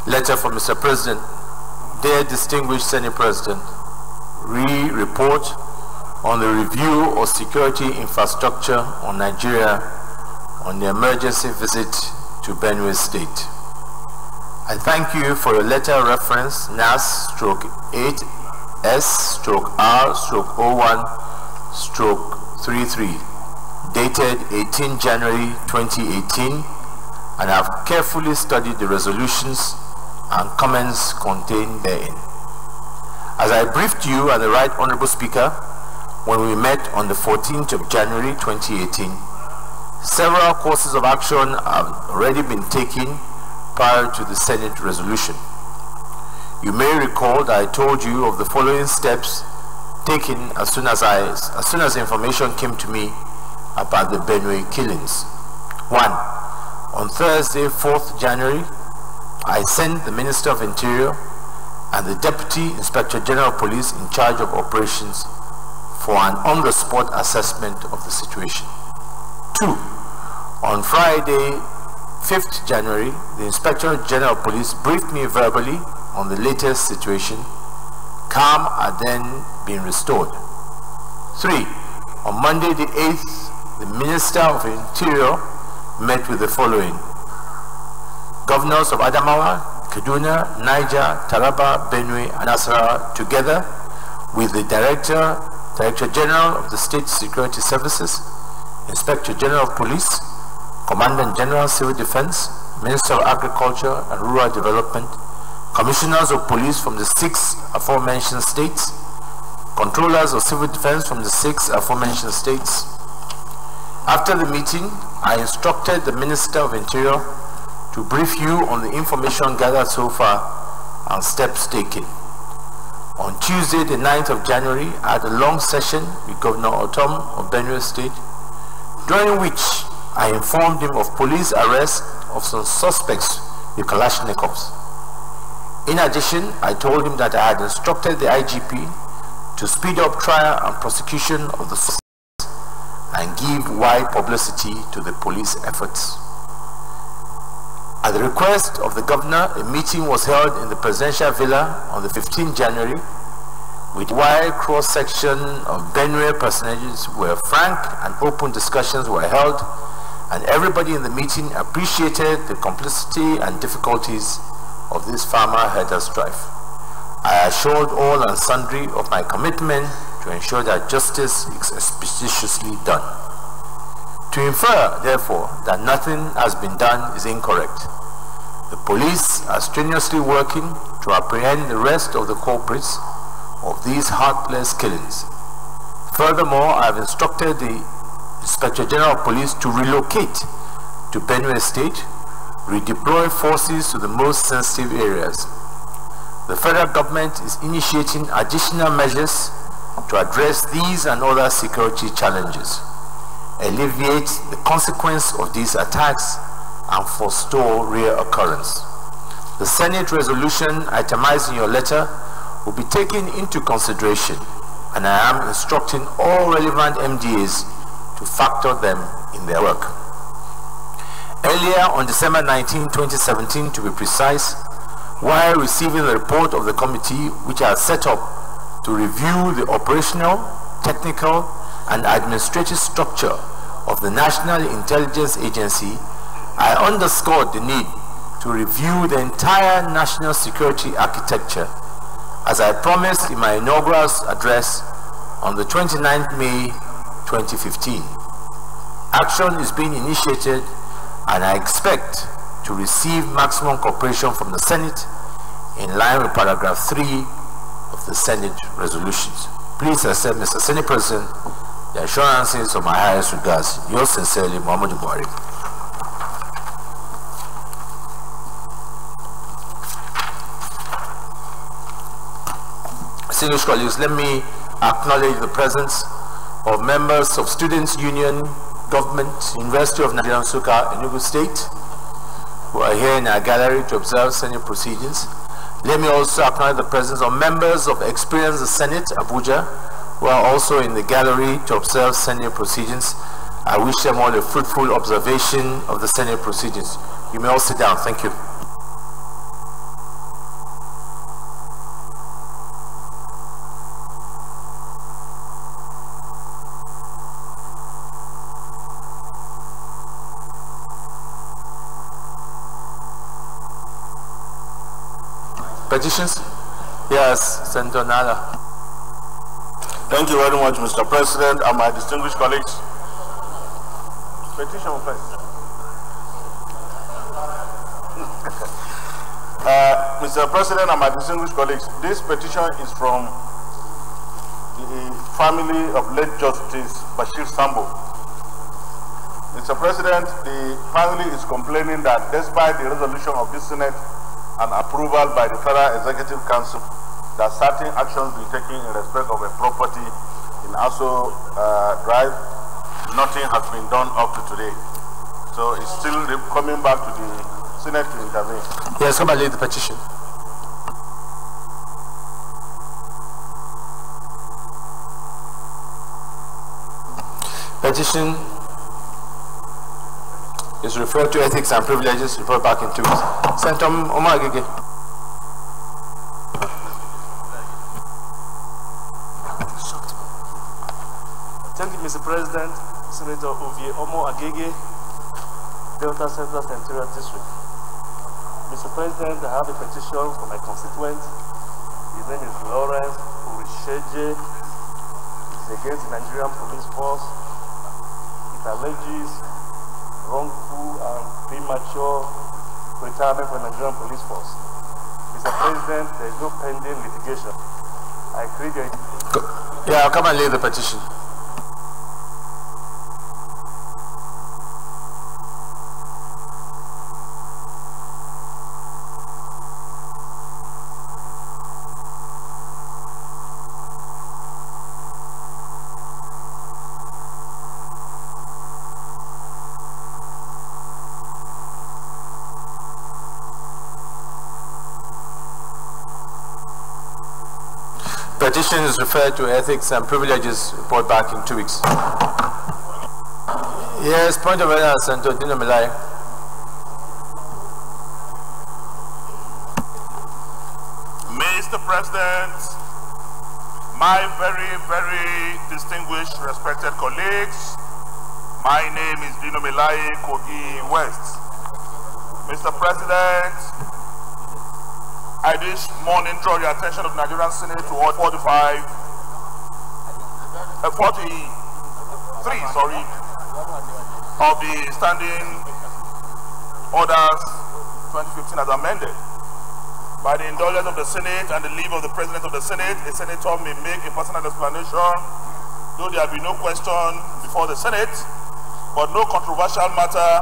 Letter from Mr. President. Dear distinguished Senate President, report on the review of security infrastructure on Nigeria on the emergency visit to Benue State. I thank you for your letter reference NAS/8S/R/01/33 dated 18 January 2018, and have carefully studied the resolutions and comments contained therein. As I briefed you and the Right Honorable Speaker when we met on the 14th of January 2018, several courses of action have already been taken prior to the Senate resolution. You may recall that I told you of the following steps taken as soon as information came to me about the Benue killings. 1. On Thursday, 4th January, I sent the Minister of Interior and the Deputy Inspector General of Police in charge of operations for an on-the-spot assessment of the situation. 2. On Friday, 5th January, the Inspector General of Police briefed me verbally on the latest situation. Calm had then been restored. 3. On Monday the 8th, the Minister of Interior met with the following: Governors of Adamawa, Kaduna, Niger, Taraba, Benue, and Nasarawa, together with the Director General of the State Security Services, Inspector General of Police, Commandant General Civil Defense, Minister of Agriculture and Rural Development, Commissioners of Police from the 6 aforementioned states, Controllers of Civil Defense from the 6 aforementioned states. After the meeting, I instructed the Minister of Interior to brief you on the information gathered so far and steps taken. On Tuesday, the 9th of January, I had a long session with Governor Otom of Benue State, during which I informed him of police arrest of some suspects with Kalashnikovs. In addition, I told him that I had instructed the IGP to speed up trial and prosecution of the suspects and give wide publicity to the police efforts. At the request of the governor, a meeting was held in the presidential villa on the 15th January, with wide cross-section of Benue personages where frank and open discussions were held, and everybody in the meeting appreciated the complexity and difficulties of this farmer-herder strife. I assured all and sundry of my commitment to ensure that justice is expeditiously done. To infer, therefore, that nothing has been done is incorrect. The police are strenuously working to apprehend the rest of the culprits of these heartless killings. Furthermore, I have instructed the Inspector General of Police to relocate to Benue State, redeploy forces to the most sensitive areas. The federal government is initiating additional measures to address these and other security challenges, alleviate the consequence of these attacks, and forestall reoccurrence. The Senate resolution itemized in your letter will be taken into consideration, and I am instructing all relevant MDAs to factor them in their work. Earlier on December 19, 2017 to be precise, while receiving the report of the committee which I had set up to review the operational, technical, and administrative structure of the National Intelligence Agency, I underscored the need to review the entire national security architecture, as I promised in my inaugural address on the 29th May 2015. Action is being initiated, and I expect to receive maximum cooperation from the Senate in line with paragraph 3 of the Senate resolutions. Please accept, Mr. Senate President, the assurances of my highest regards. Yours sincerely, Muhammadu Buhari. Distinguished colleagues, let me acknowledge the presence of members of Students' Union, Government, University of Nigeria, Nsukka, Enugu State, who are here in our gallery to observe Senate proceedings. Let me also acknowledge the presence of members of Experience the Senate, Abuja, who are also in the gallery to observe Senate proceedings. I wish them all a fruitful observation of the Senate proceedings. You may all sit down. Thank you. Petitions? Yes, Senator Nala. Thank you very much, Mr. President, and my distinguished colleagues. Petition first. Mr. President and my distinguished colleagues, this petition is from the family of late Justice Bashir Sambo. Mr. President, the family is complaining that despite the resolution of this Senate and approval by the Federal Executive Council that certain actions be taken in respect of a property in Aso Drive, nothing has been done up to today. So it's still coming back to the Senate to intervene. Yes, come and lead the petition. Petition is referred to ethics and privileges, referred back in 2 weeks. Senator Omar Agege. Thank you, Mr. President. Senator Ovie Omo Agege, Delta Central Senatorial District. Mr. President, I have a petition from my constituent. His name is Lawrence Urisheje. It's against the Nigerian police force. It alleges wrongful and premature retirement from the Nigerian police force. Mr. President, there is no pending litigation. I create a... Yeah, come and lead the petition. Petition is referred to ethics and privileges, report back in 2 weeks. Yes, point of order, Senator Dino Milai. Mr. President, my very, very distinguished, respected colleagues, my name is Dino Milai, Kogi West. Mr. President, I this morning draw the attention of the Nigerian Senate to Order 43, of the Standing Orders 2015 as amended. By the indulgence of the Senate and the leave of the President of the Senate, a senator may make a personal explanation, though there be no question before the Senate, but no controversial matter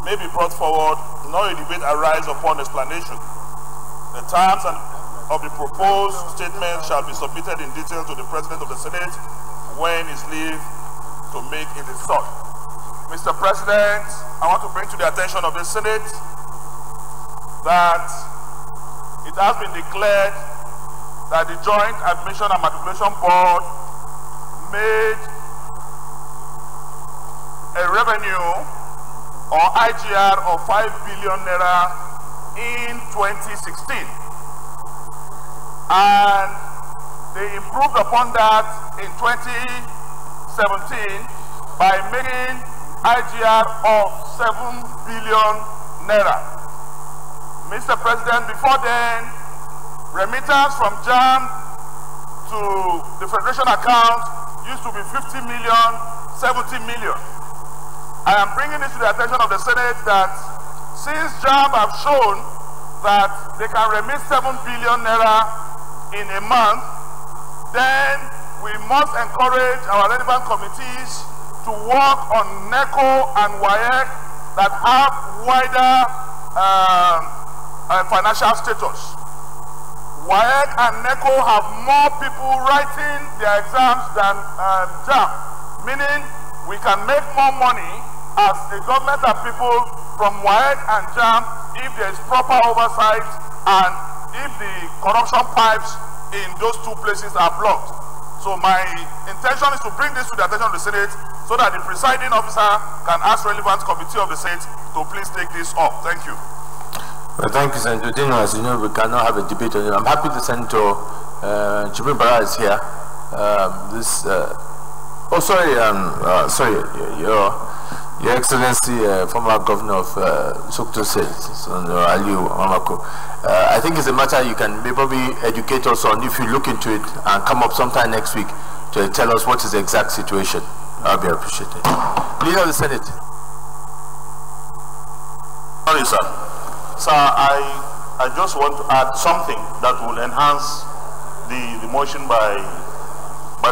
may be brought forward, nor a debate arise upon explanation. The terms of the proposed statement shall be submitted in detail to the President of the Senate when his leave to make it is sought. Mr. President, I want to bring to the attention of the Senate that it has been declared that the Joint Admission and Matriculation Board made a revenue or IGR of 5 billion naira in 2016, and they improved upon that in 2017 by making IGR of 7 billion naira. Mr. President, before then, remittance from JAMB to the Federation account used to be 50 million, 70 million. I am bringing this to the attention of the Senate that since JAMB have shown that they can remit 7 billion naira in a month, then we must encourage our relevant committees to work on NECO and WAEC that have wider financial status. WAEC and NECO have more people writing their exams than JAMB, meaning we can make more money as a government and people from WAEC and JAMB if there is proper oversight and if the corruption pipes in those two places are blocked. So my intention is to bring this to the attention of the Senate so that the presiding officer can ask relevant committee of the Senate to please take this up. Thank you. Well, thank you, Senator Dino. As you know, we cannot have a debate on it. I'm happy the Senator Jibril Bara is here. Your Excellency, former Governor of Sokoto State, Aliu Mamako, I think it's a matter you can maybe educate us on if you look into it and come up sometime next week to tell us what is the exact situation. I'll be appreciated. Leader of the Senate. Sorry, sir. Sir, I just want to add something that will enhance the motion by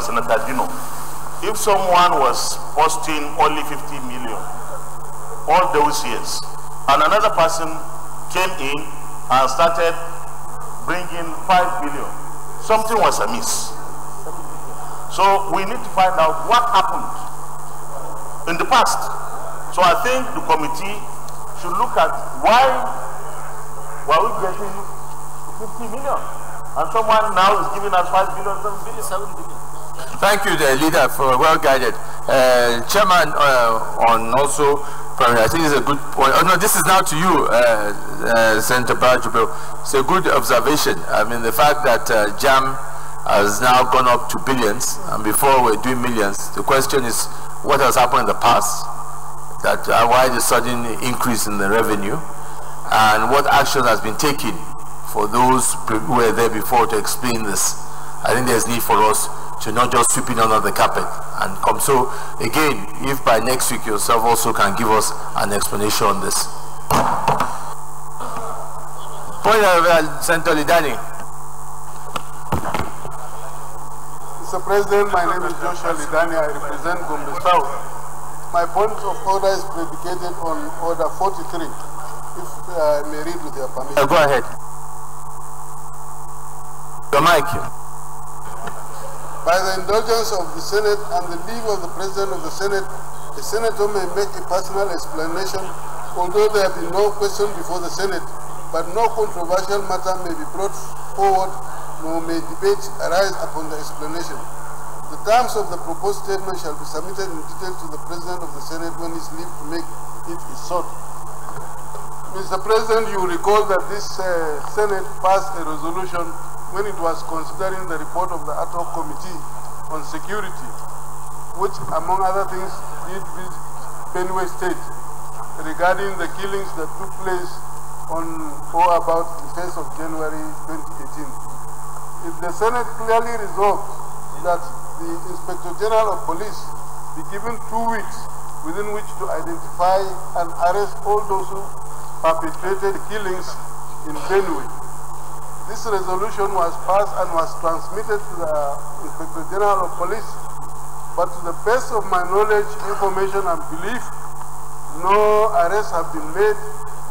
Senator Dino. If someone was posting only 50 million all those years, and another person came in and started bringing 5 billion, something was amiss. So we need to find out what happened in the past. So I think the committee should look at why were we getting 50 million and someone now is giving us 5 billion, 7 billion. Thank you, the leader, for well guided. Chairman, on also, I think it's a good point. Oh no, this is now to you, Senator Bajubo. It's a good observation. I mean, the fact that JAMB has now gone up to billions, and before we're doing millions. The question is, what has happened in the past? That why the sudden increase in the revenue, and what action has been taken for those who were there before to explain this. I think there's need for us to not just sweep it under the carpet and come. So again, if by next week yourself also can give us an explanation on this. Point of Senator Lidani. Mr. President, my name is Joshua Lidani. I represent Gombe South. My point of order is predicated on Order 43. If I may read with your permission. Go ahead. Your mic. By the indulgence of the Senate and the leave of the President of the Senate, the Senator may make a personal explanation, although there be no question before the Senate, but no controversial matter may be brought forward, nor may debate arise upon the explanation. The terms of the proposed statement shall be submitted in detail to the President of the Senate when his leave to make it is sought. Mr. President, you recall that this Senate passed a resolution when it was considering the report of the ad hoc committee on security, which, among other things, did visit Benue State regarding the killings that took place on or about the 1st of January 2018. If the Senate clearly resolved that the Inspector General of Police be given 2 weeks within which to identify and arrest all those who perpetrated killings in Benue, this resolution was passed and was transmitted to the Inspector General of Police, but to the best of my knowledge, information and belief, no arrests have been made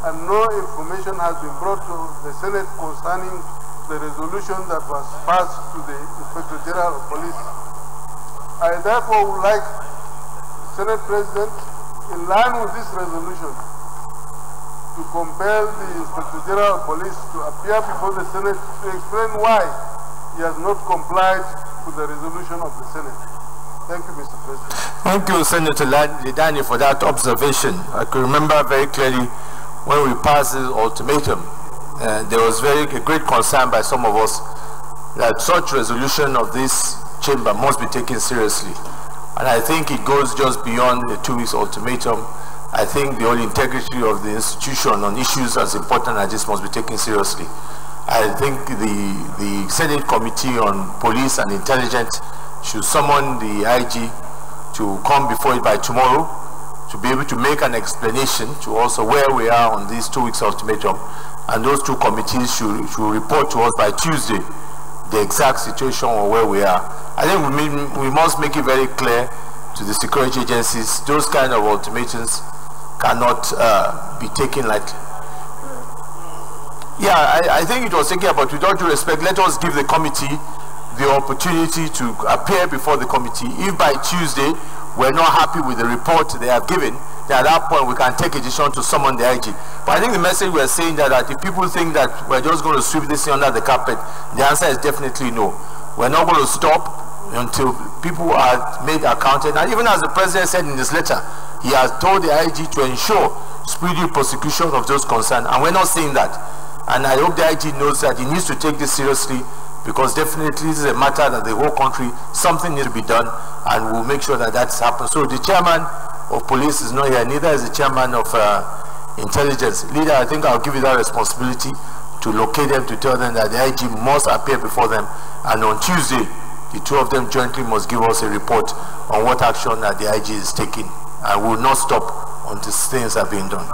and no information has been brought to the Senate concerning the resolution that was passed to the Inspector General of Police. I therefore would like Senate President, in line with this resolution, to compel the Inspector General of Police to appear before the Senate to explain why he has not complied with the resolution of the Senate. Thank you, Mr. President. Thank you, Senator Lidani, for that observation. I can remember very clearly when we passed the ultimatum, there was a great concern by some of us that such resolution of this chamber must be taken seriously. And I think it goes just beyond the 2 weeks ultimatum. I think the whole integrity of the institution on issues as important as this must be taken seriously. I think the Senate Committee on Police and Intelligence should summon the IG to come before it by tomorrow to be able to make an explanation to also where we are on these 2 weeks ultimatum. And those two committees should report to us by Tuesday the exact situation or where we are. I think we must make it very clear to the security agencies, those kind of ultimatums cannot be taken lightly. Yeah, I think it was thinking about, with all due respect, let us give the committee the opportunity to appear before the committee. If by Tuesday we're not happy with the report they have given, then at that point we can take a decision to summon the IG. But I think the message we're saying that if people think that we're just going to sweep this thing under the carpet, the answer is definitely no. We're not going to stop until people are made accounted. And even as the President said in his letter, he has told the IG to ensure speedy prosecution of those concerned, and we're not saying that. And I hope the IG knows that he needs to take this seriously, because definitely this is a matter that the whole country, something needs to be done, and we'll make sure that that's happened. So the chairman of police is not here, neither is the chairman of intelligence. Leader, I think I'll give you that responsibility to locate them, to tell them that the IG must appear before them, and on Tuesday, the two of them jointly must give us a report on what action that the IG is taking. And will not stop until things are being done.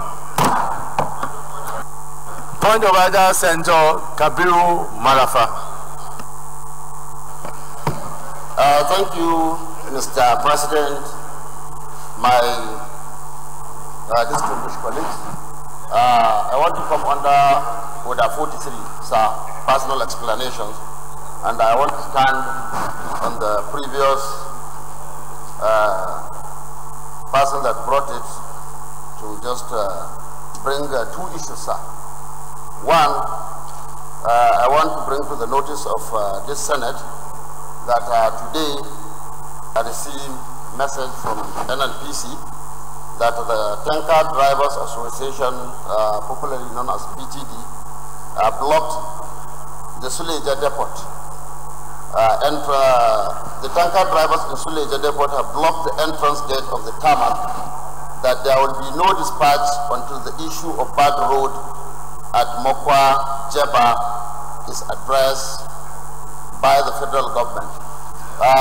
Point of order, Senator Kabiru Marafa. Thank you, Mr. President, my distinguished colleagues. I want to come under Order 43, sir, personal explanations, and I want to stand on the previous person that brought it to just bring two issues, sir. One, I want to bring to the notice of this Senate that today I received a message from NNPC that the Tanker Drivers Association, popularly known as PTD, blocked the Suleja Depot. The tanker drivers in Suleja Depot have blocked the entrance gate of the tarmac, that there will be no dispatch until the issue of bad road at Mokwa, Jeba is addressed by the federal government.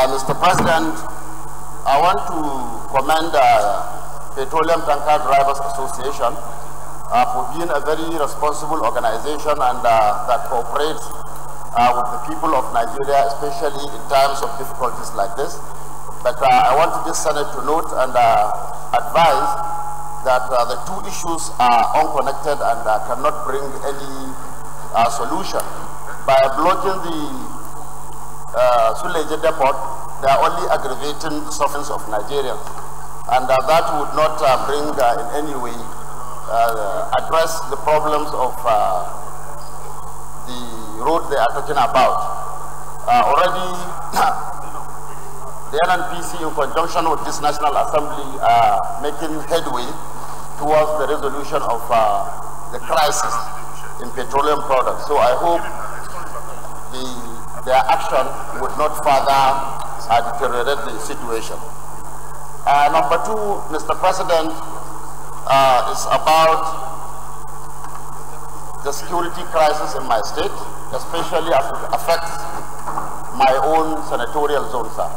Mr. President, I want to commend Petroleum Tanker Drivers Association for being a very responsible organization and that cooperates with the people of Nigeria, especially in times of difficulties like this. But I want this Senate to note and advise that the two issues are unconnected and cannot bring any solution. By blocking the Suleja Depot, they are only aggravating the sufferings of Nigerians. And that would not bring in any way address the problems of the road they are talking about. Already, the NNPC, in conjunction with this National Assembly, are making headway towards the resolution of the crisis in petroleum products. So I hope their action would not further deteriorate the situation. Number two, Mr. President, is about the security crisis in my state, especially as it affects my own senatorial zone, sir.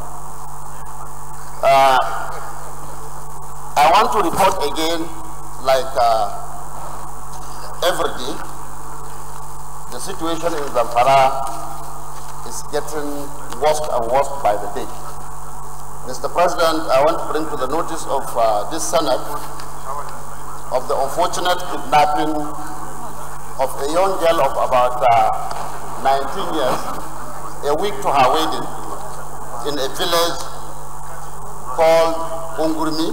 I want to report again, like every day, the situation in Zamfara is getting worse and worse by the day. Mr. President, I want to bring to the notice of this Senate of the unfortunate kidnapping of a young girl of about 19 years, a week to her wedding, in a village called Ungurmi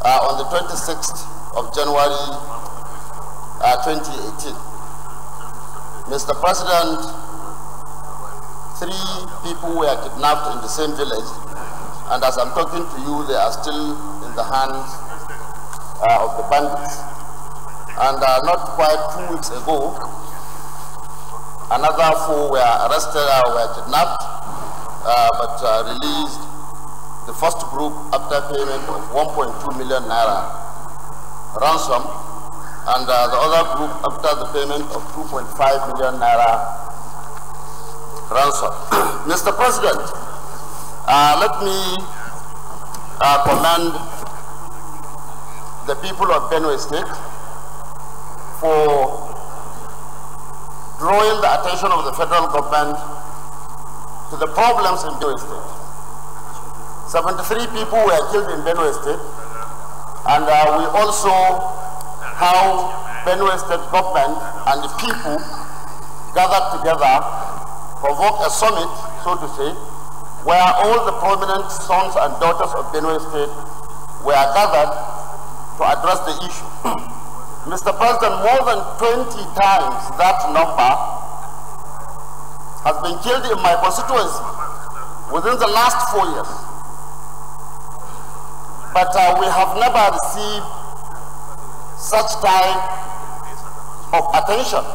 on the 26th of January 2018. Mr. President, 3 people were kidnapped in the same village, and as I'm talking to you, they are still in the hands of the bandits. And not quite 2 weeks ago, another 4 were arrested, were kidnapped, but released. The first group after payment of 1.2 million naira ransom, and the other group after the payment of 2.5 million naira ransom. Mr. President, let me commend the people of Benue State for drawing the attention of the federal government to the problems in Benue State. 73 people were killed in Benue State, and we also how Benue State government and the people gathered together, provoked a summit, so to say, where all the prominent sons and daughters of Benue State were gathered to address the issue. Mr. President, more than 20 times that number has been killed in my constituency within the last 4 years. But we have never received such type of attention.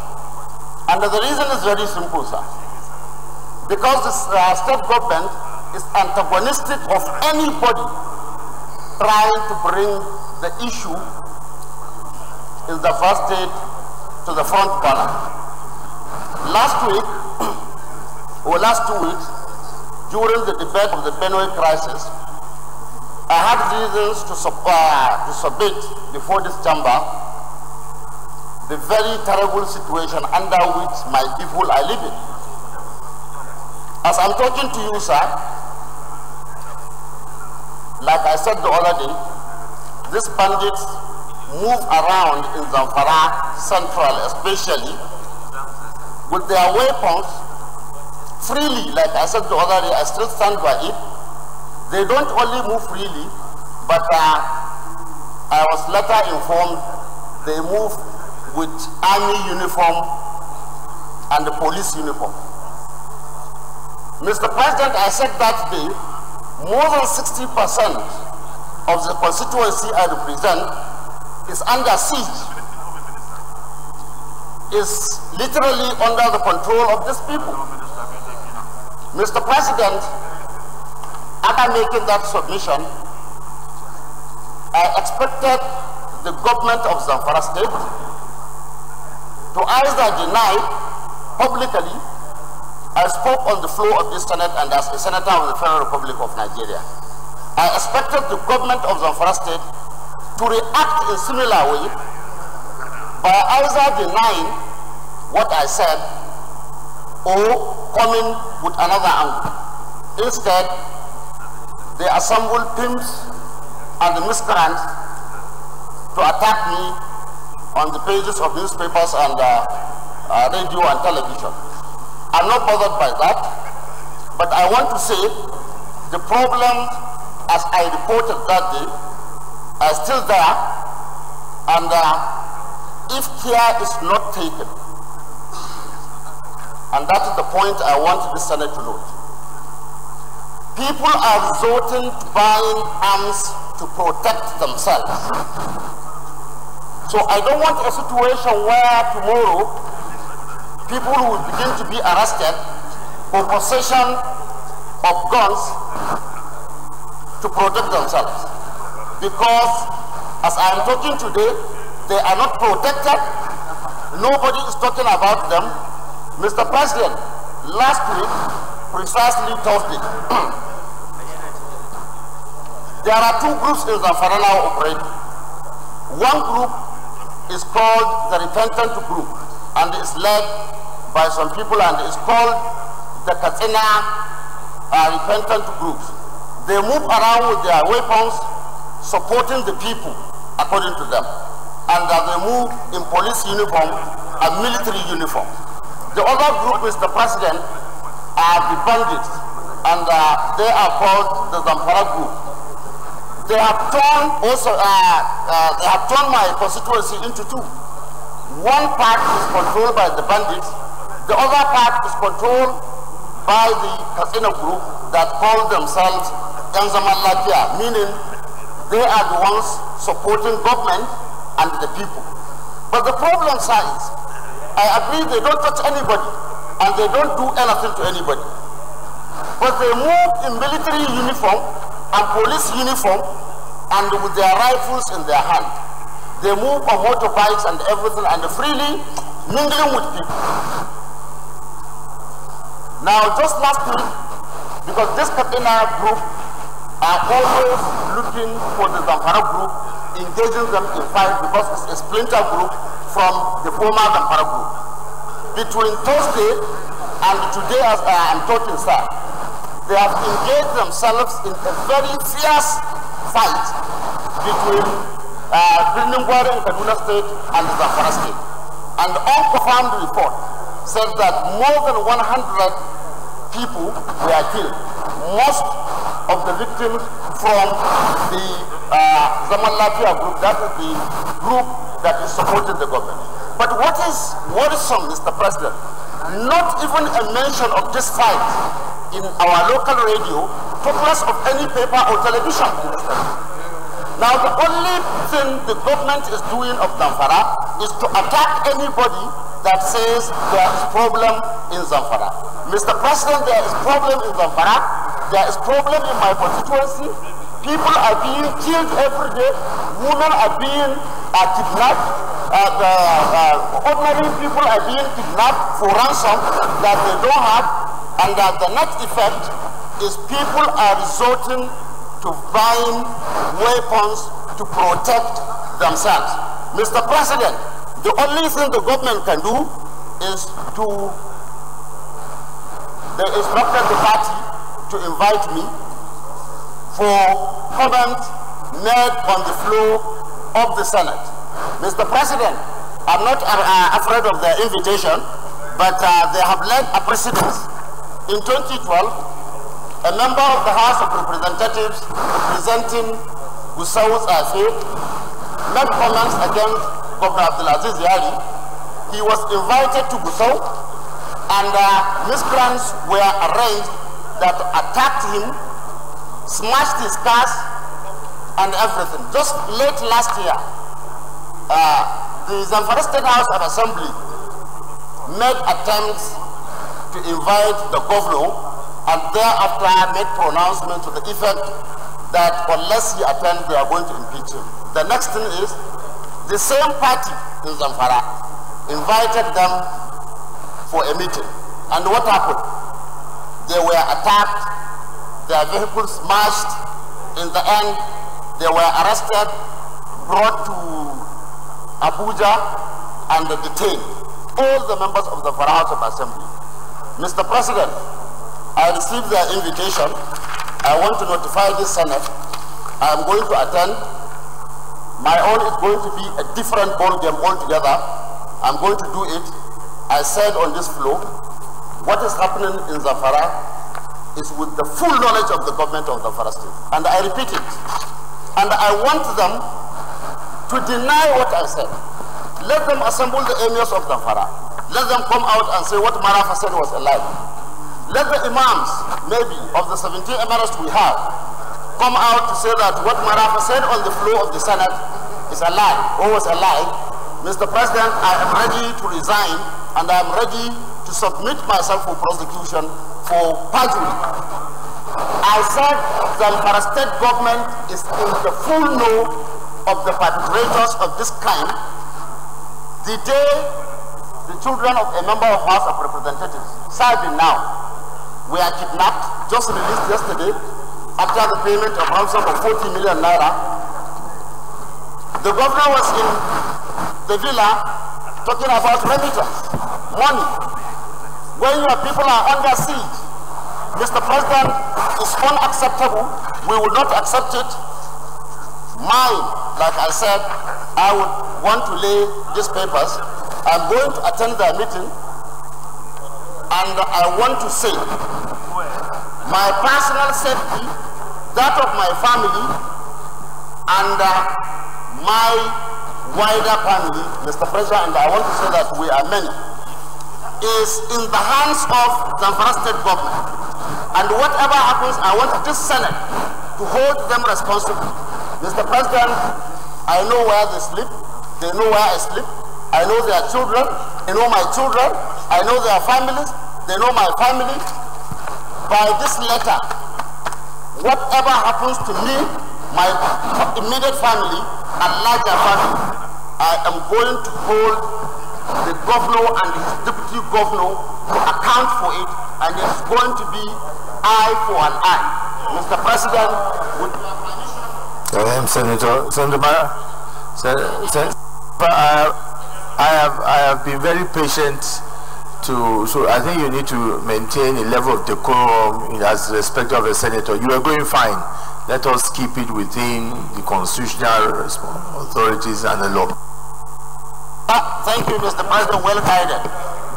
And the reason is very simple, sir. Because the state government is antagonistic of anybody trying to bring the issue in the first state to the front burner. Last week, or last 2 weeks, during the debate of the Benue crisis, I had reasons to submit before this chamber the very terrible situation under which my people are living. As I'm talking to you, sir, like I said the other day, these bandits move around in Zamfara Central especially with their weapons freely. Like I said the other day, I still stand by it. They don't only move freely, but I was later informed they move with army uniform and the police uniform. Mr. President, I said that day, more than 60% of the constituency I represent is under siege, is literally under the control of these people. Mr. President, after making that submission, I expected the government of Zamfara State to either deny publicly. I spoke on the floor of this Senate and as a senator of the Federal Republic of Nigeria. I expected the government of Zamfara State to react in a similar way by either denying what I said or coming with another angle. Instead, they assembled pimps and the miscreants to attack me on the pages of newspapers and radio and television. I'm not bothered by that, but I want to say the problem, as I reported that day, are still there, and if care is not taken, and that is the point I want the Senate to note, people are resorting to buying arms to protect themselves. So I don't want a situation where tomorrow people will begin to be arrested for possession of guns to protect themselves. Because as I am talking today, they are not protected. Nobody is talking about them. Mr. President, last week, precisely Thursday, there are two groups in Zamfara now operating. One group is called the Repentant Group, and is led by some people, and is called the Katsina Repentant Groups. They move around with their weapons, supporting the people according to them, and they move in police uniform and military uniform. The other group, Mr. President, are the bandits, and they are called the Zamfara Group. They have torn also. They have torn my constituency into two. One part is controlled by the bandits. The other part is controlled by the Katsina Group that call themselves Enzamalatia, meaning they are the ones supporting government and the people. But the problem is, I agree they don't touch anybody and they don't do anything to anybody. But they move in military uniform and police uniform and with their rifles in their hand. They move on motorbikes and everything and freely mingling with people. Now, just last week, because this Katsina group are always looking for the Zamfara group, engaging them in fight because it's a splinter group from the former Zamfara group. Between Thursday and today, as I am talking, sir, they have engaged themselves in a very fierce fight between Birningwari in Kaduna State and the Zamfara State. And the unconfirmed report said that more than 100 people were killed. Most of the victims from the Zamfara group, that is the group that is supporting the government. But what is worrisome, Mr. President, not even a mention of this fight in our local radio, talk less of any paper or television. Now, the only thing the government is doing of Zamfara is to attack anybody that says there is problem in Zamfara. Mr. President, there is problem in Zamfara. There is problem in my constituency. People are being killed every day. Women are being kidnapped. Ordinary people are being kidnapped for ransom that they don't have. And the net effect is people are resorting to buying weapons to protect themselves. Mr. President, the only thing the government can do is they instructed the party to invite me for comment made on the floor of the Senate. Mr. President, I'm not afraid of their invitation, but they have led a precedent. In 2012, a member of the House of Representatives representing Gusau's affair made comments against Governor Abdulaziz Yari. He was invited to Gusau, and miscreants were arranged that attacked him, smashed his cars and everything. Just late last year, the Zamfara State House of Assembly made attempts to invite the governor and thereafter made pronouncement to the effect that unless he attends, they are going to impeach him. The next thing is, the same party in Zamfara invited them for a meeting. And what happened? They were attacked, their vehicles smashed. In the end, they were arrested, brought to Abuja, and detained. All the members of the Zamfara House of Assembly. Mr. President, I received their invitation. I want to notify this Senate. I am going to attend. My own is going to be a different ball game altogether. I'm going to do it. I said on this floor, what is happening in Zamfara is with the full knowledge of the government of Zamfara State. And I repeat it. And I want them to deny what I said. Let them assemble the emirs of Zamfara. Let them come out and say what Marafa said was a lie. Let the imams, maybe, of the 17 emirates we have, come out to say that what Marafa said on the floor of the Senate is a lie, or was a lie. Mr. President, I am ready to resign, and I am ready to submit myself for prosecution for perjury. I said the Zamfara State government is in the full know of the perpetrators of this crime. The day the children of a member of House of Representatives, serving now, were kidnapped, just released yesterday, after the payment of ransom of 40 million naira. The governor was in the villa talking about remittance, money. When your people are under siege, Mr. President, is unacceptable. We will not accept it. Mine, like I said, I would want to lay these papers. I'm going to attend their meeting, and I want to say my personal safety, that of my family, and my wider family, Mr. President, and I want to say that we are many, is in the hands of the Zamfara State government. And whatever happens, I want this Senate to hold them responsible. Mr. President, I know where they sleep, they know where I sleep, I know their children, they know my children, I know their families, they know my family. By this letter, whatever happens to me, my immediate family, and larger family, I am going to hold the governor and his deputy governor to account for it, and it's going to be eye for an eye. Mr. President, with I have been very patient so I think you need to maintain a level of decorum as respect of a senator. You are going fine. Let us keep it within the constitutional authorities and the law. Thank you, Mr. President, well guided.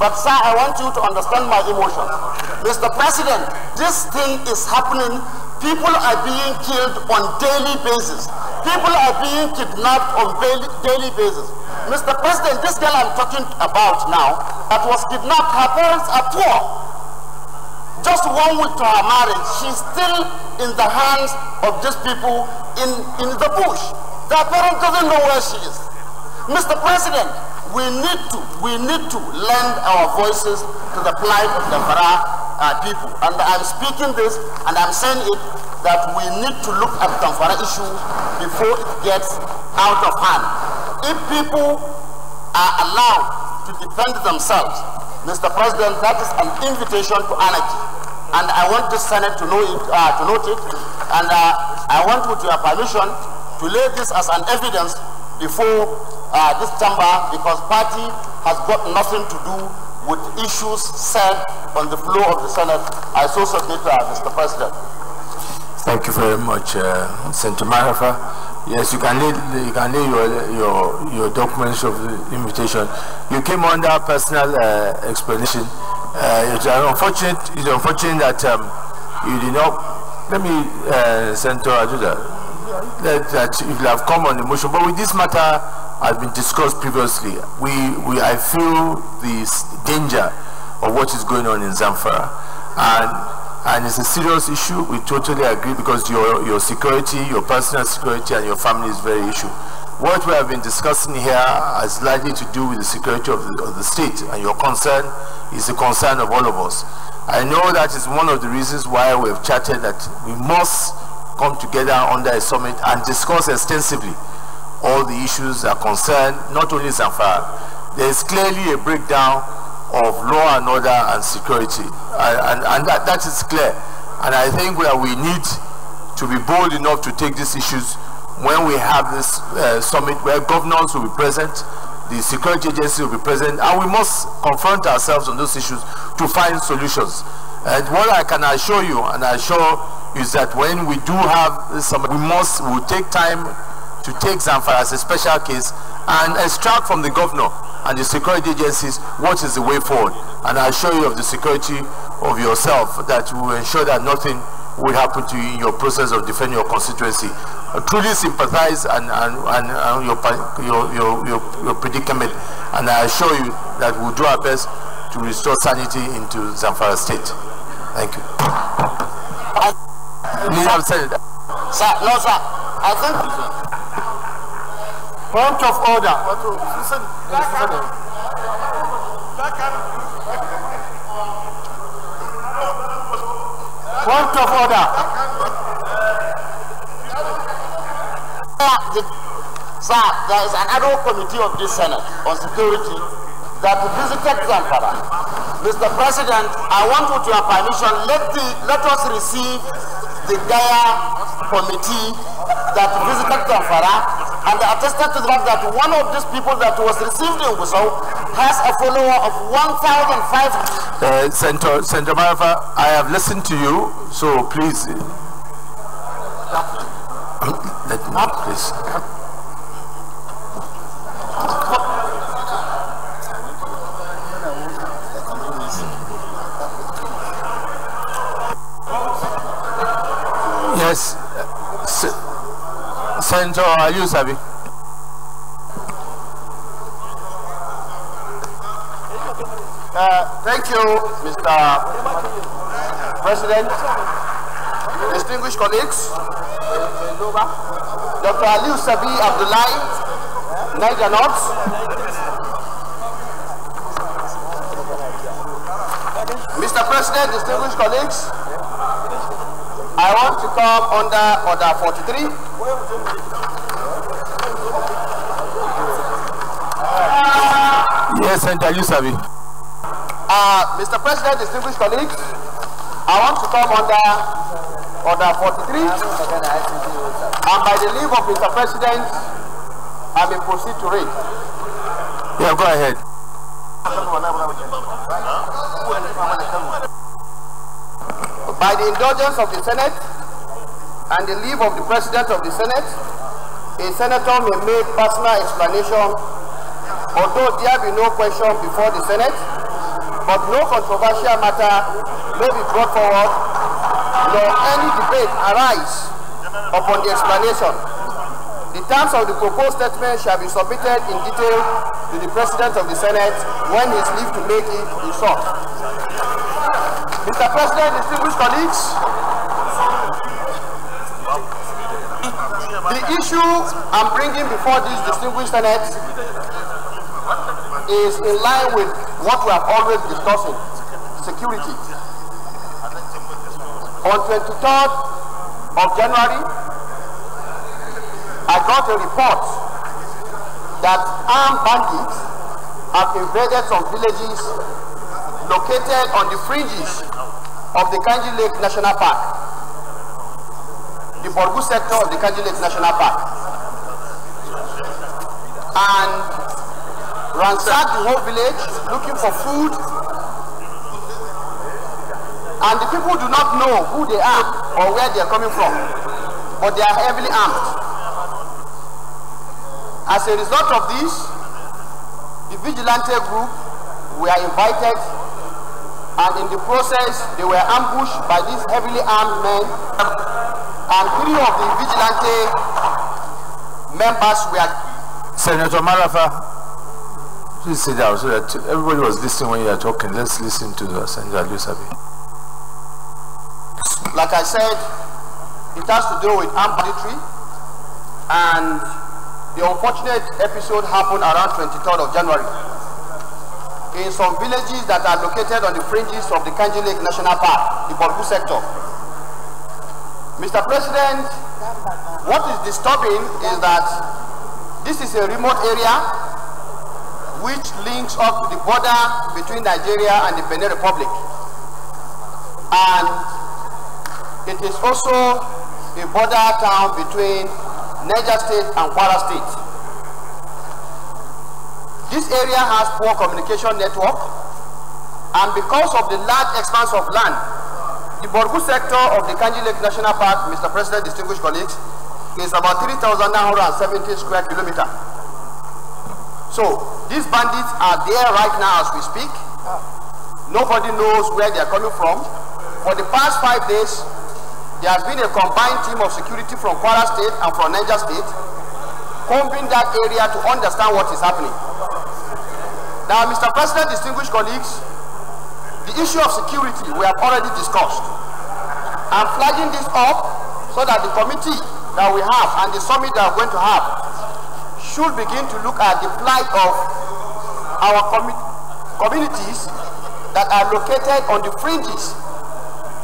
But sir, I want you to understand my emotions. Mr. President, this thing is happening. People are being killed on daily basis. People are being kidnapped on daily basis. Mr. President, this girl I'm talking about now, that was kidnapped, her parents are poor. Just 1 week to her marriage, she's still in the hands of these people in the bush. Their parents doesn't know where she is. Mr. President, we need to lend our voices to the plight of the Zamfara people. And I'm speaking this, and I'm saying it that we need to look at the Zamfara issue before it gets out of hand. If people are allowed to defend themselves, Mr. President, that is an invitation to anarchy. And I want the Senate to note it, and I want, with your permission, to lay this as an evidence before this chamber, because party has got nothing to do with issues said on the floor of the Senate. I so submit, Mr. President. Thank you very much, Senator Marafa. Yes, you can lay your documents of the invitation. You came under personal explanation. It's unfortunate that you did not. Let me, Senator Ajuda, that if you have come on the motion, but with this matter has been discussed previously. I feel the danger of what is going on in Zamfara, and it's a serious issue. We totally agree, because your security, your personal security, and your family is very issue. What we have been discussing here has largely to do with the security of the state, and your concern is the concern of all of us. I know that is one of the reasons why we have chatted that we must come together under a summit and discuss extensively all the issues that concern not only Zamfara. There is clearly a breakdown of law and order and security, and that is clear. And I think we need to be bold enough to take these issues when we have this summit, where governors will be present, the security agency will be present, and we must confront ourselves on those issues to find solutions. And what I can assure you, and assure you, is that when we do have this summit, we will take time to take Zamfara as a special case and extract from the governor and the security agencies what is the way forward. And I assure you of the security of yourself, that we will ensure that nothing will happen to you in your process of defending your constituency. I truly sympathize and your predicament, and I assure you that we'll do our best to restore sanity into Zamfara state. Thank you. Sir, no, sir. I think Point of order. Point of order. Sir, there is another committee of this Senate on security that visited Zamfara. Mr. President, I want, with your permission, let us receive the Gaia committee that visited Zamfara, and attested to the fact that one of these people that was received in Gusau has a follower of 1,500. Senator Marafa, I have listened to you, so please let me, please. Yes, Senator Ayusabi. Thank you, Mr. President, distinguished colleagues. Dr. Aliu Sabi Abdullahi, Niger North. Mr. President, distinguished colleagues, I want to come under Order 43. Yes, Senator Ayusabi. Mr. President, distinguished colleagues, I want to come under Order 43, and by the leave of Mr. President, I may proceed to read. Yeah, go ahead. By the indulgence of the Senate and the leave of the President of the Senate, a senator may make personal explanation, although there be no question before the Senate, but no controversial matter may be brought forward, nor any debate arise upon the explanation. The terms of the proposed statement shall be submitted in detail to the President of the Senate when his leave to make it is sought. Mr. President, distinguished colleagues, the issue I'm bringing before this distinguished Senate is in line with what we have always discussing, security. On 23rd of January, I got a report that armed bandits have invaded some villages located on the fringes of the Kanji Lake National Park, the Borgu sector of the Kanji Lake National Park, and ransacked the whole village looking for food. And the people do not know who they are or where they are coming from, but they are heavily armed. As a result of this, the vigilante group were invited, and in the process they were ambushed by these heavily armed men, and 3 of the vigilante members were... Senator Marafa, please sit down so that everybody was listening when you are talking. Let's listen to Senator Lusabi. Like I said, it has to do with armed banditry, and the unfortunate episode happened around 23rd of January in some villages that are located on the fringes of the Kanji Lake National Park, the Borgu sector. Mr. President, what is disturbing is that this is a remote area which links up to the border between Nigeria and the Benin Republic. And it is also a border town between Niger State and Kwara State. This area has poor communication network, and because of the large expanse of land, the Borgu sector of the Kanji Lake National Park, Mr. President, distinguished colleagues, is about 3,970 square kilometers. So these bandits are there right now as we speak. Nobody knows where they are coming from. For the past 5 days, there has been a combined team of security from Kwara State and from Niger State combing that area to understand what is happening. Now, Mr. President, distinguished colleagues, the issue of security we have already discussed. I'm flagging this up so that the committee that we have and the summit that we're going to have should begin to look at the plight of our communities that are located on the fringes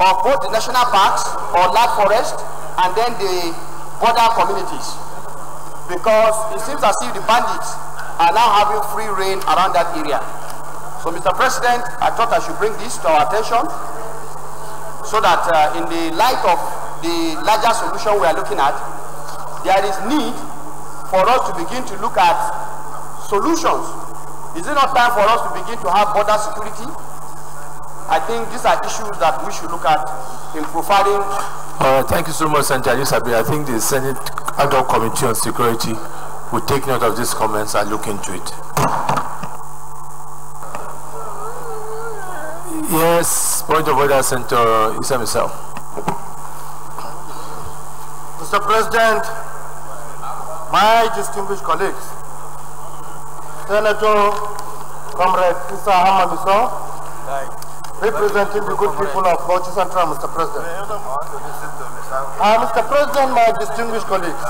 of both the national parks or large forest and then the border communities, because it seems as if the bandits are now having free reign around that area. So, Mr. President, I thought I should bring this to our attention so that in the light of the larger solution we are looking at, there is need for us to begin to look at solutions. Is it not time for us to begin to have border security? I think these are issues that we should look at in profiling. Thank you so much, Senator Lusabi. I think the Senate Ad hoc Committee on Security will take note of these comments and look into it. Yes, point of order, Senator Isam himself. Mr. President, my distinguished colleagues, Senator Comrade Issa Hamamiso, representing the good people of Bauchi Central, Mr. President. Mr. President, my distinguished colleagues,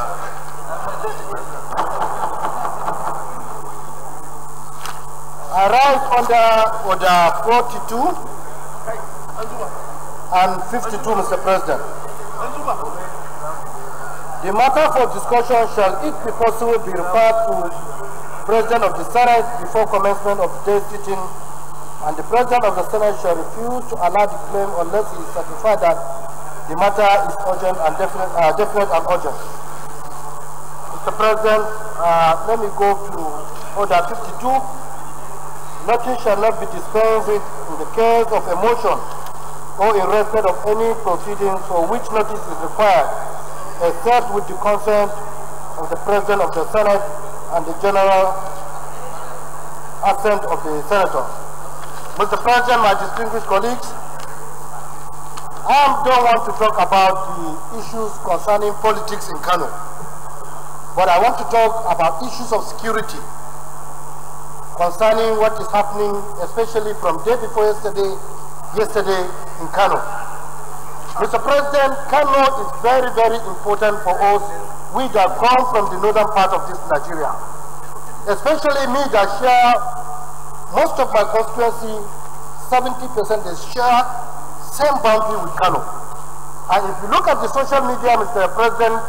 I write under order 42 and 52, Mr. President. The matter for discussion shall, if possible, be referred to President of the Senate before commencement of today's sitting, and the President of the Senate shall refuse to allow the claim unless he is certified that the matter is urgent and definite and urgent. Mr. President, let me go to order 52. Nothing shall not be dispensed with in the case of a motion or in respect of any proceedings for which notice is required, except with the consent of the President of the Senate and the general assent of the Senator. Mr. President, my distinguished colleagues, I don't want to talk about the issues concerning politics in Kano, but I want to talk about issues of security concerning what is happening, especially from day before yesterday in Kano. Mr. President, Kano is very, very important for us, we that come from the northern part of this Nigeria. Especially me that share most of my constituency, 70% is share same boundary with Kano. And if you look at the social media, Mr. President,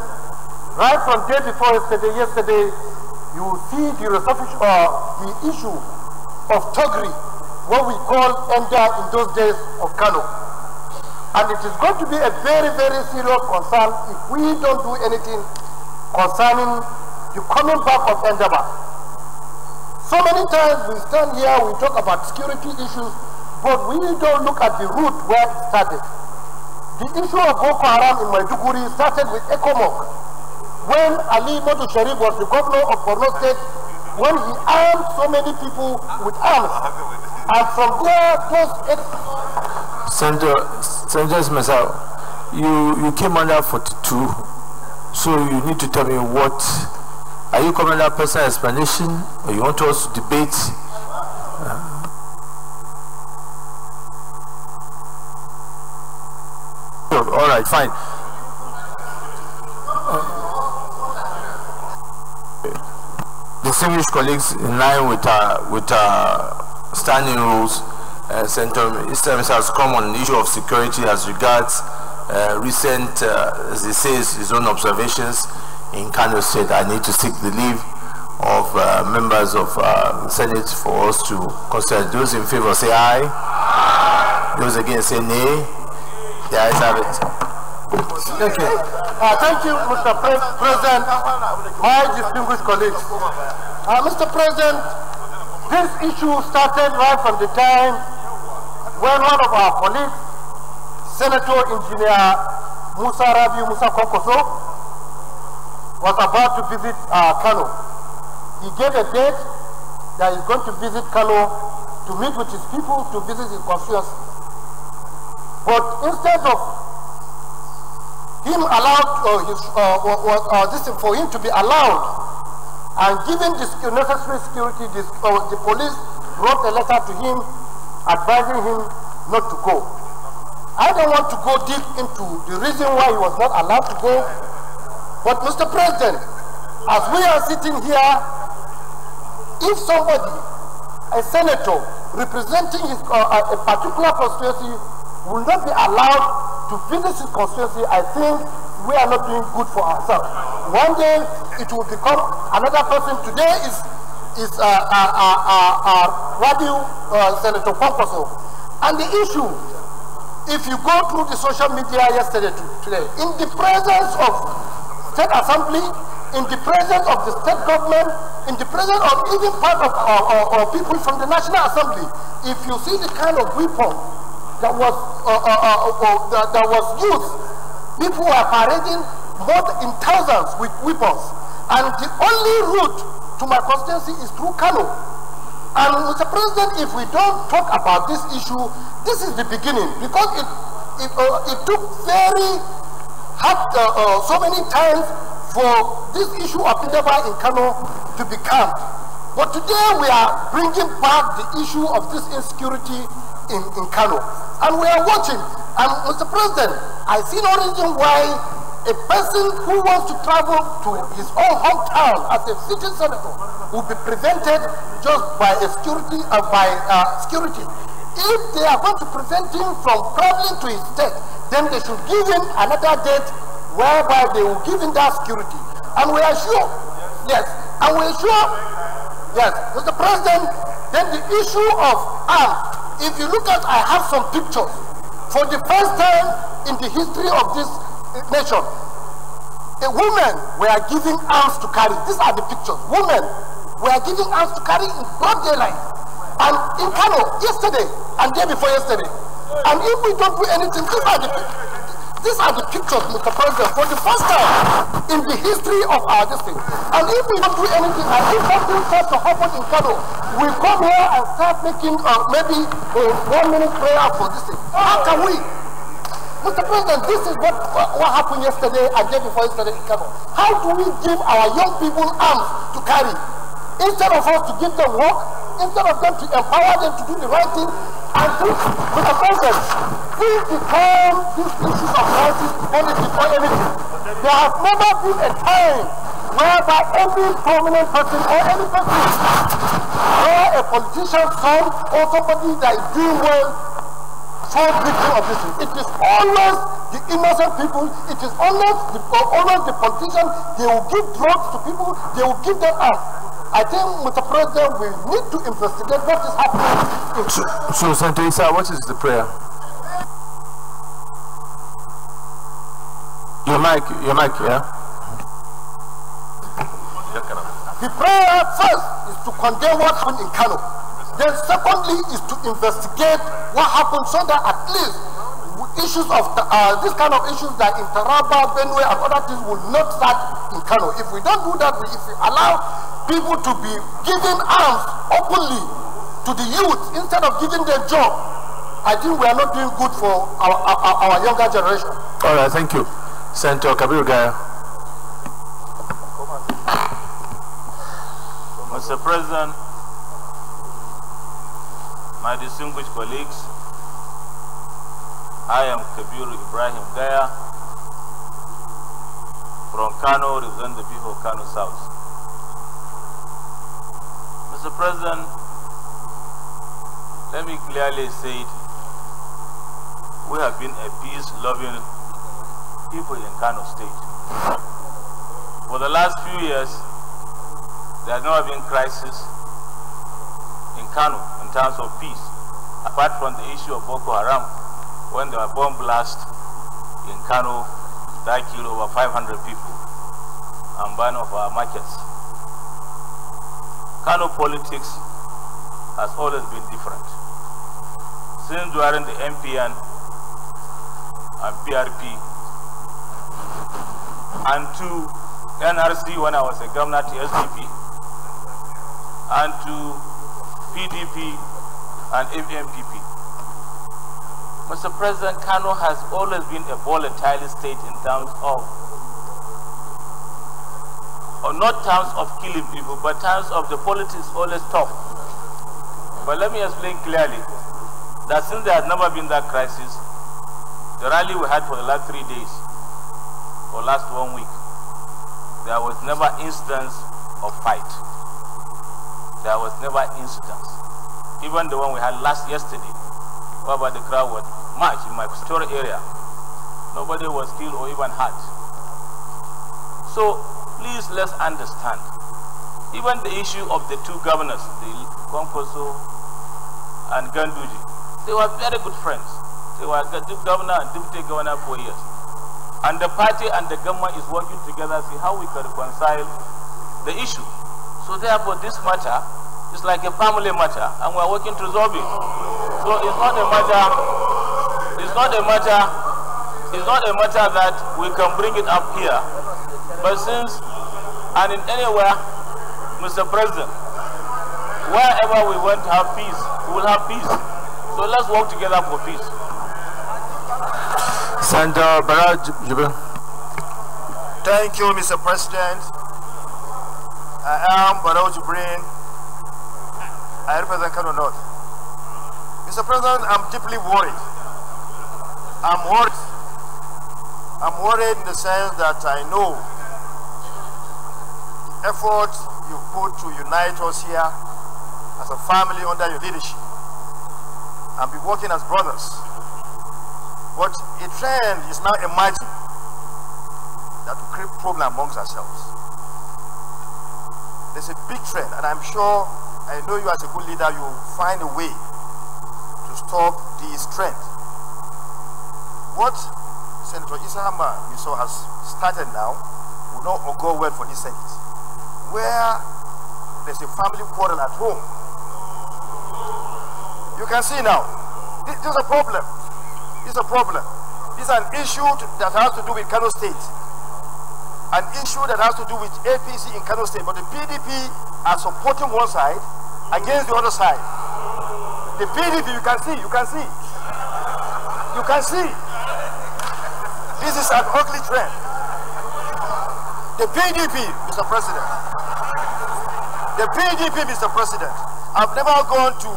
right from day before yesterday, you will see the issue of Togri, what we call Enda in those days of Kano. And it is going to be a very, very serious concern if we don't do anything concerning the coming back of Endaba. So many times we stand here, we talk about security issues, but we don't look at the root where it started. The issue of Boko Haram in Maiduguri started with ECOMOG. When Ali Modu Sharif was the governor of Borno State, when he armed so many people with arms. And from there, Senator Mesa, you came under 42, so you need to tell me what, are you coming under personal explanation, or you want us to debate? All right, fine. Distinguished colleagues, in line with standing rules, Senator Mr. has come on the issue of security as regards recent, as he says, his own observations in Kano State. I need to seek the leave of members of the Senate for us to consider. Those in favor say aye. Those against say nay. The ayes have it. Okay. Thank you, Mr. President, my distinguished colleagues. Mr. President, this issue started right from the time when one of our colleagues, Senator Engineer Musa Konkoso, was about to visit Kano. He gave a date that he's going to visit Kano to meet with his people, to visit his constituency. But instead of him allowed, for him to be allowed and given the necessary security, the police wrote a letter to him advising him not to go. I don't want to go deep into the reason why he was not allowed to go, but Mr. President, as we are sitting here, if somebody, a senator representing his, a particular constituency, will not be allowed to visit his constituency, I think we are not doing good for ourselves. One day it will become another person. Today is Senator Kwankwaso. And the issue, if you go through the social media yesterday to today, in the presence of State Assembly, in the presence of the state government, in the presence of even part of people from the National Assembly, if you see the kind of weapon that was used, people were parading more in thousands with weapons, and the only route to my constituency is through Kano. And Mr. President, if we don't talk about this issue, this is the beginning, because it took very hard, so many times for this issue of Indaba in Kano to be calmed. But today we are bringing back the issue of this insecurity in Kano. And we are watching. And Mr. President, I see no reason why a person who wants to travel to his own hometown as a sitting senator will be prevented just by security. If they are going to prevent him from traveling to his state, then they should give him another date whereby they will give him that security. And we are sure, yes, and we are sure, yes, Mr. President, then the issue of arms, if you look at, I have some pictures. For the first time in the history of this nation, a woman were giving arms to carry. These are the pictures. Women were giving arms to carry in broad daylight. And in Kano, yesterday, and day before yesterday. And if we don't do anything, these are the pictures, Mr. President, for the first time in the history of our district. And if we don't do anything, and if something starts to happen in Kano, we come here and start making maybe a 1 minute prayer for this thing. How can we? Mr. President, this is what happened yesterday and day before yesterday in Kano. How do we give our young people arms to carry? Instead of us to give them work, instead of them to empower them to do the right thing, and Mr. President, since the time these issues of crisis politics or anything, there has never been a time whereby every prominent person or any person, or a politician's son or somebody that is doing well, fall victim of this. It is always the innocent people, it is always the politicians. They will give drugs to people, they will give them us. I think, Mr. President, we need to investigate what is happening. So Senator Issa, what is the prayer? Your mic, yeah? The prayer first is to condemn what happened in Kano. Then secondly is to investigate what happened so that at least issues of this kind of issues that in Taraba, Benue and other things will not start in Kano. If we don't do that, if we allow people to be giving arms openly to the youth instead of giving them job, I think we are not doing good for our younger generation. All right, thank you. Senator Kabiru Gaya. Mr. President, my distinguished colleagues, I am Kabiru Ibrahim Gaya from Kano, represent the people of Kano South. Mr. President, let me clearly say it. We have been a peace-loving people in Kano State. For the last few years, there has never been crisis in Kano in terms of peace, apart from the issue of Boko Haram, when there were bomb blasts in Kano that killed over 500 people and burned off our markets. Kano politics has always been different. Since during the MPN and PRP, and to NRC when I was a governor to SDP, and to PDP and MPP. Mr. President, Kano has always been a volatile state in terms of, or not terms of killing people, but terms of the politics always tough. But let me explain clearly that since there has never been that crisis, the rally we had for the last 3 days, or last 1 week, there was never instance of fight. There was never incidents. Even the one we had yesterday, whereby the crowd was marched in my store area, nobody was killed or even hurt. So please let's understand, even the issue of the two governors, the Kwankwaso and Ganduji, they were very good friends. They were governor and deputy governor for years. And the party and the government is working together to see how we can reconcile the issue. So therefore this matter is like a family matter and we are working to resolve it. So it's not a matter that we can bring it up here. But since and in anywhere, Mr. President, wherever we want to have peace, we will have peace. So let's work together for peace. Senator Baraj Jibril. Thank you, Mr. President. I am Baraj Jibril. I represent Kano North. Mr. President, I'm deeply worried. I'm worried in the sense that I know the effort you put to unite us here as a family under your leadership and be working as brothers. But a trend is now emerging that will create problem amongst ourselves. There's a big trend, and I'm sure, I know you as a good leader, you will find a way to stop this trend. What Senator Issa Miso has started now will not go well for this Senate, where there's a family quarrel at home. You can see now, this is a problem. This is a problem. This is an issue that has to do with Kano State. An issue that has to do with APC in Kano State. But the PDP are supporting one side against the other side. The PDP, you can see. This is an ugly trend. The PDP, Mr. President. The PDP, Mr. President. I've never gone to.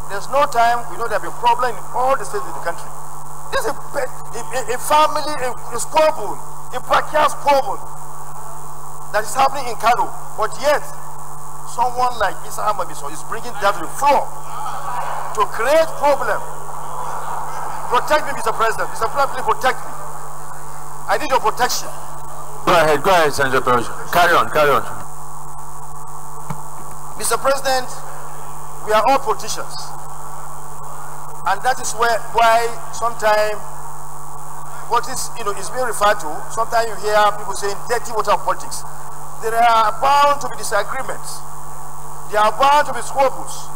There's no time, we know there will be a problem in all the states in the country. This is a family, a squabble, a backyard squabble that is happening in Kano. But yet, someone like Issa Miso is bringing that to the floor to create problem. protect me, Mr. President. Mr. President, please protect me. I need your protection. Go ahead, Senator Perosh. Carry on. Mr. President, we are all politicians. And that is why sometimes what is being referred to, sometimes you hear people saying dirty water of politics. There are bound to be disagreements. There are bound to be squabbles.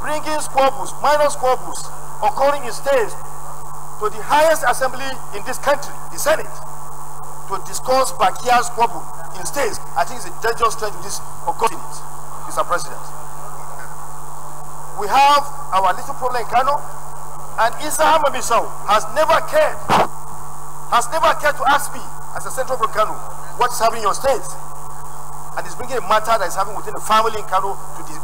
Bringing squabbles, minor squabbles, occurring in states to the highest assembly in this country, the Senate, to discuss backyard squabble in states, I think it's a dangerous trend to this occurring, Mr. President. We have our little problem in Kano, and Isa Hamamisau has never cared to ask me as a senator from Kano what is happening in your state, and is bringing a matter that is happening within the family in Kano to the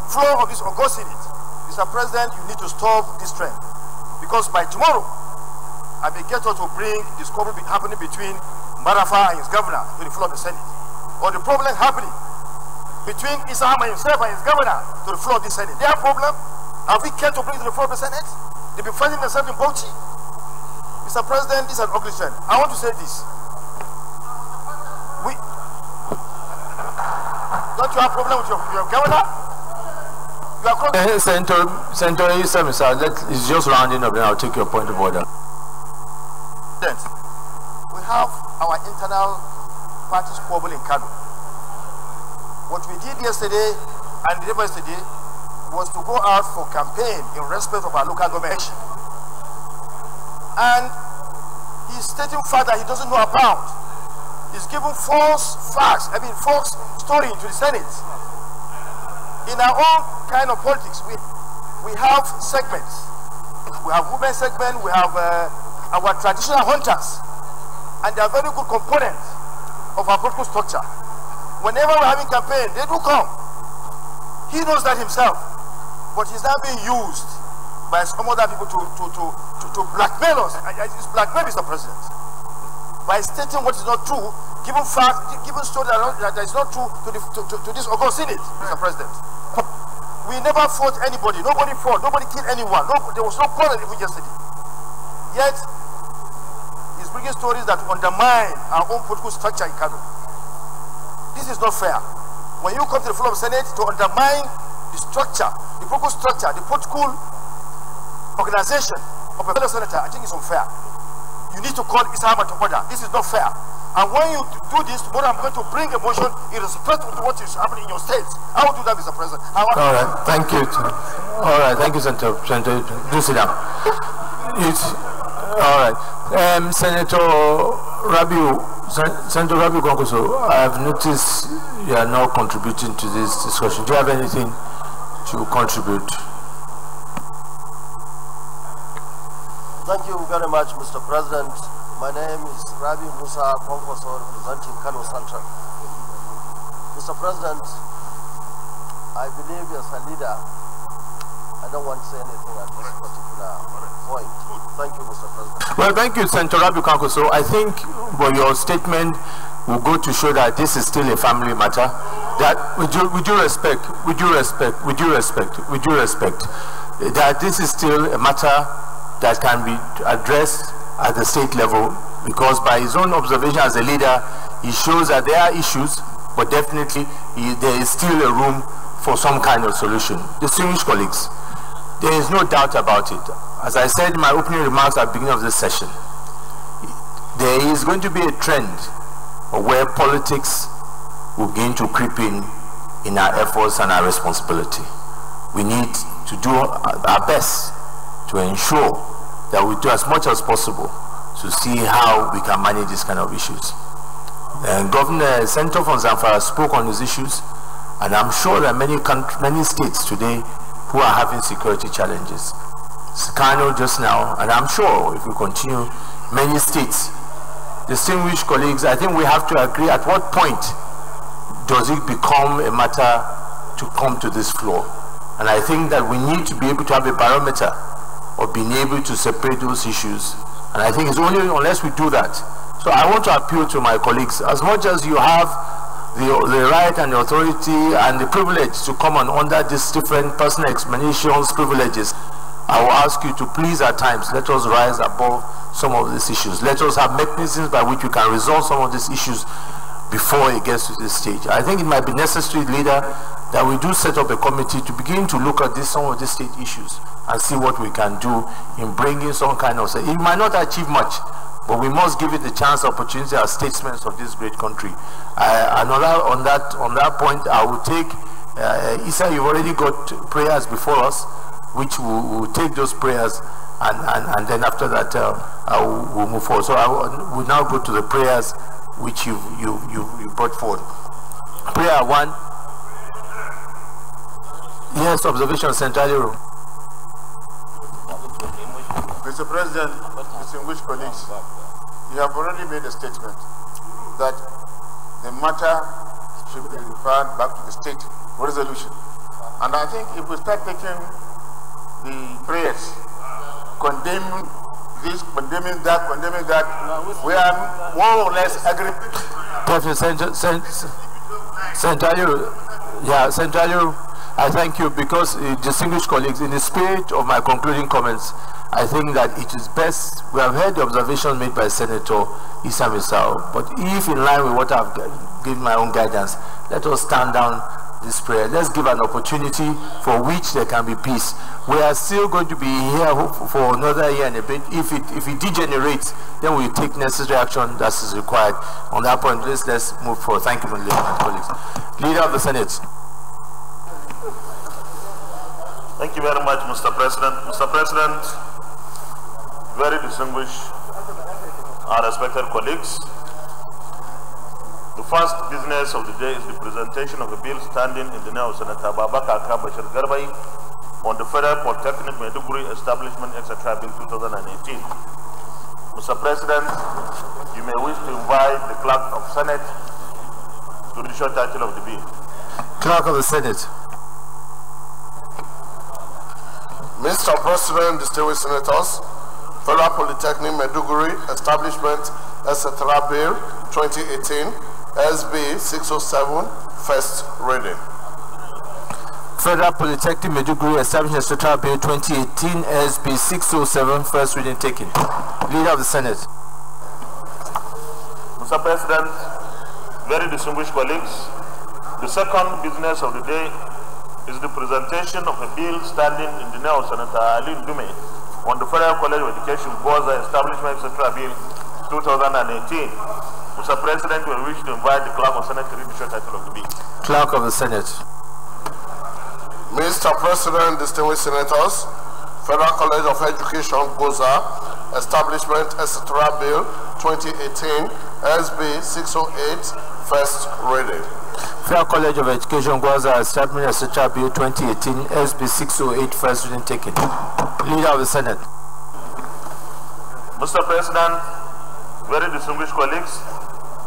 floor of this August Senate. Mr. President, you need to stop this trend, because by tomorrow I may get her to bring the squabble happening between Marafa and his governor to the floor of the Senate, or the problem happening between Isahama himself and his governor to the floor of the Senate. Their problem, have we cared to bring to the floor of the Senate? They've been finding themselves in Bauchi. Mr. President, this is an ugly trend. I want to say this. Don't you have a problem with your governor? You are Senator Isa, it's just rounding up, then I'll take your point of order. We have our internal party squabble in Kano. What we did yesterday and the day yesterday was to go out for campaign in respect of our local government election. And he's stating fact that he doesn't know about. He's giving false facts, false story to the Senate. In our own kind of politics, we have segments. We have women segment, we have our traditional hunters, and they are very good components of our political structure. Whenever we're having campaign, they do come. He knows that himself, but he's now being used by some other people to blackmail us. It's blackmail, Mr. President, by stating what is not true, giving facts, giving story that is not true to this August Senate, Mr. President. We never fought anybody. Nobody fought. Nobody killed anyone. There was no quarrel even yesterday. Yet, he's bringing stories that undermine our own political structure in Kano. This is not fair. When you come to the floor of the Senate to undermine the structure, the political structure, the political organization of a fellow senator, I think it's unfair. You need to call Isahama to order. This is not fair. And when you do this, what I'm going to bring a motion in respect to what is happening in your states. I will do that, Mr. President. All right, thank you. All right, thank you, Senator. Do sit down. All right. Senator Rabiu Gonkoso, I have noticed you are now contributing to this discussion. Do you have anything to contribute? Thank you very much, Mr. President. My name is Rabi Musa Gonkoso, representing Kano Central. Mr. President, I believe as a leader, I don't want to say anything at this particular point. Thank you, Mr. President. Well, thank you, Senator Rabi Gonkoso. I think your statement will go to show that this is still a family matter. That with due respect, that this is still a matter that can be addressed at the state level, because by his own observation as a leader, he shows that there are issues, but definitely there is still a room for some kind of solution. Distinguished colleagues, there is no doubt about it. As I said in my opening remarks at the beginning of this session, there is going to be a trend where politics will begin to creep in our efforts and our responsibility. We need to do our best to ensure that we do as much as possible to see how we can manage these kind of issues. Governor Senator from Zamfara spoke on these issues, and I'm sure there are many states today who are having security challenges. Kano just now, and I'm sure if we continue, many states. Distinguished colleagues, I think we have to agree at what point does it become a matter to come to this floor. And I think that we need to be able to have a barometer of being able to separate those issues. And I think it's only unless we do that. So I want to appeal to my colleagues, as much as you have the right and the authority and the privilege to come on under these different personal explanations, privileges, I will ask you to please at times let us rise above some of these issues. Let us have mechanisms by which we can resolve some of these issues before it gets to this stage. I think it might be necessary, leader, that we do set up a committee to begin to look at some of these state issues and see what we can do in bringing some kind of, it might not achieve much, but we must give it the chance, opportunity as statesmen of this great country. On that point, I will take, Issa, you've already got prayers before us, which we'll take those prayers, and then after that, we'll move forward. So we'll now go to the prayers which you brought forward. Prayer 1. Yes, observation, Central. Mr. President, distinguished colleagues, you have already made a statement that the matter should be referred back to the state resolution. And I think if we start taking the prayers, condemning this, condemning that, we are more or less agreed. Central, I thank you because, distinguished colleagues, in the spirit of my concluding comments, I think that it is best, we have heard the observation made by Senator Issa Misao, but if in line with what I've given my own guidance, let us stand down this prayer. Let's give an opportunity for which there can be peace. We are still going to be here for another year and a bit. If it degenerates, then we take necessary action that is required. On that point, let's move forward. Thank you, my colleagues. Leader of the Senate. Thank you very much, Mr. President. Mr. President, very distinguished and respected colleagues, the first business of the day is the presentation of a bill standing in the name of Senator Babaka Bashir Garbai on the Federal Polytechnic Maiduguri Establishment, etc. Bill 2018. Mr. President, you may wish to invite the Clerk of Senate to read the short title of the bill. Clerk of the Senate. Mr. President, distinguished senators, Federal Polytechnic Maiduguri Establishment, etc. Bill 2018, SB 607, first reading. Federal Polytechnic Maiduguri Establishment, etc. Bill 2018, SB 607, first reading taken. Leader of the Senate. Mr. President, very distinguished colleagues, the second business of the day is the presentation of a bill standing in the name of Senator Ali Ndume on the Federal College of Education, Goza Establishment, etc. Bill 2018. Mr. President, we wish to invite the Clerk of Senate to read the short title of the bill. Clerk of the Senate. Mr. President, distinguished senators, Federal College of Education, Goza Establishment, etc. Bill 2018, SB 608, first reading. Federal College of Education, Goza Establishment, etc. Bill 2018, SB 608, first reading taken. Leader of the Senate. Mr. President, very distinguished colleagues,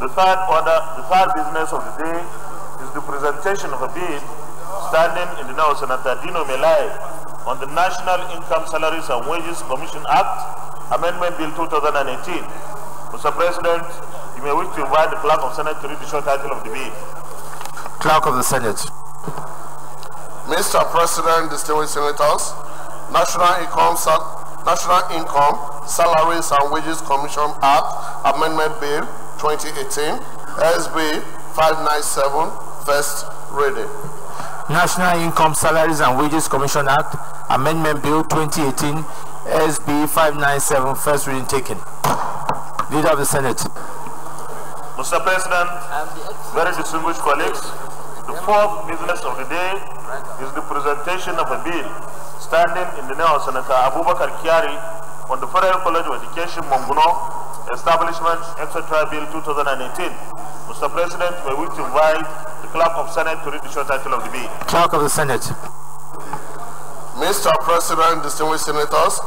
the third business of the day is the presentation of a bill standing in the name of Senator Dino Melai on the National Income Salaries and Wages Commission Act, Amendment Bill 2018. Mr. President, you may wish to invite the Clerk of Senate to read the short title of the bill. Clerk of the Senate. Mr. President, distinguished senators, National Income Salaries and Wages Commission Act, Amendment Bill 2018, SB 597, first reading. National Income Salaries and Wages Commission Act, Amendment Bill 2018, SB 597, first reading taken. Leader of the Senate. Mr. President, very distinguished colleagues, the fourth business of the day is the presentation of a bill standing in the name of Senator Abubakar Kiari on the Federal College of Education, Monguno Establishment, etc. Bill 2018. Mr. President, we wish to invite the Clerk of Senate to read the short title of the bill. Clerk of the Senate. Mr. President, distinguished senators,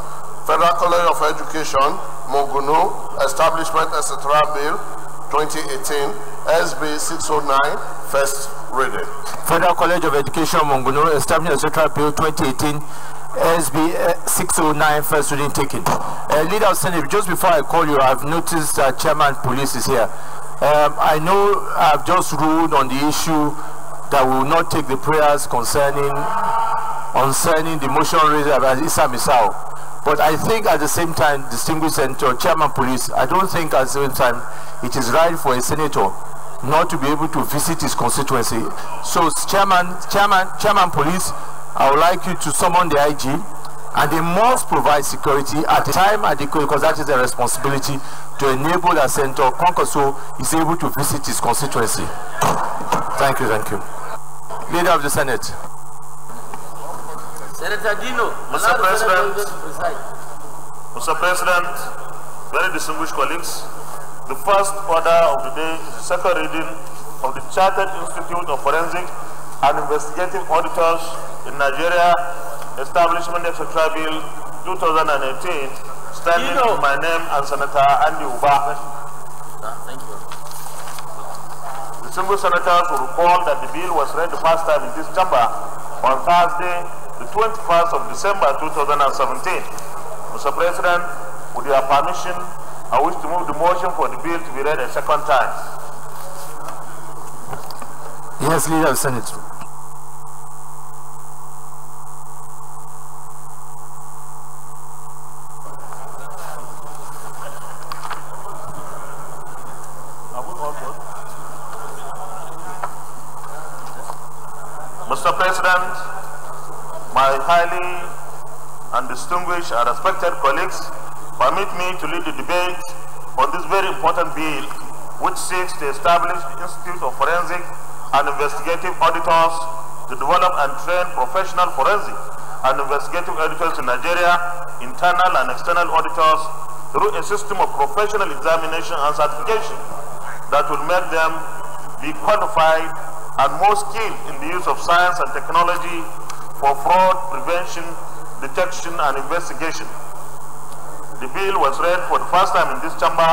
Federal College of Education, Monguno Establishment, etc. Bill 2018, SB 609, first reading. Federal College of Education, Monguno Establishment, etc. Bill 2018, SB 609, first reading taken. Leader of Senate, just before I call you, I've noticed that Chairman Police is here. I know I've just ruled on the issue that we will not take the prayers concerning concerning the motion raised by Issa Misao. But I think at the same time, distinguished Senator, Chairman Police, I don't think at the same time it is right for a senator not to be able to visit his constituency. So Chairman Police, I would like you to summon the IG, and they must provide security at the time, because that is their responsibility, to enable that Senator Konkoso is able to visit his constituency. Thank you, thank you. Leader of the Senate. Senator Dino. Mr. President, very distinguished colleagues, the first order of the day is the second reading of the Chartered Institute of Forensic and Investigative Auditors in Nigeria, Establishment etc. Bill 2018, standing in my name and Senator Andy Uba. Thank you. The single senators will recall that the bill was read the first time in this chamber on Thursday, the 21st of December 2017. Mr. President, with your permission, I wish to move the motion for the bill to be read a second time. Yes, Leader of the Senate. Mr. President, my highly and distinguished and respected colleagues, permit me to lead the debate on this very important bill, which seeks to establish the Institute of Forensic and Investigative Auditors to develop and train professional forensic and investigative auditors in Nigeria, internal and external auditors, through a system of professional examination and certification that will make them be qualified and more skilled in the use of science and technology for fraud prevention, detection, and investigation. The bill was read for the first time in this chamber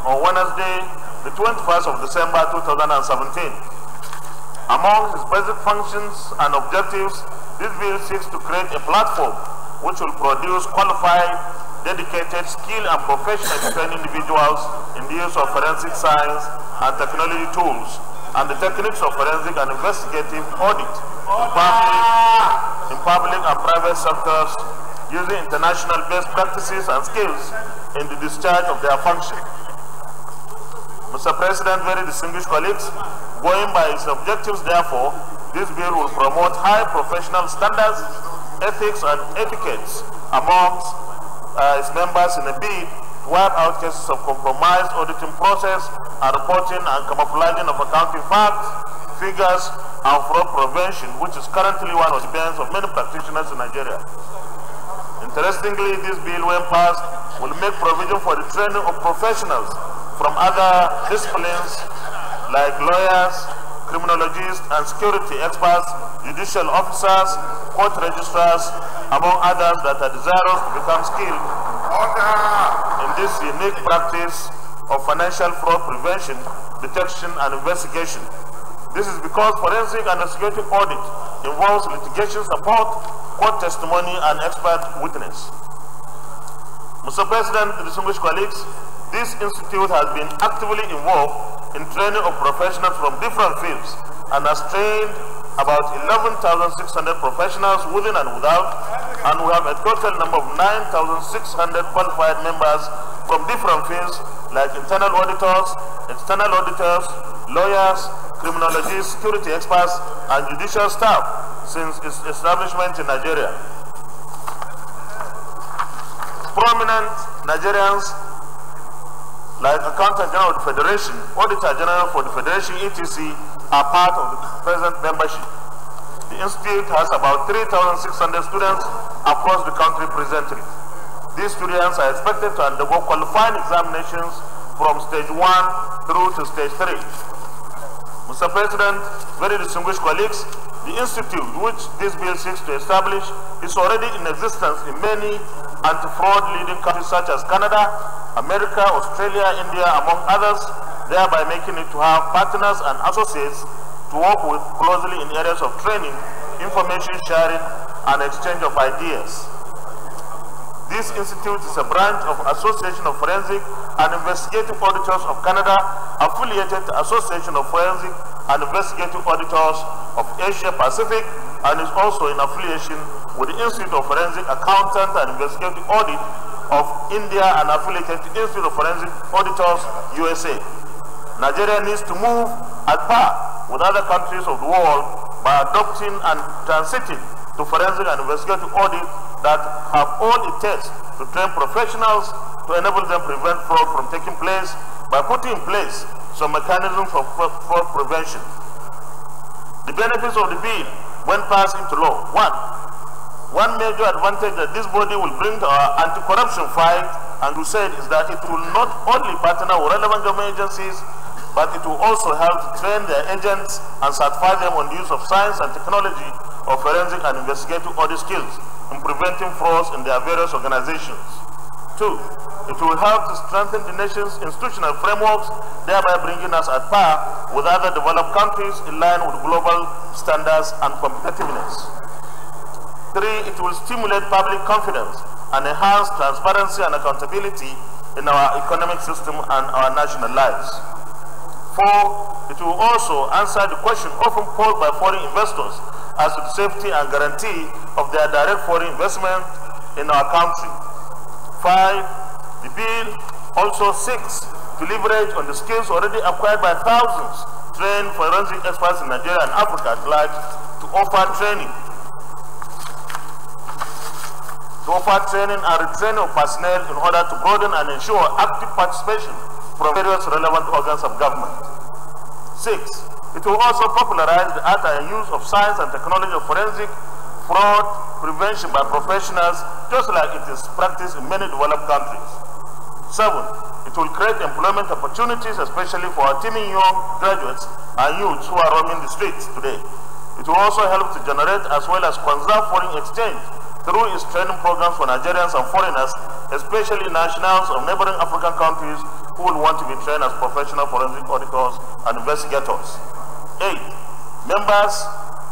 on Wednesday, the 21st of December 2017. Among its basic functions and objectives, this bill seeks to create a platform which will produce qualified, dedicated, skilled, and professionally trained individuals in the use of forensic science and technology tools and the techniques of forensic and investigative audit in public and private sectors, using international best practices and skills in the discharge of their function. Mr. President, very distinguished colleagues, going by its objectives, therefore, this bill will promote high professional standards, ethics, and etiquettes amongst its members in a bid to wipe out cases of compromised auditing process and reporting and camouflaging of accounting facts, figures, and fraud prevention, which is currently one of the bans of many practitioners in Nigeria. Interestingly, this bill, when passed, will make provision for the training of professionals from other disciplines like lawyers, criminologists, and security experts, judicial officers, court registrars, among others that are desirous to become skilled in this unique practice of financial fraud prevention, detection, and investigation. This is because forensic and investigative audit involves litigation support, court testimony, and expert witness. Mr. President, distinguished colleagues, this institute has been actively involved in training of professionals from different fields and has trained about 11,600 professionals within and without, and we have a total number of 9,600 qualified members from different fields like internal auditors, external auditors, lawyers, criminologists, security experts, and judicial staff since its establishment in Nigeria. Prominent Nigerians like Accountant General of the Federation, Auditor General for the Federation, etc., are part of the present membership. The Institute has about 3,600 students across the country presently. These students are expected to undergo qualifying examinations from stage 1 through to stage 3. Mr. President, very distinguished colleagues, the institute which this bill seeks to establish is already in existence in many anti-fraud leading countries such as Canada, America, Australia, India, among others, thereby making it to have partners and associates to work with closely in areas of training, information sharing, and exchange of ideas. This institute is a branch of Association of Forensic and Investigative Auditors of Canada, affiliated to Association of Forensic and Investigative Auditors of Asia Pacific, and is also in affiliation with the Institute of Forensic Accountant and Investigative Audit of India and affiliated to Institute of Forensic Auditors, USA. Nigeria needs to move at par with other countries of the world by adopting and transiting to forensic and investigative audit that have all it takes to train professionals to enable them prevent fraud from taking place by putting in place some mechanisms for fraud prevention. The benefits of the bill when passed into law. One major advantage that this body will bring to our anti-corruption fight and crusade is that it will not only partner with relevant government agencies, but it will also help to train their agents and certify them on the use of science and technology of forensic and investigative audit skills in preventing frauds in their various organizations. 2, it will help to strengthen the nation's institutional frameworks, thereby bringing us at par with other developed countries in line with global standards and competitiveness. 3, it will stimulate public confidence and enhance transparency and accountability in our economic system and our national lives. 4, it will also answer the question often posed by foreign investors as to the safety and guarantee of their direct foreign investment in our country. 5, the bill also seeks to leverage on the skills already acquired by thousands trained forensic experts in Nigeria and Africa at large to offer training and retraining of personnel in order to broaden and ensure active participation from various relevant organs of government. 6, it will also popularize the art and use of science and technology of forensic fraud prevention by professionals, just like it is practiced in many developed countries. 7, it will create employment opportunities, especially for our teeming young graduates and youths who are roaming the streets today. It will also help to generate as well as conserve foreign exchange through its training programs for Nigerians and foreigners, especially nationals of neighboring African countries who will want to be trained as professional forensic auditors and investigators. 8, members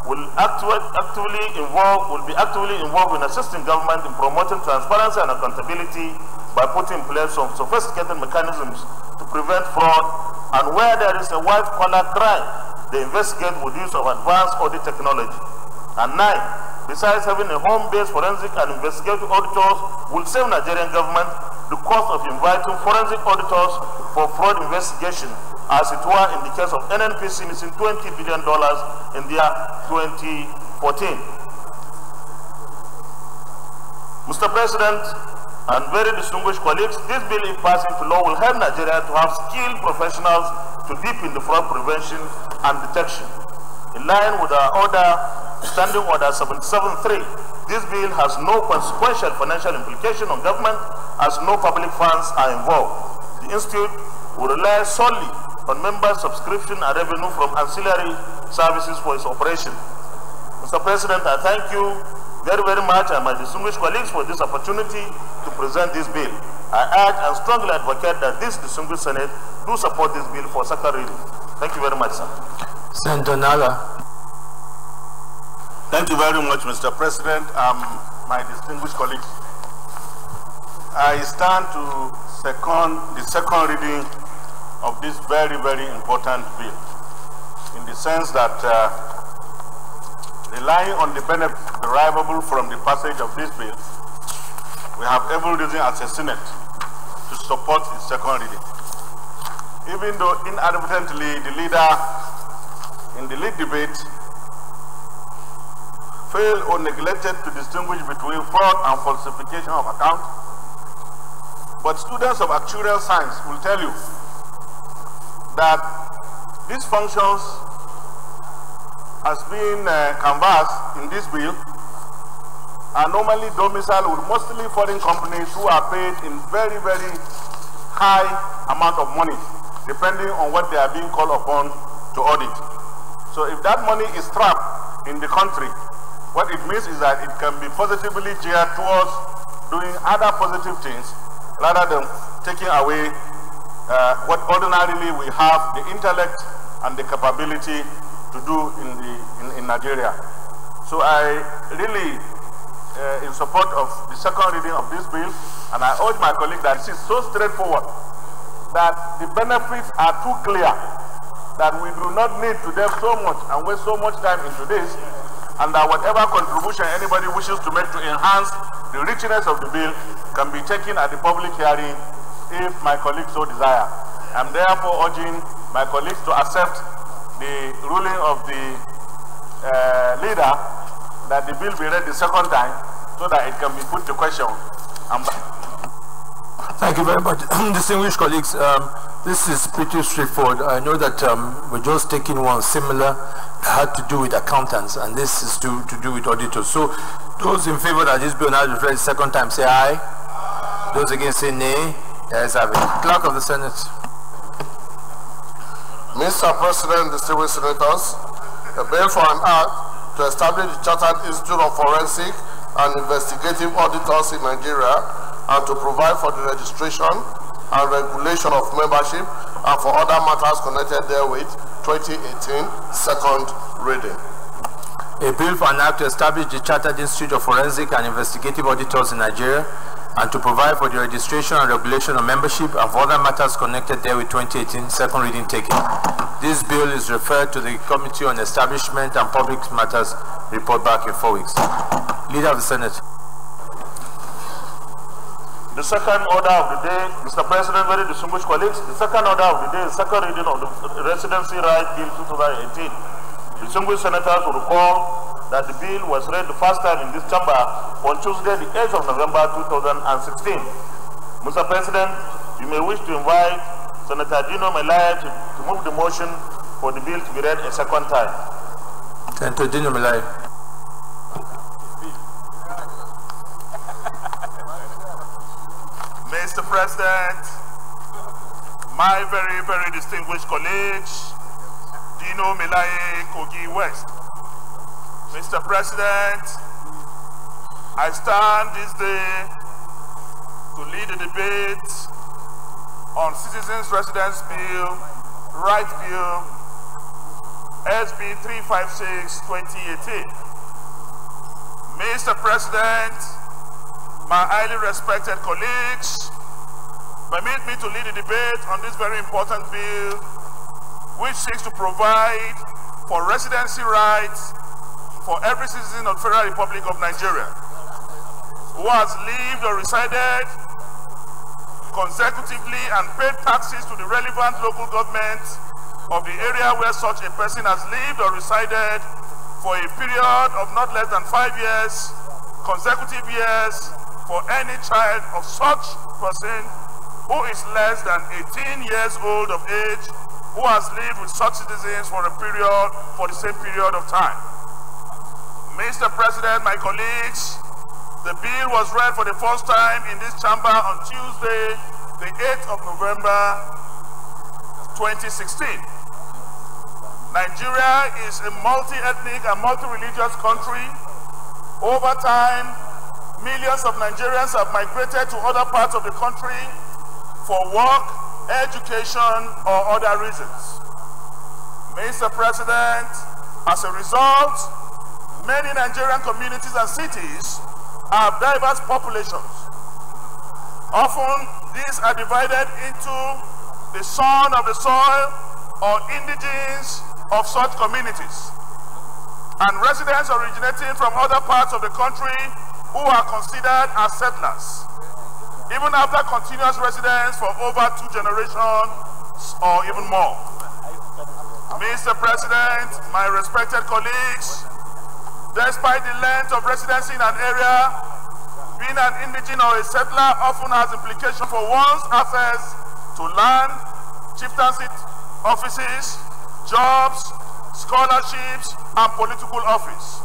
will be actively involved in assisting government in promoting transparency and accountability by putting in place some sophisticated mechanisms to prevent fraud, and where there is a white-collar crime, they investigate with use of advanced audit technology. And 9, besides having a home-based forensic and investigative auditors, will save Nigerian government the cost of inviting forensic auditors for fraud investigation, as it were in the case of NNPC missing $20 billion in the year 2014. Mr. President and very distinguished colleagues, this bill, if passed into law, will help Nigeria to have skilled professionals to deepen the fraud prevention and detection. In line with our Standing Order 77.3, this bill has no consequential financial implication on government, as no public funds are involved. The Institute will rely solely on member subscription and revenue from ancillary services for its operation. Mr. President, I thank you very, very much and my distinguished colleagues for this opportunity to present this bill. I urge and strongly advocate that this distinguished Senate do support this bill for second reading. Thank you very much, sir. Senator Nala. Thank you very much, Mr. President, my distinguished colleagues. I stand to second the second reading of this very, very important bill, in the sense that relying on the benefit derivable from the passage of this bill, we have every reason as a Senate to support its second reading. Even though inadvertently the leader in the lead debate failed or neglected to distinguish between fraud and falsification of account, but students of actuarial science will tell you that these functions as being canvassed in this bill are normally domiciled with mostly foreign companies who are paid in very, very high amount of money, depending on what they are being called upon to audit. So if that money is trapped in the country, what it means is that it can be positively geared towards doing other positive things rather than taking away what ordinarily we have the intellect and the capability to do in Nigeria. So I really, in support of the second reading of this bill, and I urge my colleague that this is so straightforward, that the benefits are too clear, that we do not need to delve so much and waste so much time into this, and that whatever contribution anybody wishes to make to enhance the richness of the bill can be taken at the public hearing if my colleagues so desire. I'm therefore urging my colleagues to accept the ruling of the leader that the bill be read the second time so that it can be put to question. Thank you very much. Distinguished colleagues, this is pretty straightforward. I know that we're just taking one similar that had to do with accountants, and this is to do with auditors. So those in favor that this bill now is read the second time, say aye. Those against, say nay. Yes, have it. Clerk of the Senate. Mr. President, distinguished senators, a bill for an act to establish the Chartered Institute of Forensic and Investigative Auditors in Nigeria and to provide for the registration and regulation of membership and for other matters connected therewith, 2018, second reading. A bill for an act to establish the Chartered Institute of Forensic and Investigative Auditors in Nigeria and to provide for the registration and regulation of membership and for other matters connected therewith, 2018, second reading taken. This bill is referred to the Committee on Establishment and Public Matters, report back in 4 weeks. Leader of the Senate. The second order of the day, Mr. President, very distinguished colleagues, the second order of the day is second reading of the Residency Right Bill 2018. Distinguished senators will recall that the bill was read the first time in this chamber on Tuesday, the 8th of November 2016. Mr. President, you may wish to invite Senator Dino Melaya to move the motion for the bill to be read a second time. Senator Dino Melaya. Mr. President, my very, very distinguished colleagues, Dino Melaye, Kogi West. Mr. President, I stand this day to lead the debate on Citizens Residence Bill, Right Bill, SB 356-2018. Mr. President, my highly respected colleagues, permit me to lead the debate on this very important bill, which seeks to provide for residency rights for every citizen of the Federal Republic of Nigeria who has lived or resided consecutively and paid taxes to the relevant local government of the area where such a person has lived or resided for a period of not less than 5 years, consecutive years, for any child of such person who is less than 18 years old of age, who has lived with such citizens for the same period of time. Mr. President, my colleagues, the bill was read for the first time in this chamber on Tuesday, the 8th of November, 2016. Nigeria is a multi-ethnic and multi-religious country. Over time, millions of Nigerians have migrated to other parts of the country for work, education, or other reasons. Mr. President, as a result, many Nigerian communities and cities have diverse populations. Often, these are divided into the son of the soil or indigenes of such communities, and residents originating from other parts of the country who are considered as settlers, even after continuous residence for over 2 generations or even more. Mr. President, my respected colleagues, despite the length of residency in an area, being an indigene or a settler often has implications for one's access to land, chieftaincy offices, jobs, scholarships, and political office.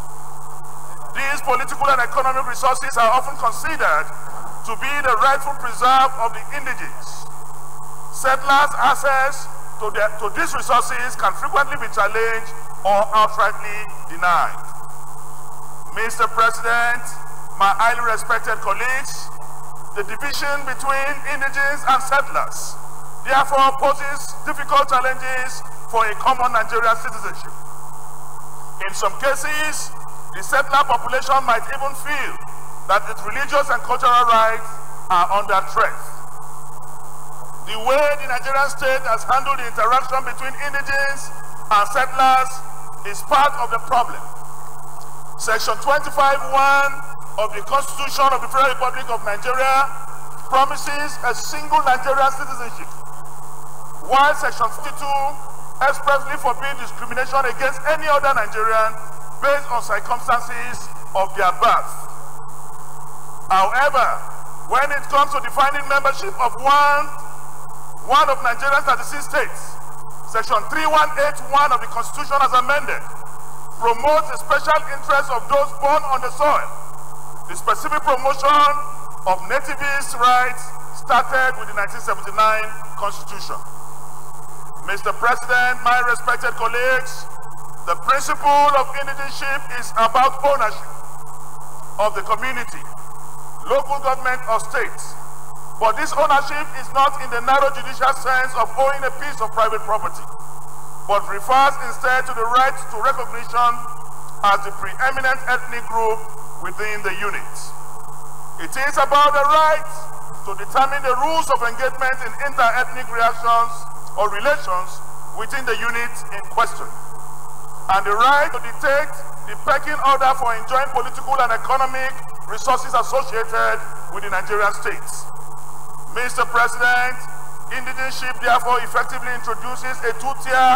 These political and economic resources are often considered to be the rightful preserve of the indigenes. Settlers' access to these resources can frequently be challenged or outrightly denied. Mr. President, my highly respected colleagues, the division between indigenes and settlers therefore poses difficult challenges for a common Nigerian citizenship. In some cases, the settler population might even feel that its religious and cultural rights are under threat. The way the Nigerian state has handled the interaction between indigenes and settlers is part of the problem. Section 25(1) of the Constitution of the Federal Republic of Nigeria promises a single Nigerian citizenship, while Section 52 expressly forbids discrimination against any other Nigerian based on circumstances of their birth. However, when it comes to defining membership of one of Nigeria's 36 states, Section 3181 of the Constitution as amended promotes the special interest of those born on the soil. The specific promotion of nativist rights started with the 1979 Constitution. Mr. President, my respected colleagues, the principle of indigenship is about ownership of the community, local government or states. But this ownership is not in the narrow judicial sense of owning a piece of private property, but refers instead to the right to recognition as the preeminent ethnic group within the unit. It is about the right to determine the rules of engagement in inter-ethnic reactions or relations within the unit in question, and the right to dictate the pecking order for enjoying political and economic resources associated with the Nigerian states. Mr. President, indigenship therefore effectively introduces a two-tier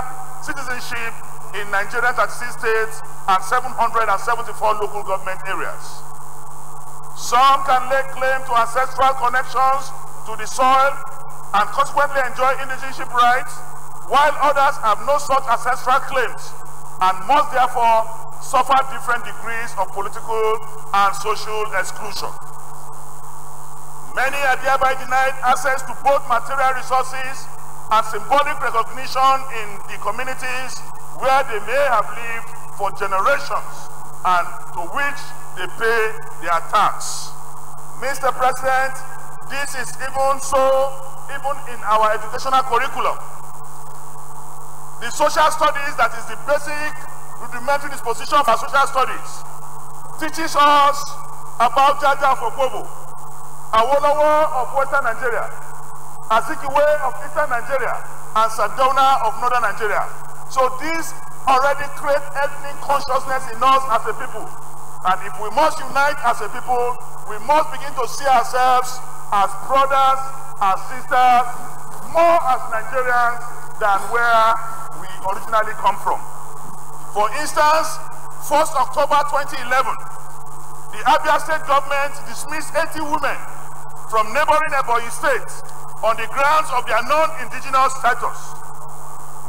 citizenship in Nigerian 36 states and 774 local government areas. Some can lay claim to ancestral connections to the soil and consequently enjoy indigenship rights, while others have no such ancestral claims and must therefore suffer different degrees of political and social exclusion. Many are thereby denied access to both material resources and symbolic recognition in the communities where they may have lived for generations and to which they pay their tax. Mr. President, this is even in our educational curriculum. The social studies, that is the basic rudimentary disposition of our social studies, teaches us about Jaja of Okwobo, Awolowo of Western Nigeria, Azikiwe of Eastern Nigeria, and Sardauna of Northern Nigeria. So these already create ethnic consciousness in us as a people. And if we must unite as a people, we must begin to see ourselves as brothers, as sisters, more as Nigerians than where we originally come from. For instance, 1st October 2011, the Abia State government dismissed 80 women from neighboring Ebonyi states on the grounds of their non-indigenous status.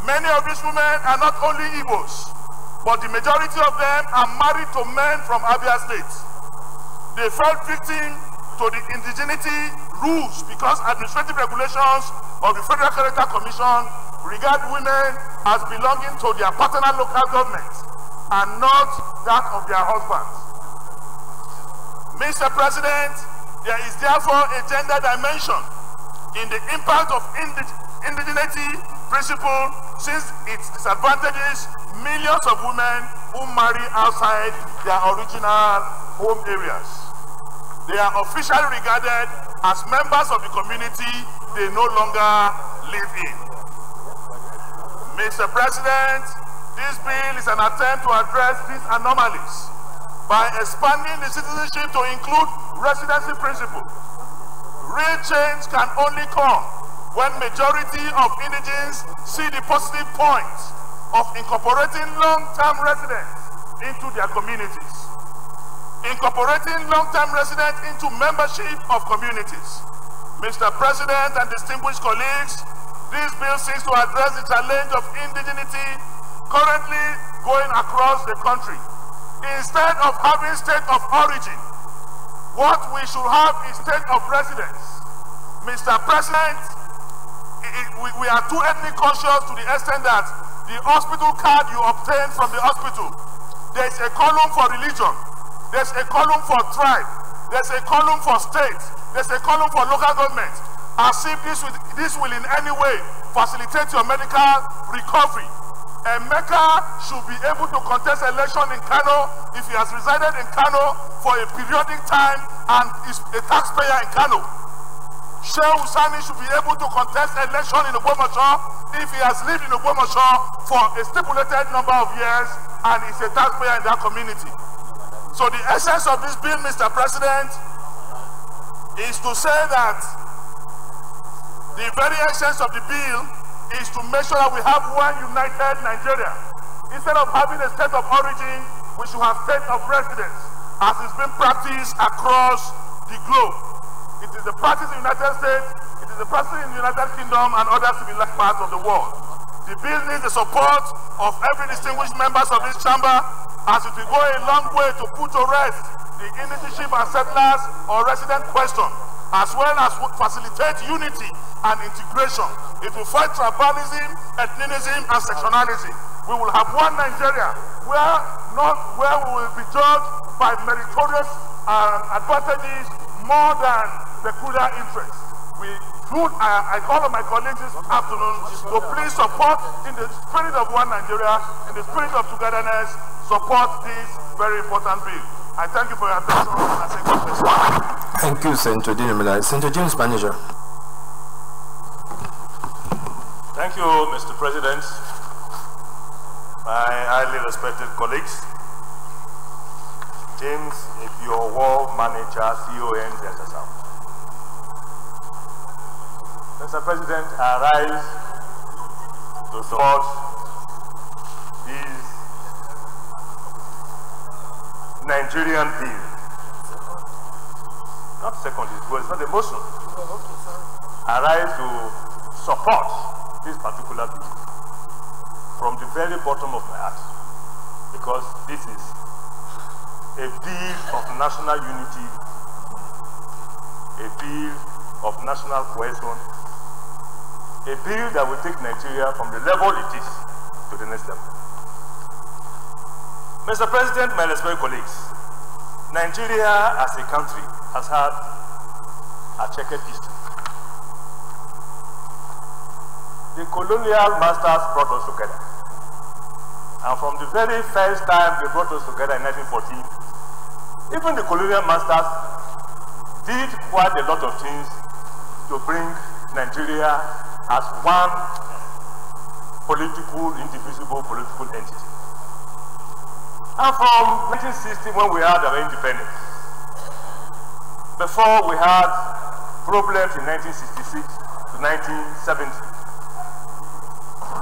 Many of these women are not only Igbos, but the majority of them are married to men from Abia State. They fell victim to the indigeneity rules because administrative regulations of the Federal Character Commission regard women as belonging to their paternal local government and not that of their husbands. Mr. President, there is therefore a gender dimension in the impact of indigeneity principle, since it disadvantages millions of women who marry outside their original home areas. They are officially regarded as members of the community they no longer live in. Mr. President, this bill is an attempt to address these anomalies by expanding the citizenship to include residency principle. Real change can only come when majority of indigents see the positive points of incorporating long-term residents into their communities. Incorporating long-term residents into membership of communities. Mr. President and distinguished colleagues, this bill seeks to address the challenge of indigeneity currently going across the country. Instead of having state of origin, what we should have is state of residence. Mr. President, we are too ethnic conscious to the extent that the hospital card you obtain from the hospital, there's a column for religion, there's a column for tribe, there's a column for state, there's a column for local government, as if this will in any way facilitate your medical recovery. Emeka should be able to contest election in Kano if he has resided in Kano for a periodic time and is a taxpayer in Kano. Sheikh Husani should be able to contest election in Ogbomoso if he has lived in Ogbomoso for a stipulated number of years and is a taxpayer in that community. So the essence of this bill, Mr. President, is to say that the very essence of the bill is to make sure that we have one united Nigeria. Instead of having a state of origin, we should have state of residence, as is being practiced across the globe. It is the practice in the United States, it is the practice in the United Kingdom and other civilized parts of the world. The bill needs the support of every distinguished members of this chamber, as it will go a long way to put to rest the initiative and settlers or resident question, as well as facilitate unity and integration. It will fight tribalism, ethnicism, and sectionalism. We will have one Nigeria where we will be judged by meritorious advantages more than peculiar interests. I call on my colleagues this afternoon to please support, in the spirit of one Nigeria, in the spirit of togetherness, support this very important bill. I thank you for your attention. I say God bless you. Thank you, Senator Dinamila. Senator James Manager. Thank you, Mr. President. My highly respected colleagues, James, if your war manager, CON, Delta South. Mr. President, I rise to support this Nigerian bill. Not second, it's not a motion. I rise to support this particular bill from the very bottom of my heart, because this is a bill of national unity, a bill of national cohesion, a bill that will take Nigeria from the level it is to the next level. Mr. President, my respected colleagues, Nigeria as a country has had a checkered history. The colonial masters brought us together. And from the very first time they brought us together in 1914, even the colonial masters did quite a lot of things to bring Nigeria as one political, indivisible political entity. And from 1960, when we had our independence, before we had problems in 1966 to 1970,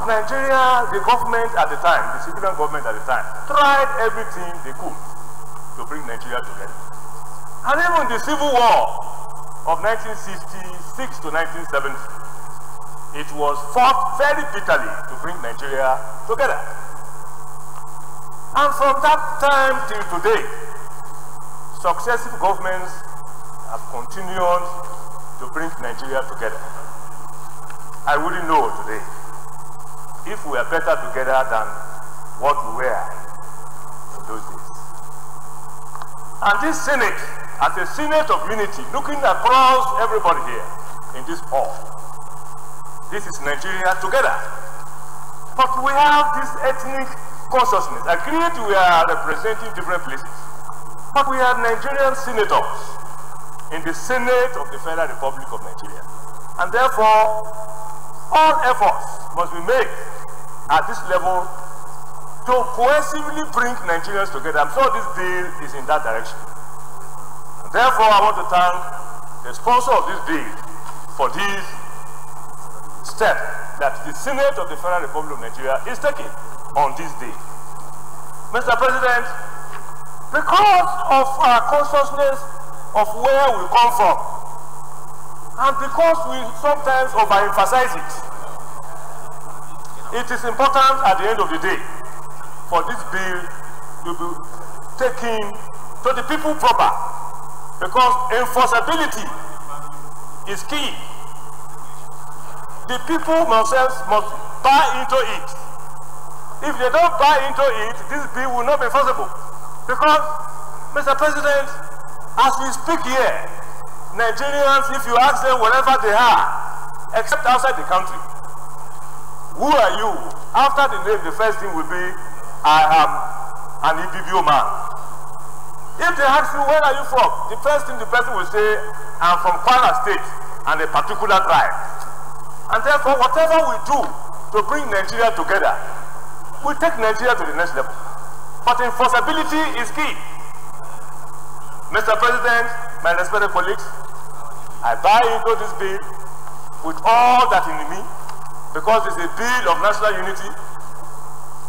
Nigeria, the government at the time, the civilian government at the time, tried everything they could to bring Nigeria together. And even the Civil War of 1966 to 1970, it was fought very bitterly to bring Nigeria together. And from that time till today, successive governments have continued to bring Nigeria together. I wouldn't know today if we are better together than what we were in those days. And this Senate, as a Senate of unity, looking across everybody here in this hall, this is Nigeria together. But we have this ethnic consciousness. Agreed, we are representing different places. But we are Nigerian senators in the Senate of the Federal Republic of Nigeria. And therefore, all efforts must be made at this level to cohesively bring Nigerians together. I'm sure this bill is in that direction. And therefore, I want to thank the sponsor of this bill for this step that the Senate of the Federal Republic of Nigeria is taking on this day. Mr. President, because of our consciousness of where we come from, and because we sometimes overemphasize it, it is important at the end of the day for this bill to be taken to the people proper, because enforceability is key. The people themselves must buy into it. If they don't buy into it, this bill will not be enforceable. Because, Mr. President, as we speak here, Nigerians, if you ask them wherever they are, except outside the country, who are you? After the name, the first thing will be, I am an Ibibio man. If they ask you, where are you from? The first thing the person will say, I'm from Kwara State and a particular tribe. And therefore, whatever we do to bring Nigeria together, we take Nigeria to the next level. But enforceability is key. Mr. President, my respected colleagues, I buy into this bill with all that in me, because it's a bill of national unity,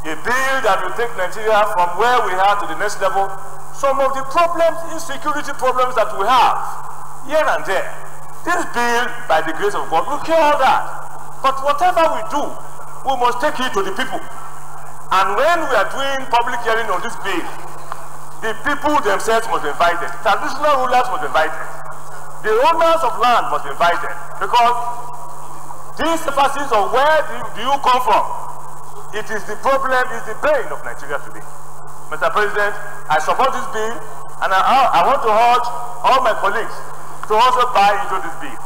a bill that will take Nigeria from where we are to the next level. Some of the problems, insecurity problems that we have here and there, this bill, by the grace of God, will cure all that. But whatever we do, we must take it to the people. And when we are doing public hearing on this bill, the people themselves must be invited. Traditional rulers must be invited. The owners of land must be invited. Because this emphasis on where do you come from, it is the problem, is the pain of Nigeria today. Mr. President, I support this bill, and I want to urge all my colleagues to also buy into this bill.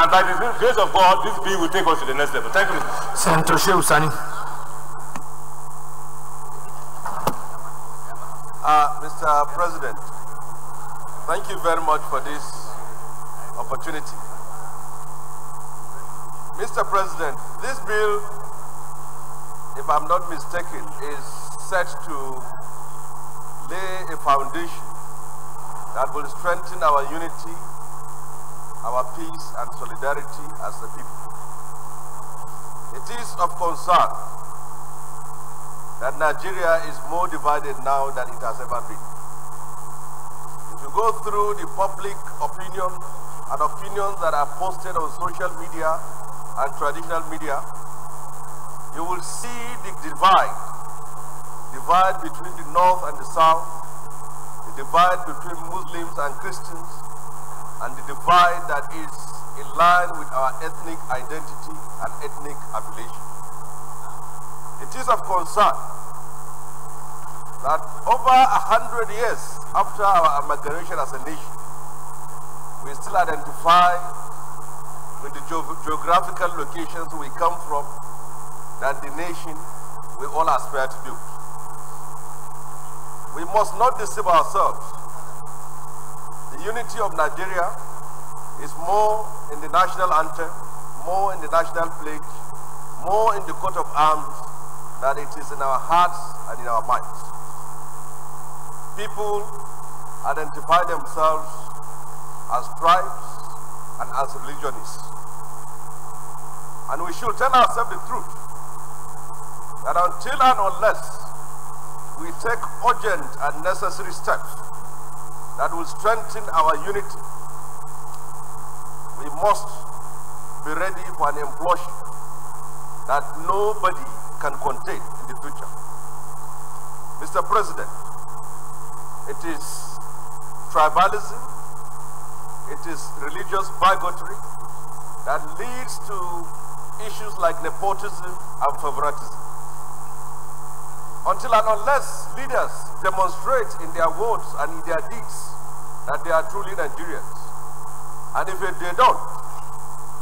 And by the grace of God, this bill will take us to the next level. Thank you, Mr. Senator Shehu Sani. Mr. President, thank you very much for this opportunity. Mr. President, this bill, if I'm not mistaken, is set to lay a foundation that will strengthen our unity, our peace and solidarity as a people. It is of concern that Nigeria is more divided now than it has ever been. If you go through the public opinion and opinions that are posted on social media and traditional media, you will see the divide between the north and the south, the divide between Muslims and Christians, and the divide that is in line with our ethnic identity and ethnic affiliation. It is of concern that over 100 years after our amalgamation as a nation, we still identify with the geographical locations we come from that the nation we all aspire to build. We must not deceive ourselves. The unity of Nigeria is more in the national anthem, more in the national pledge, more in the coat of arms than it is in our hearts and in our minds. People identify themselves as tribes and as religionists. And we should tell ourselves the truth, that until and unless we take urgent and necessary steps that will strengthen our unity, we must be ready for an implosion that nobody can contain in the future. Mr. President, it is tribalism, it is religious bigotry that leads to issues like nepotism and favoritism. Until and unless leaders demonstrate in their words and in their deeds that they are truly Nigerians, and if they don't,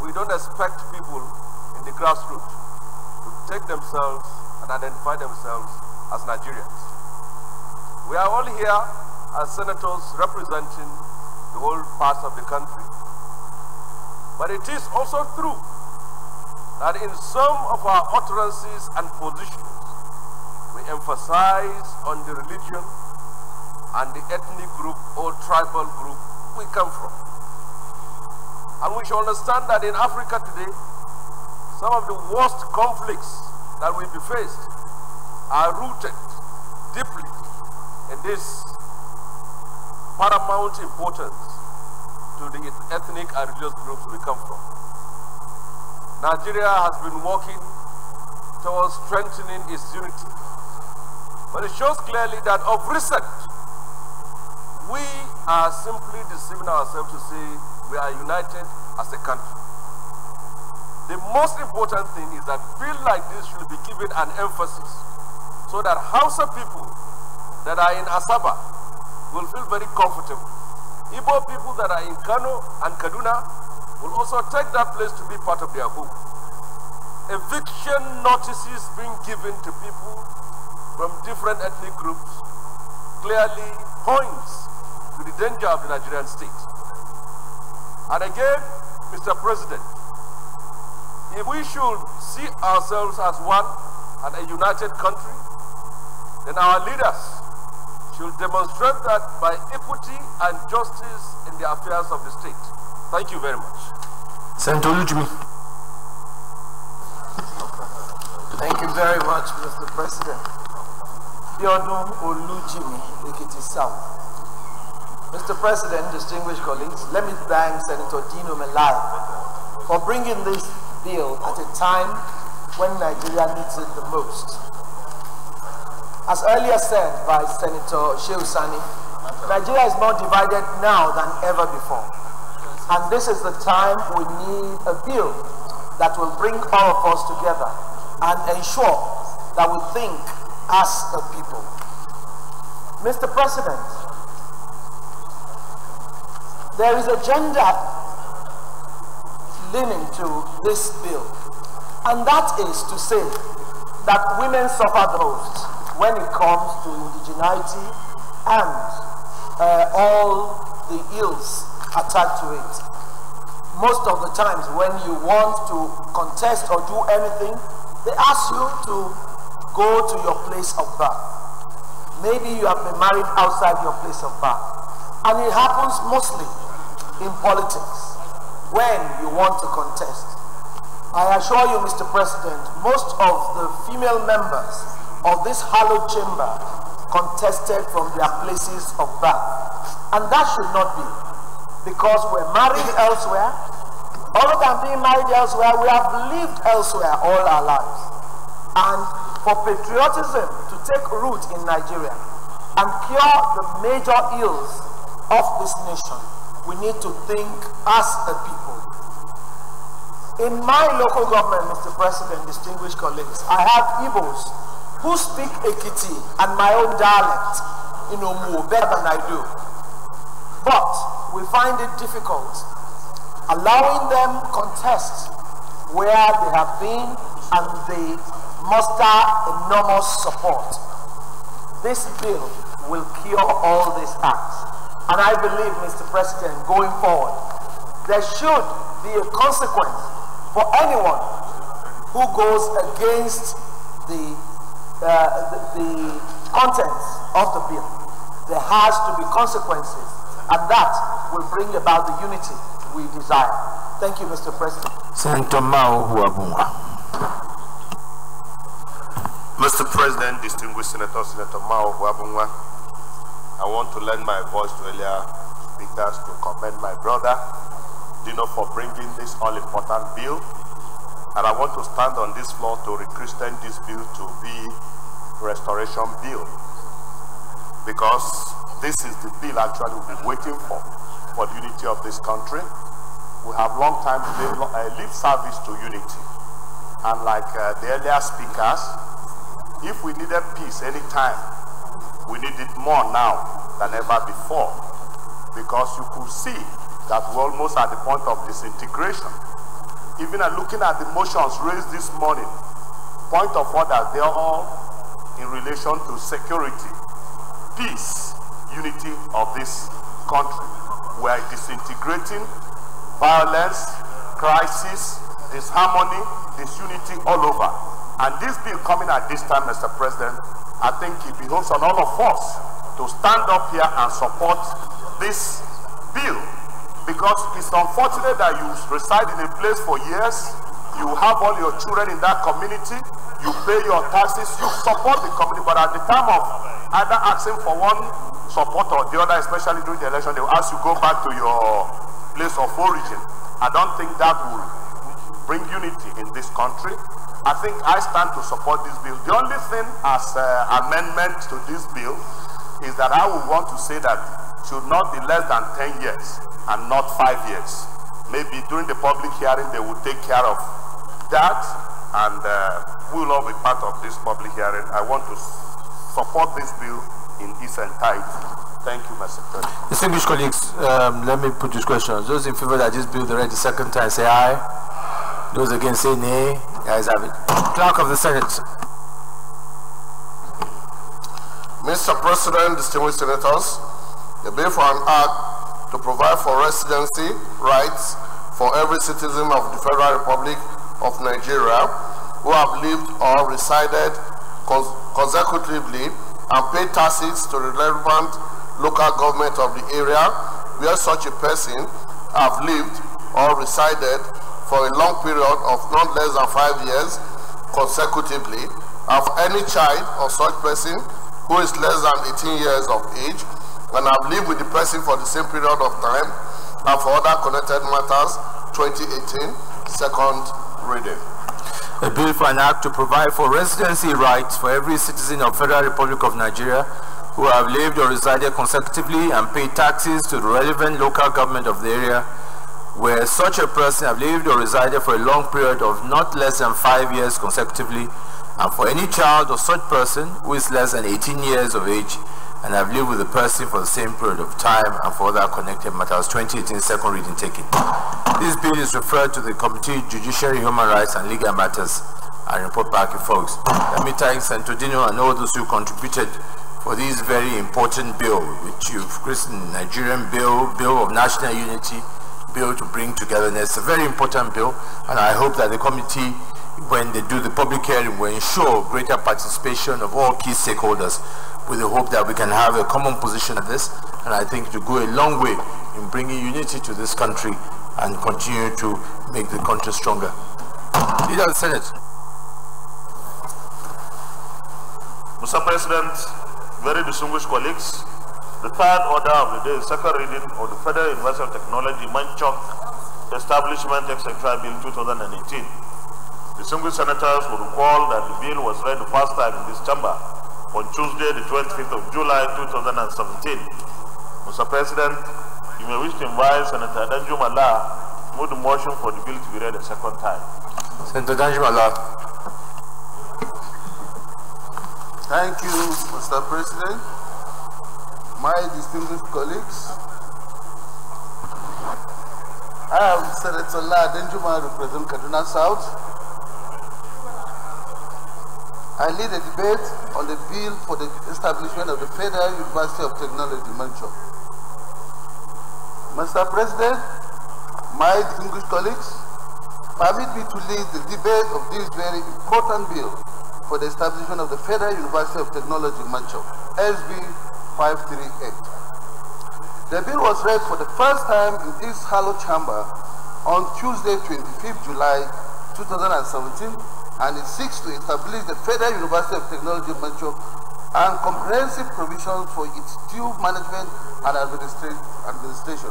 we don't expect people in the grassroots to take themselves and identify themselves as Nigerians. We are all here as senators representing the whole parts of the country. But it is also true that in some of our utterances and positions, we emphasize on the religion and the ethnic group or tribal group we come from. And we should understand that in Africa today, some of the worst conflicts that will be faced are rooted deeply in this paramount importance to the ethnic and religious groups we come from. Nigeria has been working towards strengthening its unity, but it shows clearly that of recent, we are simply deceiving ourselves to say we are united as a country. The most important thing is that bill like this should be given an emphasis so that Hausa people that are in Asaba will feel very comfortable. Igbo people that are in Kano and Kaduna will also take that place to be part of their home. Eviction notices being given to people from different ethnic groups clearly points to the danger of the Nigerian state. And again, Mr. President, if we should see ourselves as one and a united country, then our leaders should demonstrate that by equity and justice in the affairs of the state. Thank you very much. Senator Olujimi. Thank you very much, Mr. President. Biodun Olujimi, Ekiti South. Mr. President, distinguished colleagues, let me thank Senator Dino Melai for bringing this bill at a time when Nigeria needs it the most. As earlier said by Senator Shehu Sani, Nigeria is more divided now than ever before. And this is the time we need a bill that will bring all of us together and ensure that we think as a people. Mr. President, there is a gender leaning to this bill, and that is to say that women suffer the most when it comes to indigeneity and all the ills attached to it. Most of the times when you want to contest or do anything, they ask you to go to your place of birth. Maybe you have been married outside your place of birth. And it happens mostly in politics when you want to contest. I assure you, Mr. President, most of the female members of this hallowed chamber contested from their places of birth. And that should not be, because we're married elsewhere. Other than being married elsewhere, we have lived elsewhere all our lives. And for patriotism to take root in Nigeria and cure the major ills of this nation, we need to think as a people. In my local government, Mr. President, distinguished colleagues, I have Igbos who speak Ekiti and my own dialect in Omu better than I do. But we find it difficult allowing them contest where they have been and they muster enormous support. This bill will cure all these acts. And I believe, Mr. President, going forward, there should be a consequence for anyone who goes against the contents of the bill. There has to be consequences, and that will bring about the unity we desire. Thank you, Mr. President. Senator Mao Huabunga. Mr. President, distinguished Senator Mao Huabunga, I want to lend my voice to earlier speakers to commend my brother, Dino, for bringing this all-important bill. And I want to stand on this floor to rechristen this bill to be restoration bill, because this is the bill actually we've been waiting for the unity of this country. We have long time lip service to unity. And like the earlier speakers, if we needed peace anytime, we need it more now than ever before, because you could see that we're almost at the point of disintegration. Even looking at the motions raised this morning, point of order, they're all in relation to security, peace, unity of this country. We're disintegrating, violence, crisis, disharmony, disunity all over. And this bill coming at this time, Mr. President, I think it behoves on all of us to stand up here and support this bill, because it's unfortunate that you reside in a place for years, you have all your children in that community, you pay your taxes, you support the community, but at the time of either asking for one support or the other, especially during the election, they will ask you to go back to your place of origin. I don't think that will bring unity in this country. I think I stand to support this bill. The only thing as amendment to this bill is that I would want to say that it should not be less than 10 years and not 5 years. Maybe during the public hearing they will take care of that, and we'll all be part of this public hearing. I want to support this bill in its entirety. Thank you, Mr. President. Distinguished colleagues, let me put this question. Those in favor that this bill be read the second time, say aye. Those against, say nay. Guys have it. Clerk of the Senate. Mr. President, distinguished senators, the bill for an act to provide for residency rights for every citizen of the Federal Republic of Nigeria who have lived or resided consecutively and pay taxes to the relevant local government of the area where such a person have lived or resided for a long period of not less than 5 years consecutively, have any child of such person who is less than 18 years of age and have lived with the person for the same period of time, and for other connected matters, 2018, second reading. A bill for an act to provide for residency rights for every citizen of Federal Republic of Nigeria who have lived or resided consecutively and paid taxes to the relevant local government of the area where such a person have lived or resided for a long period of not less than 5 years consecutively, and for any child of such person who is less than 18 years of age and have lived with the person for the same period of time, and for other connected matters. 2018 second reading taken. This bill is referred to the Committee on Judiciary, Human Rights and Legal Matters and report back to folks. Let me thank Senator Dino and all those who contributed for this very important bill, which you've christened Nigerian bill, bill of national unity, bill to bring togetherness. A very important bill, and I hope that the committee, when they do the public hearing, will ensure greater participation of all key stakeholders, with the hope that we can have a common position on this, and I think to go a long way in bringing unity to this country and continue to make the country stronger. Leader of the Senate. Mr. President, very distinguished colleagues, the third order of the day is second reading of the Federal University of Technology Manchok Establishment Etc. Bill 2018. Distinguished senators will recall that the bill was read the first time in this chamber on Tuesday, the 25th of July 2017. Mr. President, you may wish to invite Senator Danjumala to move the motion for the bill to be read a second time. Senator Danjumala. Thank you, Mr. President. My distinguished colleagues, I am Senator Danjumala, represent Kaduna South. I lead a debate on the bill for the establishment of the Federal University of Technology, Manchok. Mr. President, my distinguished colleagues, permit me to lead the debate of this very important bill for the establishment of the Federal University of Technology, Manchok, SB 538. The bill was read for the first time in this hallowed chamber on Tuesday, 25th July 2017, and it seeks to establish the Federal University of Technology Manchok and comprehensive provisions for its due management and administration.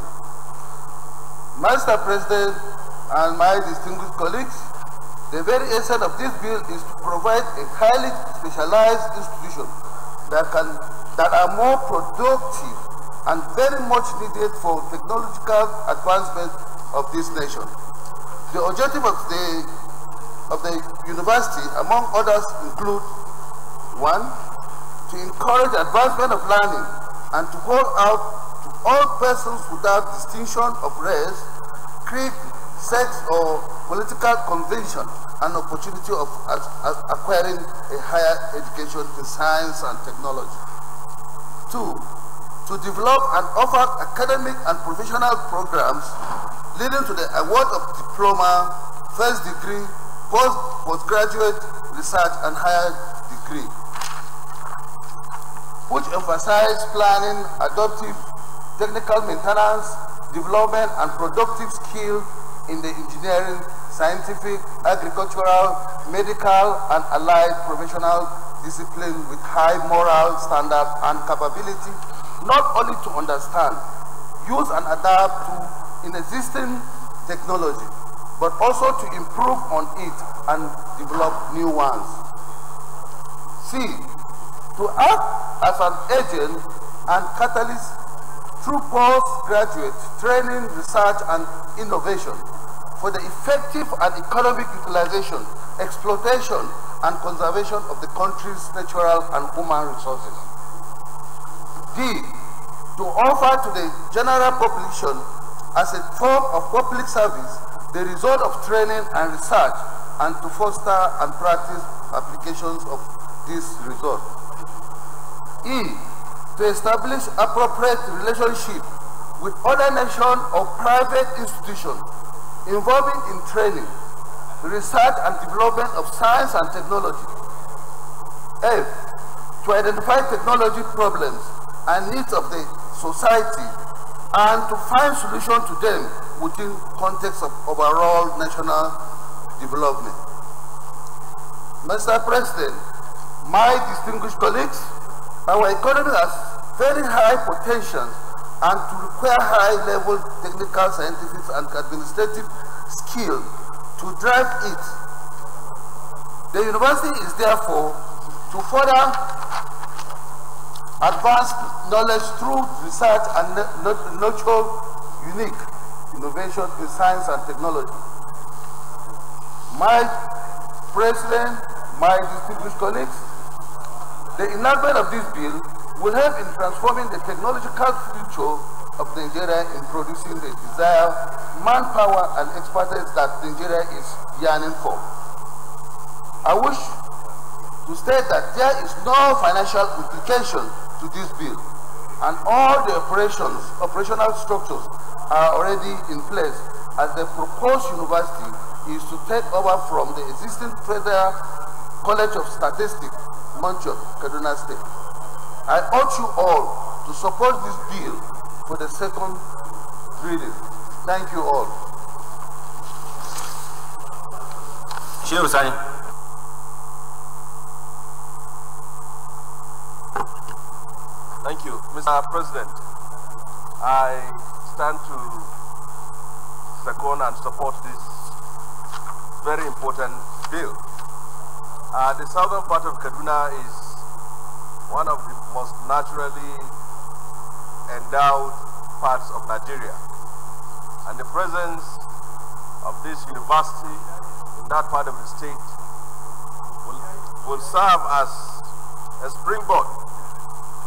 Mr. President and my distinguished colleagues, the very essence of this bill is to provide a highly specialized institution that are more productive and very much needed for technological advancement of this nation. The objective of the university, among others, include: 1. To encourage advancement of learning and to hold out to all persons without distinction of race, creed, sex, or political conviction an opportunity of acquiring a higher education in science and technology. 2. To develop and offer academic and professional programs leading to the award of diploma, first degree, postgraduate research and higher degree, which emphasize planning, adaptive, technical maintenance, development and productive skill in the engineering, scientific, agricultural, medical and allied professional discipline with high moral standard and capability not only to understand, use and adapt to existing technology, but also to improve on it and develop new ones. C. To act as an agent and catalyst through postgraduate training, research and innovation for the effective and economic utilization, exploitation and conservation of the country's natural and human resources. D. To offer to the general population as a form of public service the result of training and research, and to foster and practice applications of this result. E. To establish appropriate relationship with other nations or private institutions involving in training, research and development of science and technology. F. To to identify technology problems and needs of the society and to find solutions to them within context of overall national development. Mr. President, my distinguished colleagues, our economy has very high potential and to require high-level technical, scientific, and administrative skill to drive it. The university is therefore to further advance knowledge through research and nurture unique innovation in science and technology. My President, my distinguished colleagues, the enactment of this bill will help in transforming the technological future of Nigeria in producing the desired manpower and expertise that Nigeria is yearning for. I wish to state that there is no financial implication to this bill, and all the operational structures are already in place, as the proposed university is to take over from the existing Federal College of Statistics, Niger, Kaduna State. I urge you all to support this bill for the second reading. Thank you all. Thank you, Mr. President. I stand to second and support this very important bill. The southern part of Kaduna is one of the most naturally endowed parts of Nigeria, and the presence of this university in that part of the state will serve as a springboard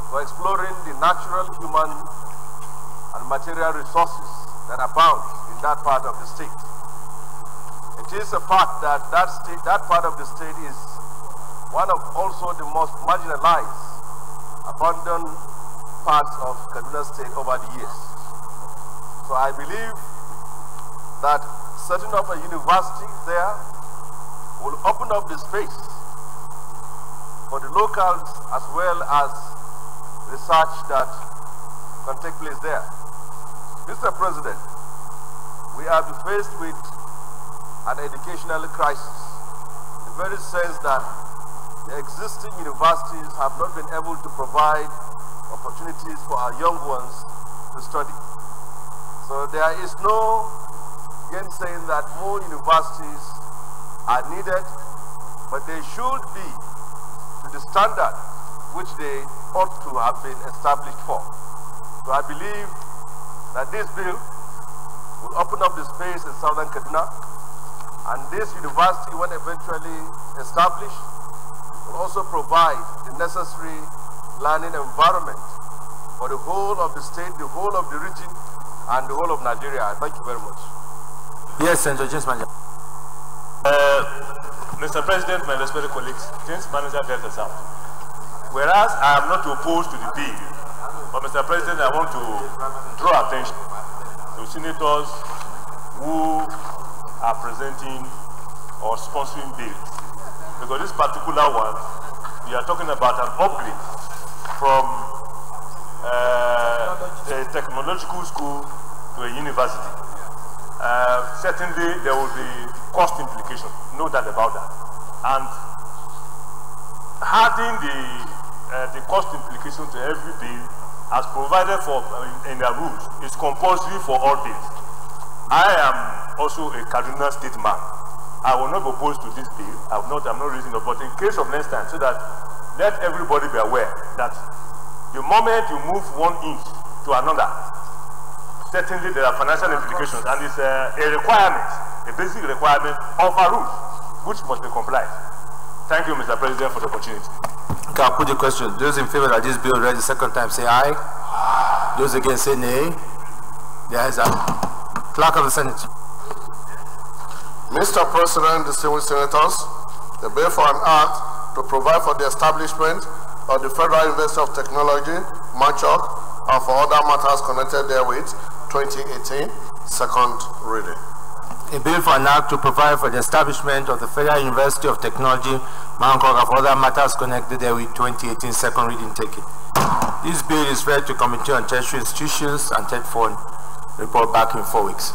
for exploring the natural, human, and material resources that abound in that part of the state. It is a fact that that part of the state is one of also the most marginalized, abandoned parts of Kaduna State over the years. So I believe that setting up a university there will open up the space for the locals as well as research that can take place there. Mr. President, we are faced with an educational crisis, in the very sense that the existing universities have not been able to provide opportunities for our young ones to study. So there is no saying that more universities are needed, but they should be to the standard which they ought to have been established for. So I believe that this bill will open up the space in southern Kaduna, and this university, when eventually established, will also provide the necessary learning environment for the whole of the state, the whole of the region, and the whole of Nigeria. Thank you very much. Yes, Senator James Manager. Mr. President, my respected colleagues, James Manager Delta South. Whereas I am not opposed to the bill, but Mr. President, I want to draw attention to senators who are presenting or sponsoring bills. Because this particular one, we are talking about an upgrade from a technological school to a university. Certainly there will be cost implications, no doubt about that. And adding the cost implication to every bill as provided for in the rules is compulsory for all bills. I am also a Kaduna State man. I will not be opposed to this bill. I'm not raising it, but in case of next time, so that let everybody be aware that the moment you move 1 inch to another, certainly there are financial implications, and it's a requirement, a basic requirement of our rules, which must be complied. Thank you, Mr. President, for the opportunity. Okay, I'll put the question. Those in favor that this bill read the second time, say aye. Those against, say nay. The ayes are. Clerk of the Senate. Mr. President, distinguished senators, the bill for an act to provide for the establishment of the Federal University of Technology, Niger, and for other matters connected therewith, 2018, second reading. A bill for an act to provide for the establishment of the Federal University of Technology, Bangkok, and other matters connected there with 2018 second reading taken. This bill is read to Committee on Tertiary Institutions and Tetfund. Report back in 4 weeks.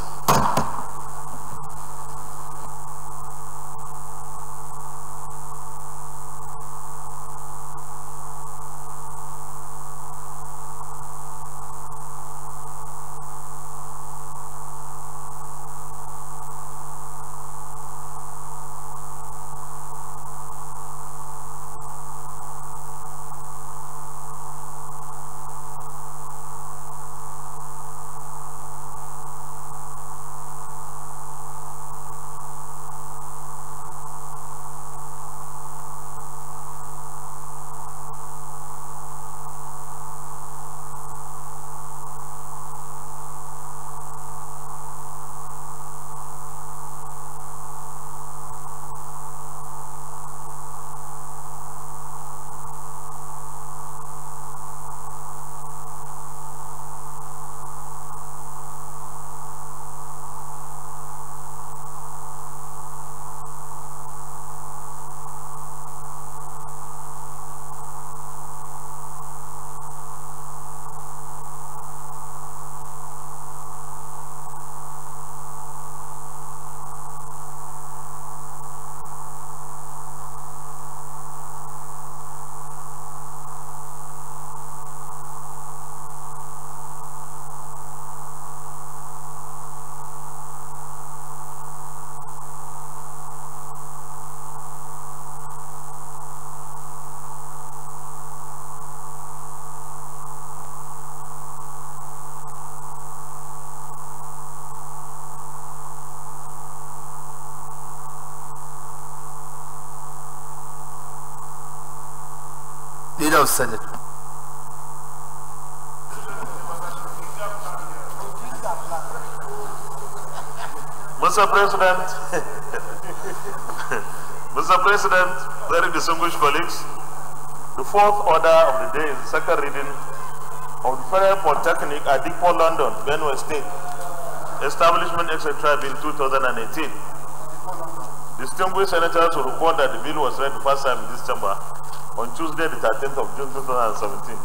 Leader of Senate. Mr. President, Mr. President, very distinguished colleagues, the fourth order of the day is the second reading of the Federal Polytechnic at Depot, London, Benue State, Establishment, etc. Bill 2018. Distinguished senators will report that the bill was read the first time in this chamber on Tuesday, the 13th of June 2017.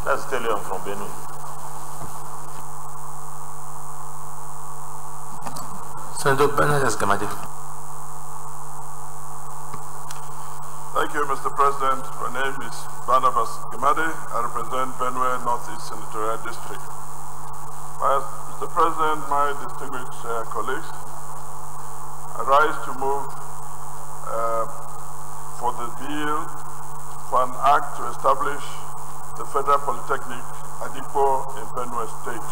Let's tell you I'm from Benue. Senator Bernard Gamade. Thank you, Mr. President. My name is Barnabas Gamade. I represent Benue Northeast Senatorial District. Mr. President, my distinguished colleagues, I rise to move for the bill for an act to establish the Federal Polytechnic at Depot in Benue State.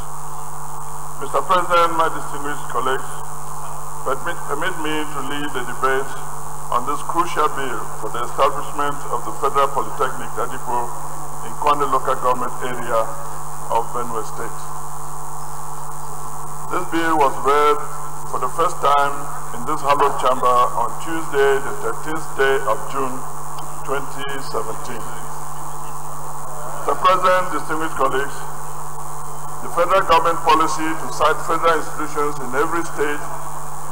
Mr. President, my distinguished colleagues, permit me to lead the debate on this crucial bill for the establishment of the Federal Polytechnic at Depot in Kano local government area of Benue State. This bill was read for the first time in this hallowed chamber on Tuesday, the 13th day of June 2017. Mr. President, distinguished colleagues, the federal government policy to cite federal institutions in every state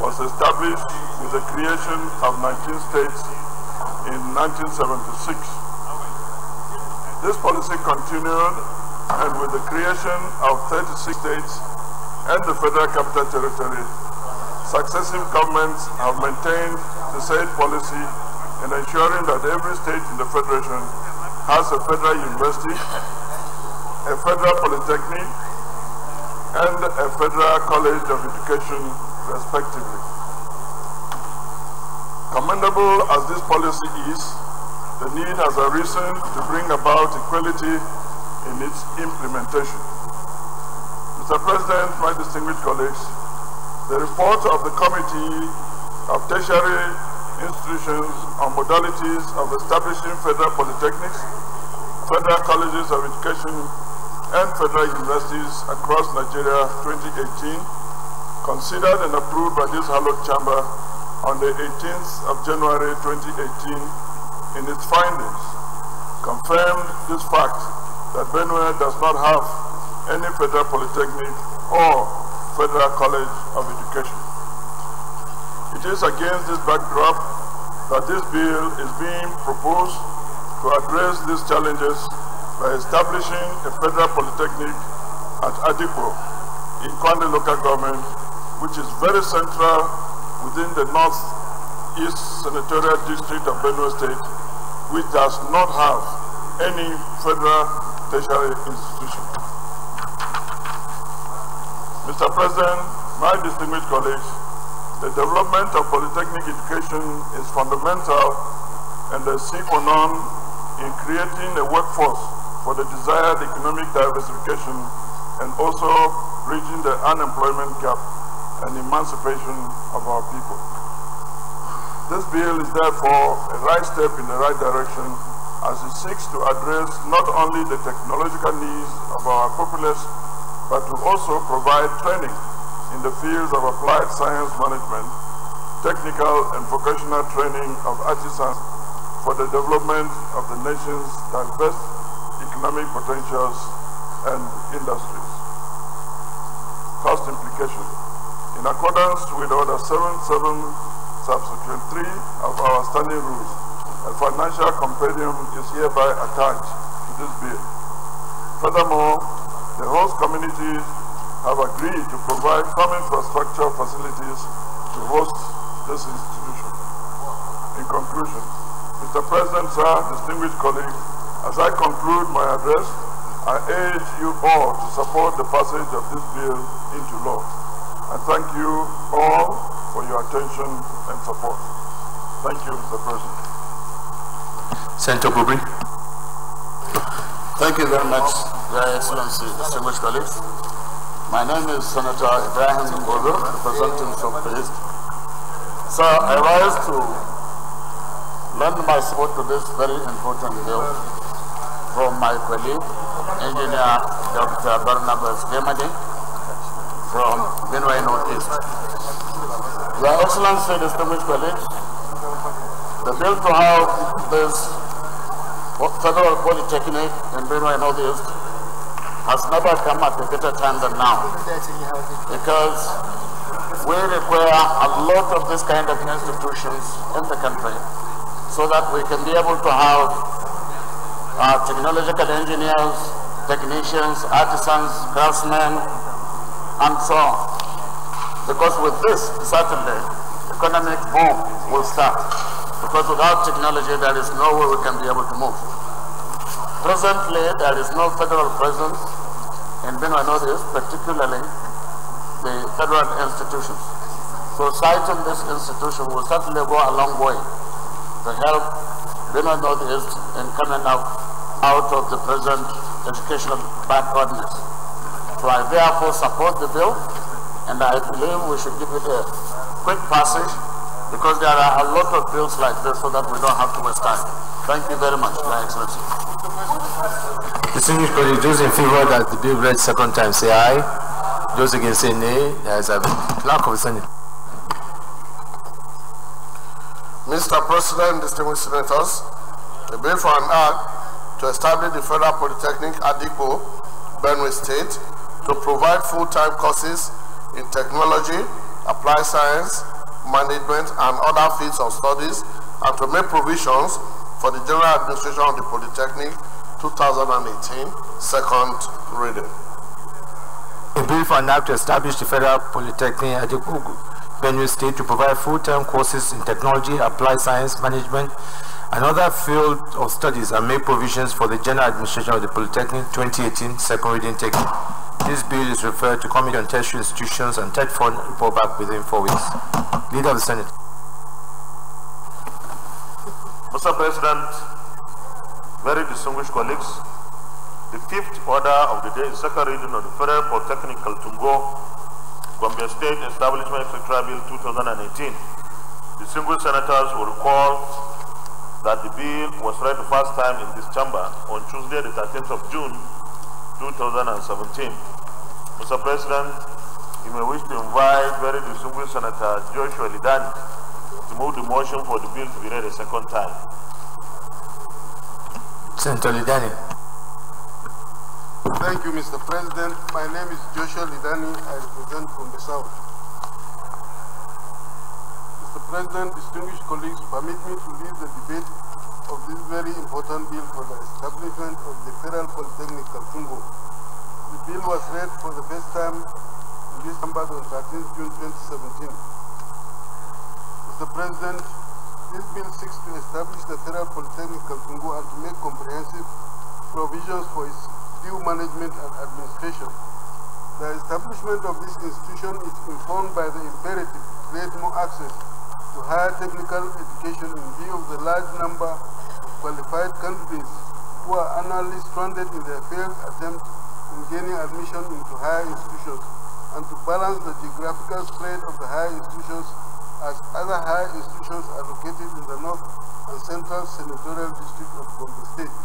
was established with the creation of 19 states in 1976. This policy continued, and with the creation of 36 states and the Federal Capital Territory, successive governments have maintained the said policy in ensuring that every state in the Federation has a federal university, a federal polytechnic, and a federal college of education, respectively. Commendable as this policy is, the need has arisen to bring about equality in its implementation. Mr. President, my distinguished colleagues, the report of the Committee of Tertiary Institutions on modalities of establishing federal polytechnics, federal colleges of education, and federal universities across Nigeria 2018, considered and approved by this hallowed chamber on the 18th of January 2018, in its findings, confirmed this fact that Benue does not have any federal polytechnic or Federal College of Education. It is against this backdrop that this bill is being proposed to address these challenges by establishing a federal polytechnic at Adipo in Kwande local government, which is very central within the Northeast Senatorial District of Benue State, which does not have any federal tertiary institution. Mr. President, my distinguished colleagues, the development of polytechnic education is fundamental and a sine qua non in creating a workforce for the desired economic diversification and also bridging the unemployment gap and emancipation of our people. This bill is therefore a right step in the right direction as it seeks to address not only the technological needs of our populace, but to also provide training in the fields of applied science management, technical and vocational training of artisans for the development of the nation's diverse economic potentials and industries. Cost implications. In accordance with Order 77, subsection 3 of our standing rules, a financial compendium is hereby attached to this bill. Furthermore, the host communities have agreed to provide some infrastructure facilities to host this institution. In conclusion, Mr. President, sir, distinguished colleagues, as I conclude my address, I urge you all to support the passage of this bill into law. I thank you all for your attention and support. Thank you, Mr. President. Senator Bubri. Thank you very much, Your Excellency, distinguished colleagues. My name is Senator Ibrahim Ngogo, representing from the East. Sir, I rise to lend my support to this very important bill from my colleague, Engineer Dr. Barnabas Gemadi from Benue Northeast. Your Excellency, distinguished colleagues, the bill to have this federal polytechnic in Benue Northeast has never come at a better time than now, because we require a lot of this kind of institutions in the country so that we can be able to have technological engineers, technicians, artisans, craftsmen, and so on. Because with this, certainly, economic boom will start. Because without technology, there is no way we can be able to move. Presently, there is no federal presence in Benue Northeast, particularly the federal institutions. So citing this institution will certainly go a long way to help Benue Northeast in coming out of the present educational backwardness. So I therefore support the bill, and I believe we should give it a quick passage, because there are a lot of bills like this so that we don't have to waste time. Thank you very much, Your Excellency. Distinguished colleagues, those in favor that the bill read second time say aye. Those against say nay. There is a clerk of the Senate. Mr. President, distinguished senators, the bill for an act to establish the Federal Polytechnic at Adipo, Benue State, to provide full-time courses in technology, applied science, management, and other fields of studies, and to make provisions for the general administration of the Polytechnic 2018, second reading. A bill for an act to establish the Federal Polytechnic at Benue State to provide full-time courses in technology, applied science, management, and other fields of studies, and make provisions for the general administration of the Polytechnic 2018, second reading taken. This bill is referred to Committee on Tertiary Institutions and Tetfund, report back within 4 weeks. Leader of the Senate. Mr. President, very distinguished colleagues, the fifth order of the day is second reading of the Federal Polytechnic Kaltungo, Gombe State Establishment Etc. Bill 2018. Distinguished senators will recall that the bill was read the first time in this chamber on Tuesday, the 13th of June, 2017. Mr. President, you may wish to invite very distinguished Senator Joshua Lidani to move the motion for the bill to be read a second time. Senator Lidani. Thank you, Mr. President. My name is Joshua Lidani. I represent Gombe South. Mr. President, distinguished colleagues, permit me to lead the debate of this very important bill for the establishment of the Federal Polytechnic Kaltungo. The bill was read for the first time in this chamber on 13 June 2017. Mr. President, this bill seeks to establish the Federal Polytechnic Kaltungo and to make comprehensive provisions for its due management and administration. The establishment of this institution is informed by the imperative to create more access to higher technical education in view of the large number of qualified candidates who are annually stranded in their failed attempts in gaining admission into higher institutions, and to balance the geographical spread of the higher institutions as other higher institutions are located in the north and central senatorial district of Gombe State.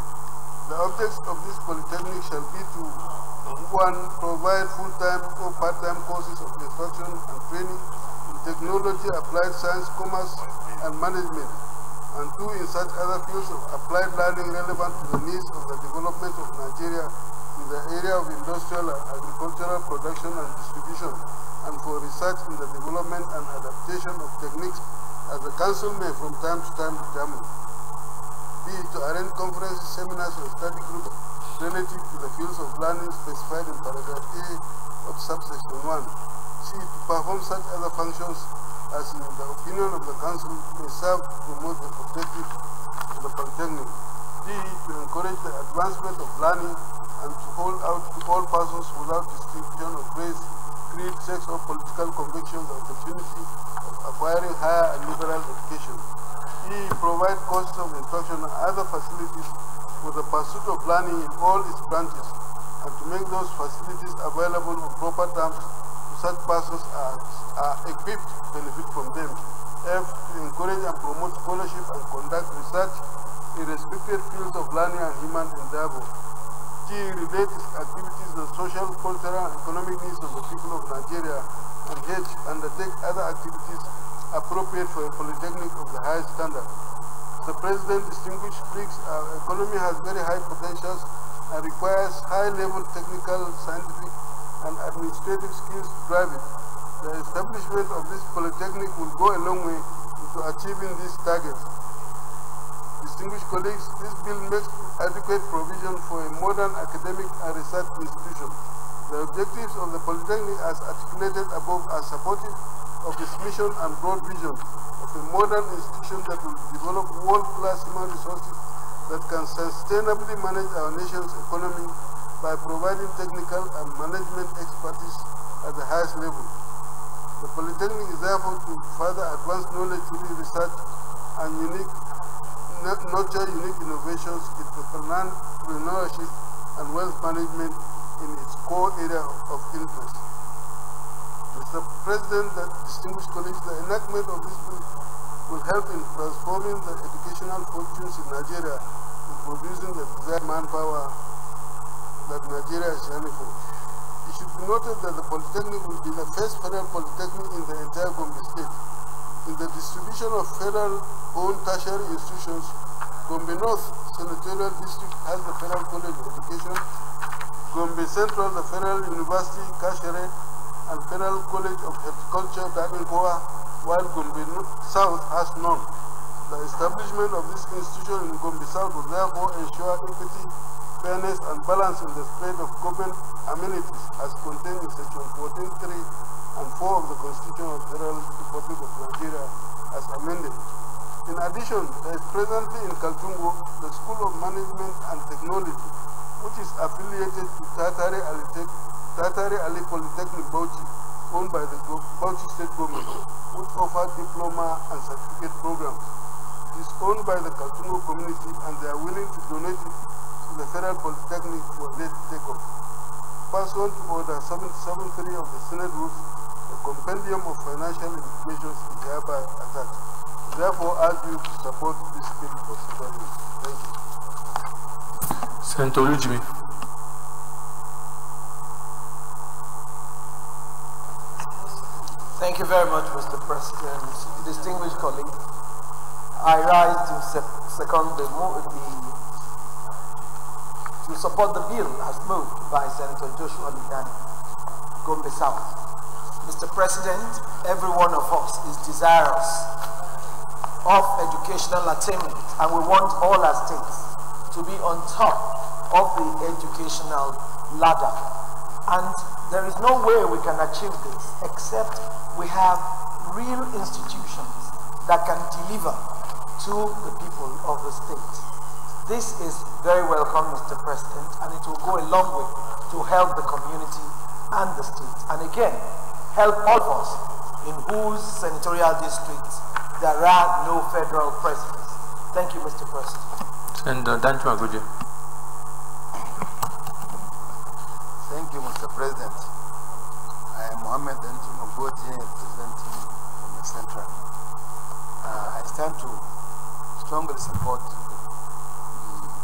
The objects of this polytechnic shall be to 1. Provide full-time or part-time courses of instruction and training in technology, applied science, commerce, and management, and 2. In such other fields of applied learning relevant to the needs of the development of Nigeria in the area of industrial and agricultural production and distribution, and for research in the development and adaptation of techniques as the Council may from time to time determine. B. To arrange conferences, seminars, or study groups relative to the fields of learning specified in paragraph A of subsection 1. C. To perform such other functions as in the opinion of the Council may serve to promote the objectives of the Polytechnic. D. To encourage the advancement of learning and to hold out to all persons without distinction of race, creed, sex, or political convictions the opportunity of acquiring higher and liberal education. E. Provide courses of instruction and other facilities for the pursuit of learning in all its branches, and to make those facilities available on proper terms to such persons as are equipped to benefit from them. F. To encourage and promote scholarship and conduct research in restricted fields of learning and human endeavor. G. Relate its activities to the social, cultural, and economic needs of the people of Nigeria. And H. Undertake other activities appropriate for a polytechnic of the highest standard. The President, distinguished colleagues, our economy has very high potentials and requires high-level technical, scientific, and administrative skills to drive it. The establishment of this polytechnic will go a long way into achieving these targets. Distinguished colleagues, this bill makes adequate provision for a modern academic and research institution. The objectives of the polytechnic as articulated above are supportive of its mission and broad vision of a modern institution that will develop world-class human resources that can sustainably manage our nation's economy by providing technical and management expertise at the highest level. The Polytechnic is therefore to further advance knowledge through research and nurture unique innovations, entrepreneurship, and wealth management in its core area of interest. Mr. President, distinguished colleagues, the enactment of this bill will help in transforming the educational fortunes in Nigeria and producing the desired manpower that Nigeria is yearning for. It should be noted that the Polytechnic will be the first federal polytechnic in the entire Gombe State. In the distribution of federal-owned tertiary institutions, Gombe North Senatorial District has the Federal College of Education, Gombe Central, the Federal University, Kashere, and Federal College of Horticulture, Daginkoa, while Gombe South has none. The establishment of this institution in Gombe South will therefore ensure equity, fairness, and balance in the spread of government amenities as contained in Section 14.3 and 4 of the Constitution of the Federal Republic of Nigeria as amended. In addition, there is presently in Kaltungo the School of Management and Technology, which is affiliated to Tatari Ali Polytechnic Bauchi, owned by the Bauchi State Government, which offer diploma and certificate programs. It is owned by the Kaltungo community, and they are willing to donate it to the Federal Polytechnic for late takeoff. Pursuant to Order 773 of the Senate Rules, a compendium of financial information is hereby attached. Therefore, I urge you to support this bill for second reading. Thank you. Senator Ujimi. Thank you very much, Mr. President. Distinguished colleague, I rise to second to to support the bill as moved by Senator Joshua Lidani, Gombe South. Mr. President, every one of us is desirous of educational attainment, and we want all our states to be on top of the educational ladder. And there is no way we can achieve this except we have real institutions that can deliver to the people of the state. This is very welcome, Mr. President, and it will go a long way to help the community and the state. And again, help all of us in whose senatorial districts there are no federal presidents. Thank you, Mr. President. Senator Dancho Aguja. Thank you, Mr. President. I am Mohammed Dancho Aguja, representing from the Central. I stand to strongly support the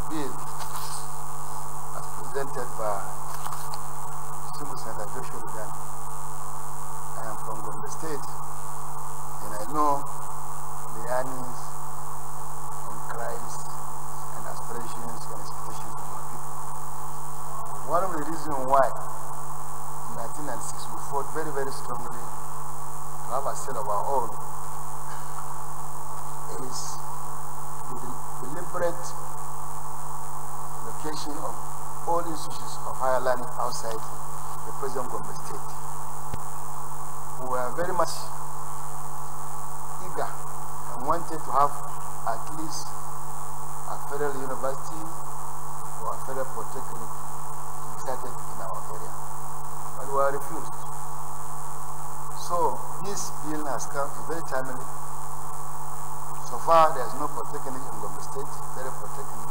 bill as presented by Distinguished Senator Joshua Lidani. I am from Gombe State, and I know the yearnings and cries and aspirations and expectations of our people. One of the reasons why in 1996 we fought very, very strongly to have a state of our own is the deliberate location of all institutions of higher learning outside the present Gombe State. We were very much eager and wanted to have at least a federal university or a federal polytechnic started in our area, but we were refused. So this bill has come very timely. So far, there is no polytechnic in Gombe State, federal polytechnic.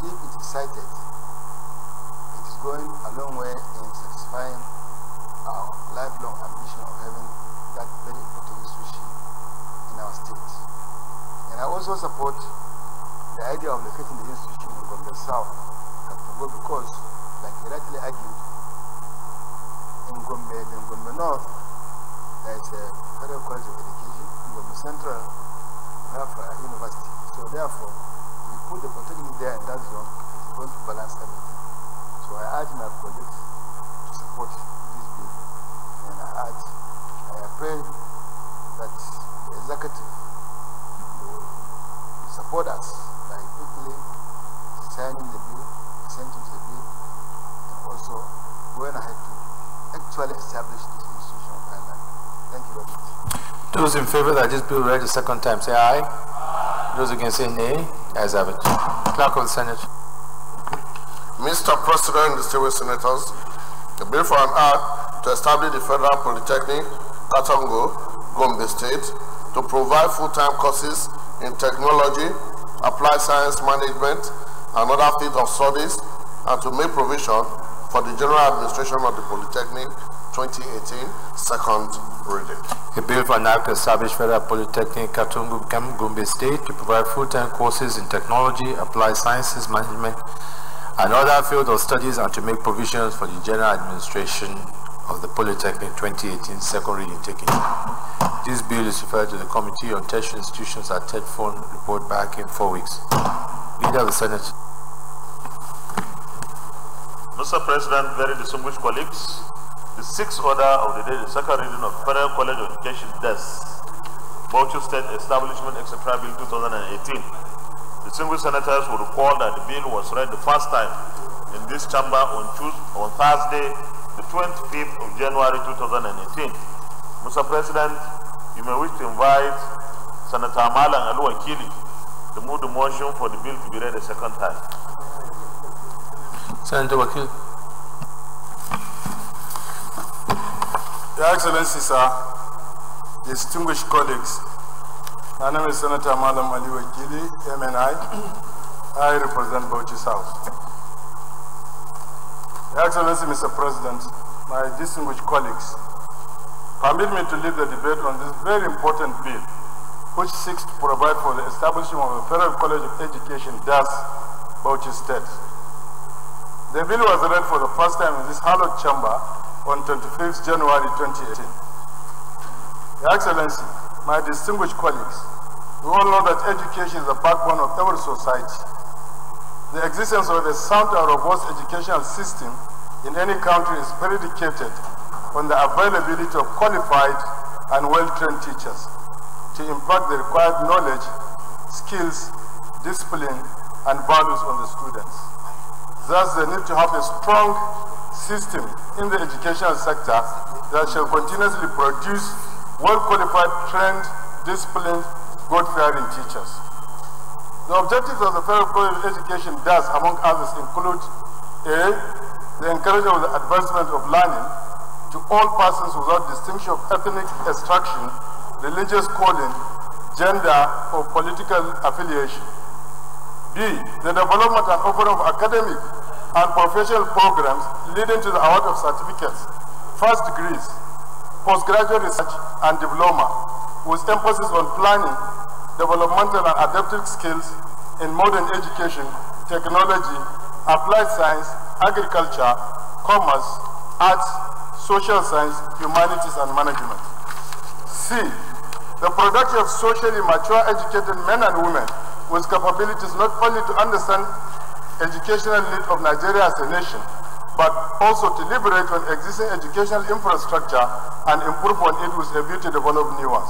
If it is cited, it is going a long way in satisfying our lifelong ambition of having that very important institution in our state. And I also support the idea of locating the institution in Gombe South, because, like he rightly argued, in Gombe North, there is a Federal College of Education. In Gombe Central, we have a university. So therefore, we put the polytechnic there in that zone, it's going to balance everything. So I urge my colleagues to support this bill. And I pray that the executive will support us by quickly signing the bill, assenting to the bill, and also going ahead to actually establish this institution of higher learning. Thank you very much. Those in favor that this bill read the second time, say aye. Those against, say nay. Ayes have it. Clerk of the Senate. Mr. President, distinguished senators, the bill for an act to establish the Federal Polytechnic, Katongo, Gombe State, to provide full-time courses in technology, applied science management, and other fields of studies, and to make provision for the general administration of the Polytechnic 2018, second reading. A bill for an act to establish Federal Polytechnic, Katongo, Gombe State, to provide full-time courses in technology, applied sciences management, and other fields of studies, and to make provisions for the general administration of the Polytechnic 2018 second reading taken. This bill is referred to the Committee on Tertiary Institutions at Tetfund, report back in 4 weeks. Leader of the Senate. Mr. President, very distinguished colleagues, the sixth order of the day, the second reading of Federal College of Education, DES, Bauchi State Establishment, etc. Bill 2018. Distinguished senators will recall that the bill was read the first time in this chamber on Thursday, the 25th of January 2018. Mr. President, you may wish to invite Senator Malang Aluwakili to move the motion for the bill to be read a second time. Senator Wakil. Your Excellency, sir, distinguished colleagues, my name is Senator Malam Ali Wakili, MNI. I represent Bauchi South. Your Excellency, Mr. President, my distinguished colleagues, permit me to lead the debate on this very important bill, which seeks to provide for the establishment of the Federal College of Education, DAS, Bauchi State. The bill was read for the first time in this hallowed chamber on 25th January 2018. Your Excellency, my distinguished colleagues, we all know that education is the backbone of every society. The existence of a sound and robust educational system in any country is predicated on the availability of qualified and well-trained teachers to impart the required knowledge, skills, discipline, and values on the students. Thus, they need to have a strong system in the educational sector that shall continuously produce well-qualified, trained, disciplined, God-fearing teachers. The objectives of the Federal College of Education does, among others, include A, the encouragement of the advancement of learning to all persons without distinction of ethnic extraction, religious calling, gender, or political affiliation. B, the development and offering of academic and professional programs leading to the award of certificates, first degrees, postgraduate research, and diploma, with emphasis on planning, developmental and adaptive skills in modern education, technology, applied science, agriculture, commerce, arts, social science, humanities, and management. C, the production of socially mature, educated men and women with capabilities not only to understand educational needs of Nigeria as a nation, but also to liberate on existing educational infrastructure and improve on it with a view to develop new ones.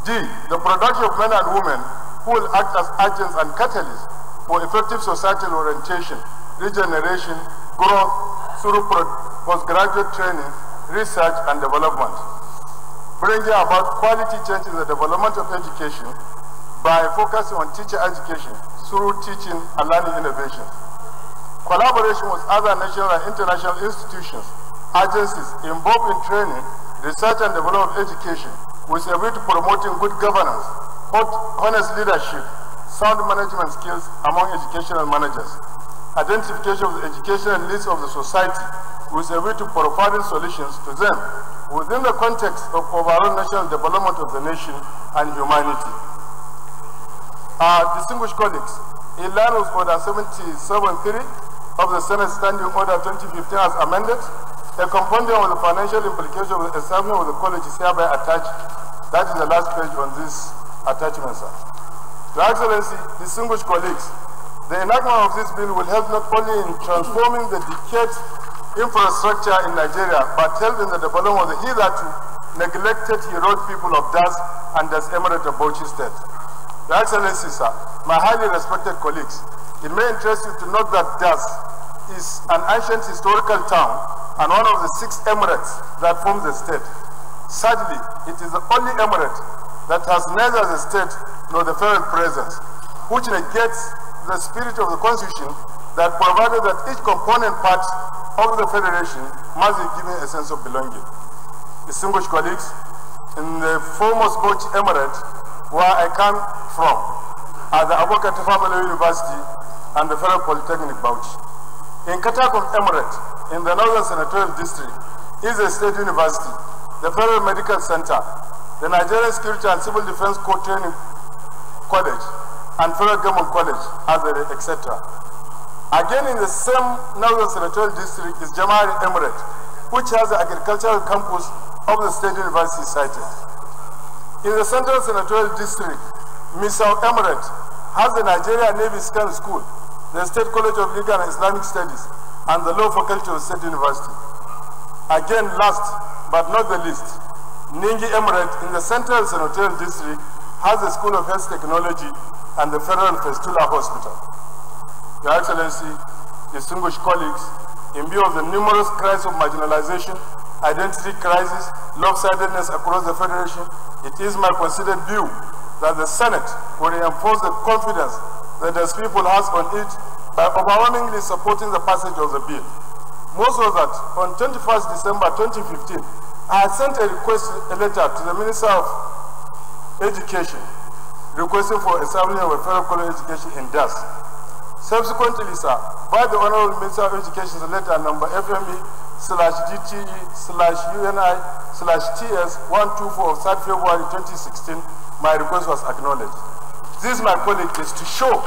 D, the production of men and women who will act as agents and catalysts for effective societal orientation, regeneration, growth through postgraduate training, research, and development. Bringing about quality change in the development of education by focusing on teacher education through teaching and learning innovation. Collaboration with other national and international institutions, agencies involved in training, research, and development of education with a view to promoting good governance, honest leadership, sound management skills among educational managers, identification of the educational needs of the society with a view to providing solutions to them within the context of overall national development of the nation and humanity. Distinguished colleagues, in line with Order 77.3 of the Senate Standing Order 2015 as amended, a compendium of the financial implications of the establishment of the college is hereby attached. That is the last page on this attachment, sir. Your Excellency, distinguished colleagues, the enactment of this bill will help not only in transforming the decayed infrastructure in Nigeria, but help in the development of the hitherto neglected heroic people of Das and Das Emirate of Bauchi State. Your Excellency, sir, my highly respected colleagues, it may interest you to note that Das is an ancient historical town and one of the 6 emirates that form the state. Sadly, it is the only emirate that has neither the state nor the federal presence, which negates the spirit of the constitution that provided that each component part of the federation must be given a sense of belonging. Distinguished colleagues, in the foremost Bauchi emirate, where I come from, are the Abubakar Tafawa Balewa University and the Federal Polytechnic Bauchi. In Katakum Emirate, in the Northern Senatorial District, is a state university, the Federal Medical Center, the Nigerian Security and Civil Defense Corps Training College, and Federal Government College, etc. Again, in the same Northern Senatorial District is Jamari Emirate, which has the agricultural campus of the State University sited. In the Central Senatorial District, Misau Emirate has the Nigeria Navy Scan School, the State College of Legal and Islamic Studies, and the Law Faculty of State University. Again, last but not the least, Ningi Emirate in the Central Senatorial District has the School of Health Technology and the Federal Fistula Hospital. Your Excellency, distinguished colleagues, in view of the numerous crises of marginalization, identity crisis, lopsidedness across the Federation, it is my considered view that the Senate will reinforce the confidence that the people has on it by overwhelmingly supporting the passage of the bill. Most of that, on 21st December 2015, I had sent a letter to the Minister of Education requesting for establishment of a federal college of education in Das. Subsequently, sir, by the Honorable Minister of Education's letter number FME/GTE/UNI/TS124 of 3rd February 2016, my request was acknowledged. This, my colleague, is to show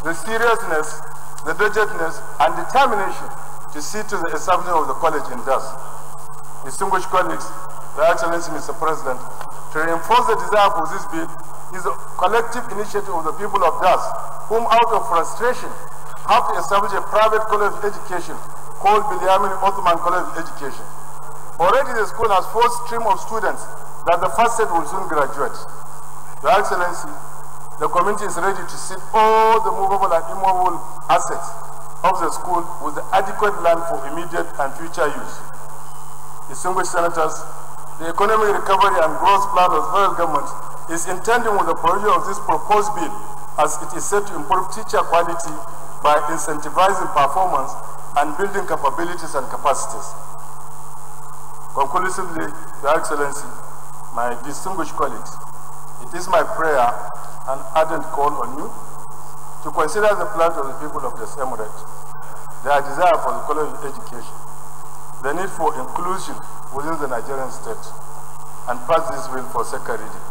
the seriousness, the doggedness, and determination to see to the establishment of the college in Das. Distinguished colleagues, Your Excellency, Mr. President, to reinforce the desire for this bill is a collective initiative of the people of Das, whom out of frustration have to establish a private college of education called Biliamin Ottoman College of Education. Already the school has 4 streams of students that the first set will soon graduate. Your Excellency, the community is ready to seat all the movable and immovable assets of the school with the adequate land for immediate and future use. Distinguished Senators, the economic recovery and growth plan of the federal government is intending with the provision of this proposed bill as it is set to improve teacher quality by incentivizing performance and building capabilities and capacities. Conclusively, Your Excellency, my distinguished colleagues, it is my prayer and ardent call on you to consider the plight of the people of the Emirate, their desire for the quality of education, the need for inclusion within the Nigerian state, and pass this bill for second reading.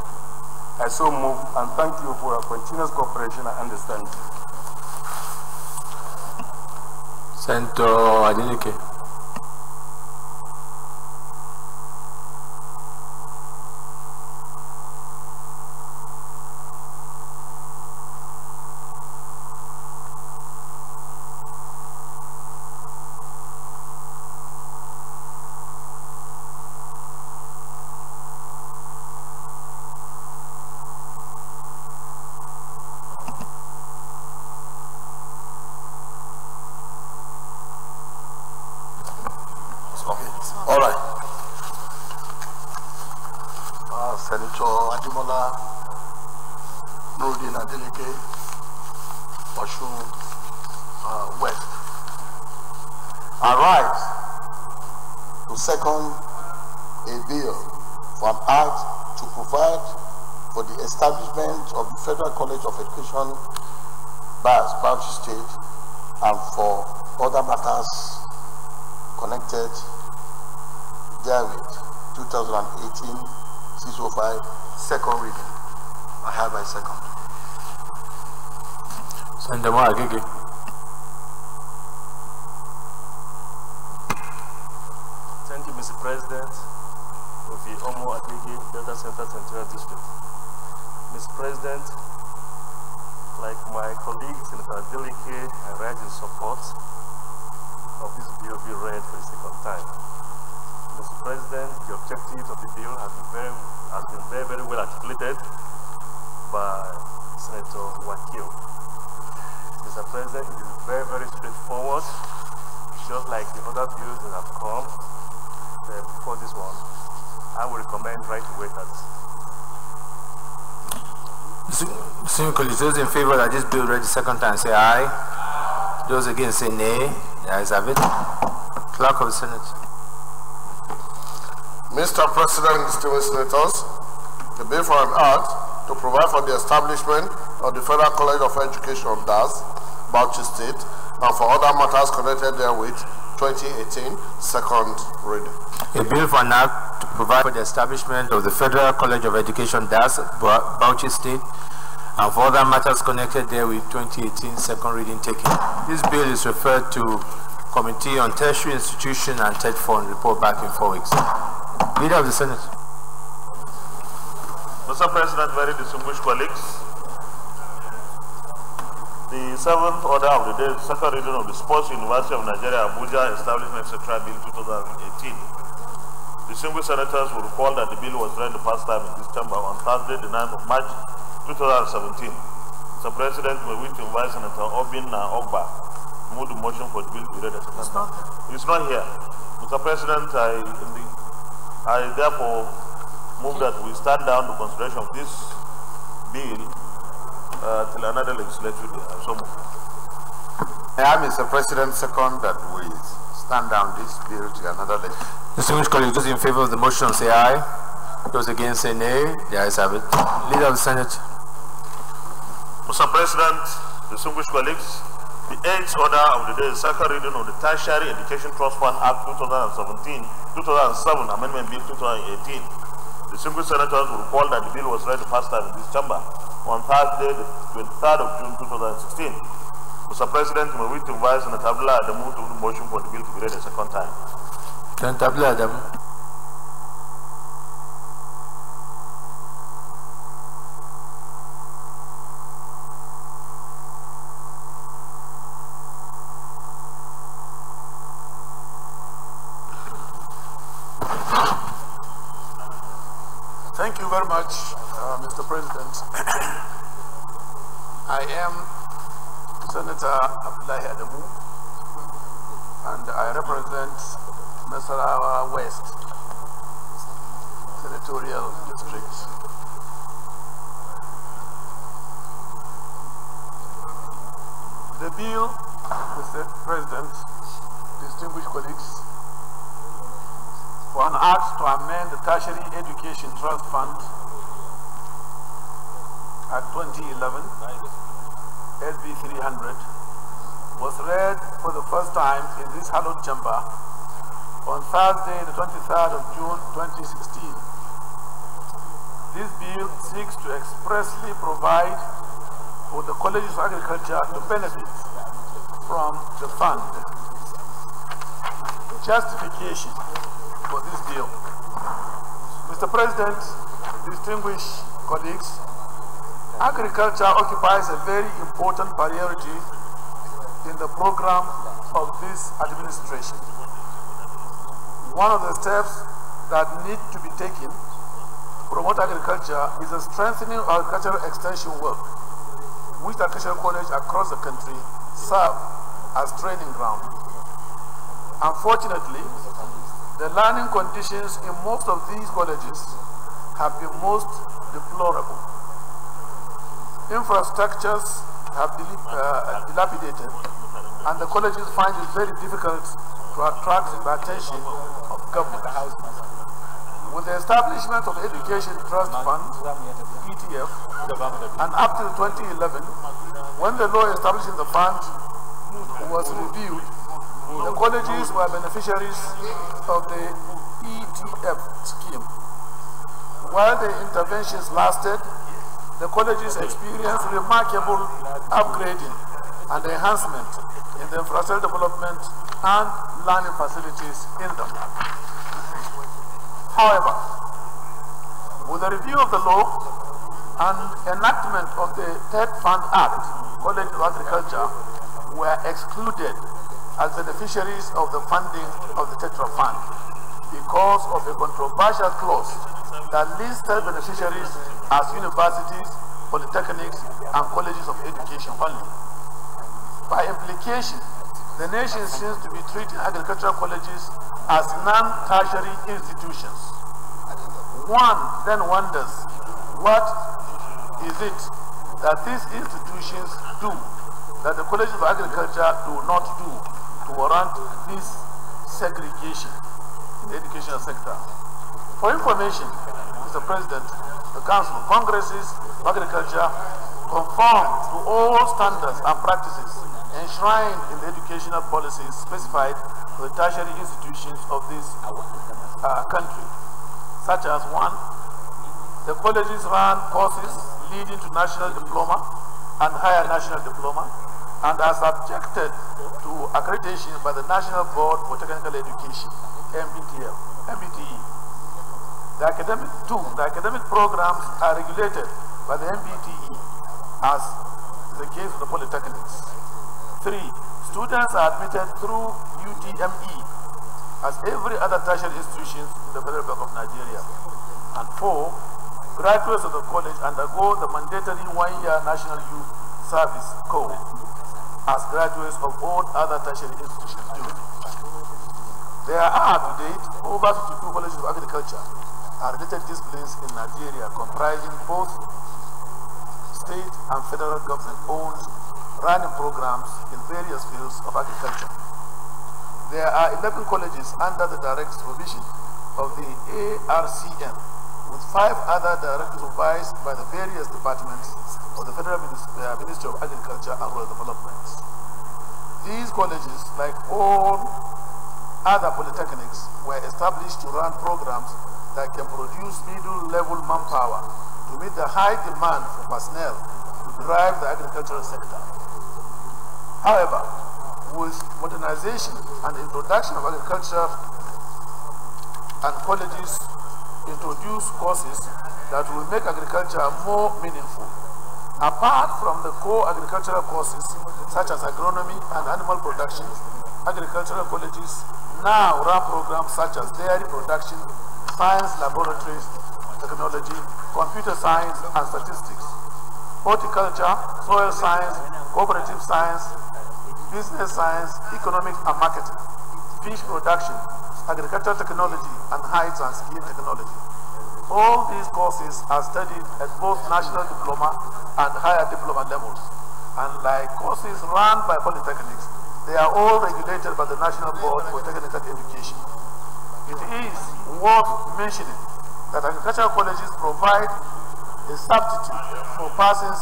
I so move and thank you for your continuous cooperation and understanding. Senator Adeleke. All right. Senator Adimola Nurudin Adeleke, Osun West. I rise to second a bill for an act to provide for the establishment of the Federal College of Education, Bauchi State, and for other matters connected therewith, 2018-605, second reading. I have my second. Senator Agege. Thank you, Mr. President of the Omo Agege Delta Central Senatorial District. Mr. President, like my colleague Senator Adeleke, I rise in support of this bill being read for a second time. Mr. President, the objectives of the bill has been very well articulated by Senator Wakil. Mr. President, it is very straightforward, just like the other bills that have come before this one. I will recommend right away that. Those in favor that this bill read the second time say aye. Those against say nay. The ayes have it. Clerk of the Senate. Mr. President, distinguished senators, the bill for an act to provide for the establishment of the Federal College of Education, DAS, Bauchi State, and for other matters connected therewith, 2018, second reading. A bill for an act to provide for the establishment of the Federal College of Education, DAS, Bauchi State, and for other matters connected therewith, 2018, second reading taken. This bill is referred to Committee on Tertiary Institution and Tetfund, report back in 4 weeks. Leader of the Senate. Mr. President, very distinguished colleagues, the 7th order of the day, second reading of the Sports University of Nigeria, Abuja Establishment, etc. Bill 2018. Distinguished senators will recall that the bill was read the first time in this chamber on Thursday, the 9th of March 2017. Mr. President, may we invite Senator Obinna Ogba to move the motion for the bill to be read a second time. He's not here. Mr. President, I therefore move that we stand down the consideration of this bill till another legislative day. So move. I, Mr. President, second that we stand down this bill till another legislative. Distinguished colleagues, those in favor of the motion say aye. Those against say nay. The ayes have it. Leader of the Senate. Mr. President, distinguished colleagues, the 8th order of the day is second reading of the Tertiary Education Trust Fund Act 2007, Amendment Bill 2018. Distinguished senators will recall that the bill was read the first time in this chamber on Thursday, the 23rd of June 2016. Mr. President, may we invite Senator Abdullah Adamu to the motion for the bill to be read a second time. Senator Abdullah Adamu. Thank you very much, Mr. President. I am Senator Abdullahi Adamu, and I represent Nasarawa West Senatorial District. The bill, Mr. President, distinguished colleagues, for an act to amend the Tertiary Education Trust Fund Act 2011, SB 300, was read for the first time in this hallowed chamber on Thursday, the 23rd of June 2016. This bill seeks to expressly provide for the colleges of agriculture to benefit from the fund. Justification for this bill. Mr. President, distinguished colleagues, agriculture occupies a very important priority in the program of this administration. One of the steps that need to be taken to promote agriculture is the strengthening of agricultural extension work, which the agricultural colleges across the country serve as training ground. Unfortunately, the learning conditions in most of these colleges have been most deplorable. Infrastructures have dilapidated, and the colleges find it very difficult to attract the attention of government. With the establishment of the Education Trust Fund, ETF, and up till 2011, when the law establishing the fund was reviewed, the colleges were beneficiaries of the ETF scheme. While the interventions lasted, the colleges experienced remarkable upgrading and enhancement in the infrastructure development and learning facilities in them. However, with the review of the law and enactment of the Tetfund Act, College of Agriculture were excluded as beneficiaries of the funding of the Tetra Fund because of a controversial clause that listed beneficiaries as universities, polytechnics, and colleges of education only. By implication, the nation seems to be treating agricultural colleges as non-tertiary institutions. One then wonders, what is it that these institutions do that the colleges of agriculture do not do to warrant this segregation in the educational sector? For information, Mr. President, the Council of Congresses of Agriculture conform to all standards and practices enshrined in the educational policies specified for the tertiary institutions of this country, such as 1, the colleges run courses leading to national diploma and higher national diploma, and are subjected to accreditation by the National Board for Technical Education, MBTE. The academic programs are regulated by the MBTE, as is the case with the polytechnics. 3, students are admitted through UTME, as every other tertiary institution in the Federal Republic of Nigeria. And 4, graduates of the college undergo the mandatory 1-year National Youth Service Corps, as graduates of all other tertiary institutions do. There are, to date, over 52 colleges of agriculture and related disciplines in Nigeria, comprising both state and federal government-owned running programs in various fields of agriculture. There are 11 colleges under the direct supervision of the ARCN, with 5 other directly supervised by the various departments of the Federal Ministry of Agriculture and Rural Development. These colleges, like all other polytechnics, were established to run programs that can produce middle-level manpower to meet the high demand for personnel to drive the agricultural sector. However, with modernization and introduction of agriculture and colleges introduce courses that will make agriculture more meaningful. Apart from the core agricultural courses such as agronomy and animal production, agricultural colleges now run programs such as dairy production, science laboratories, technology, computer science and statistics, horticulture, soil science, cooperative science, business science, economics and marketing, fish production, agricultural technology, and heights and skiing technology. All these courses are studied at both national diploma and higher diploma levels. And like courses run by polytechnics, they are all regulated by the National Board for Technical Education. It is worth mentioning that agricultural colleges provide a substitute for persons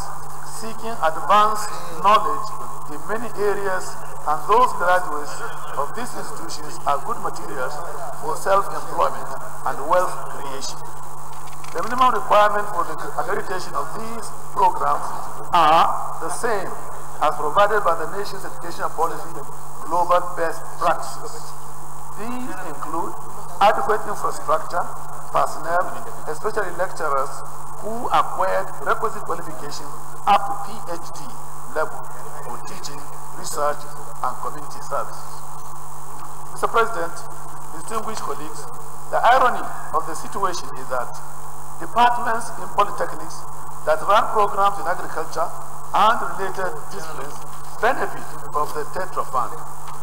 seeking advanced knowledge in many areas, and those graduates of these institutions are good materials for self-employment and wealth creation. The minimum requirement for the accreditation of these programs are the same as provided by the nation's educational policy global best practices. These include adequate infrastructure, personnel, especially lecturers who acquired requisite qualification up to PhD level for teaching, research, and community services. Mr. President, distinguished colleagues, the irony of the situation is that departments in polytechnics that run programs in agriculture and related disciplines benefit from the Tetfund,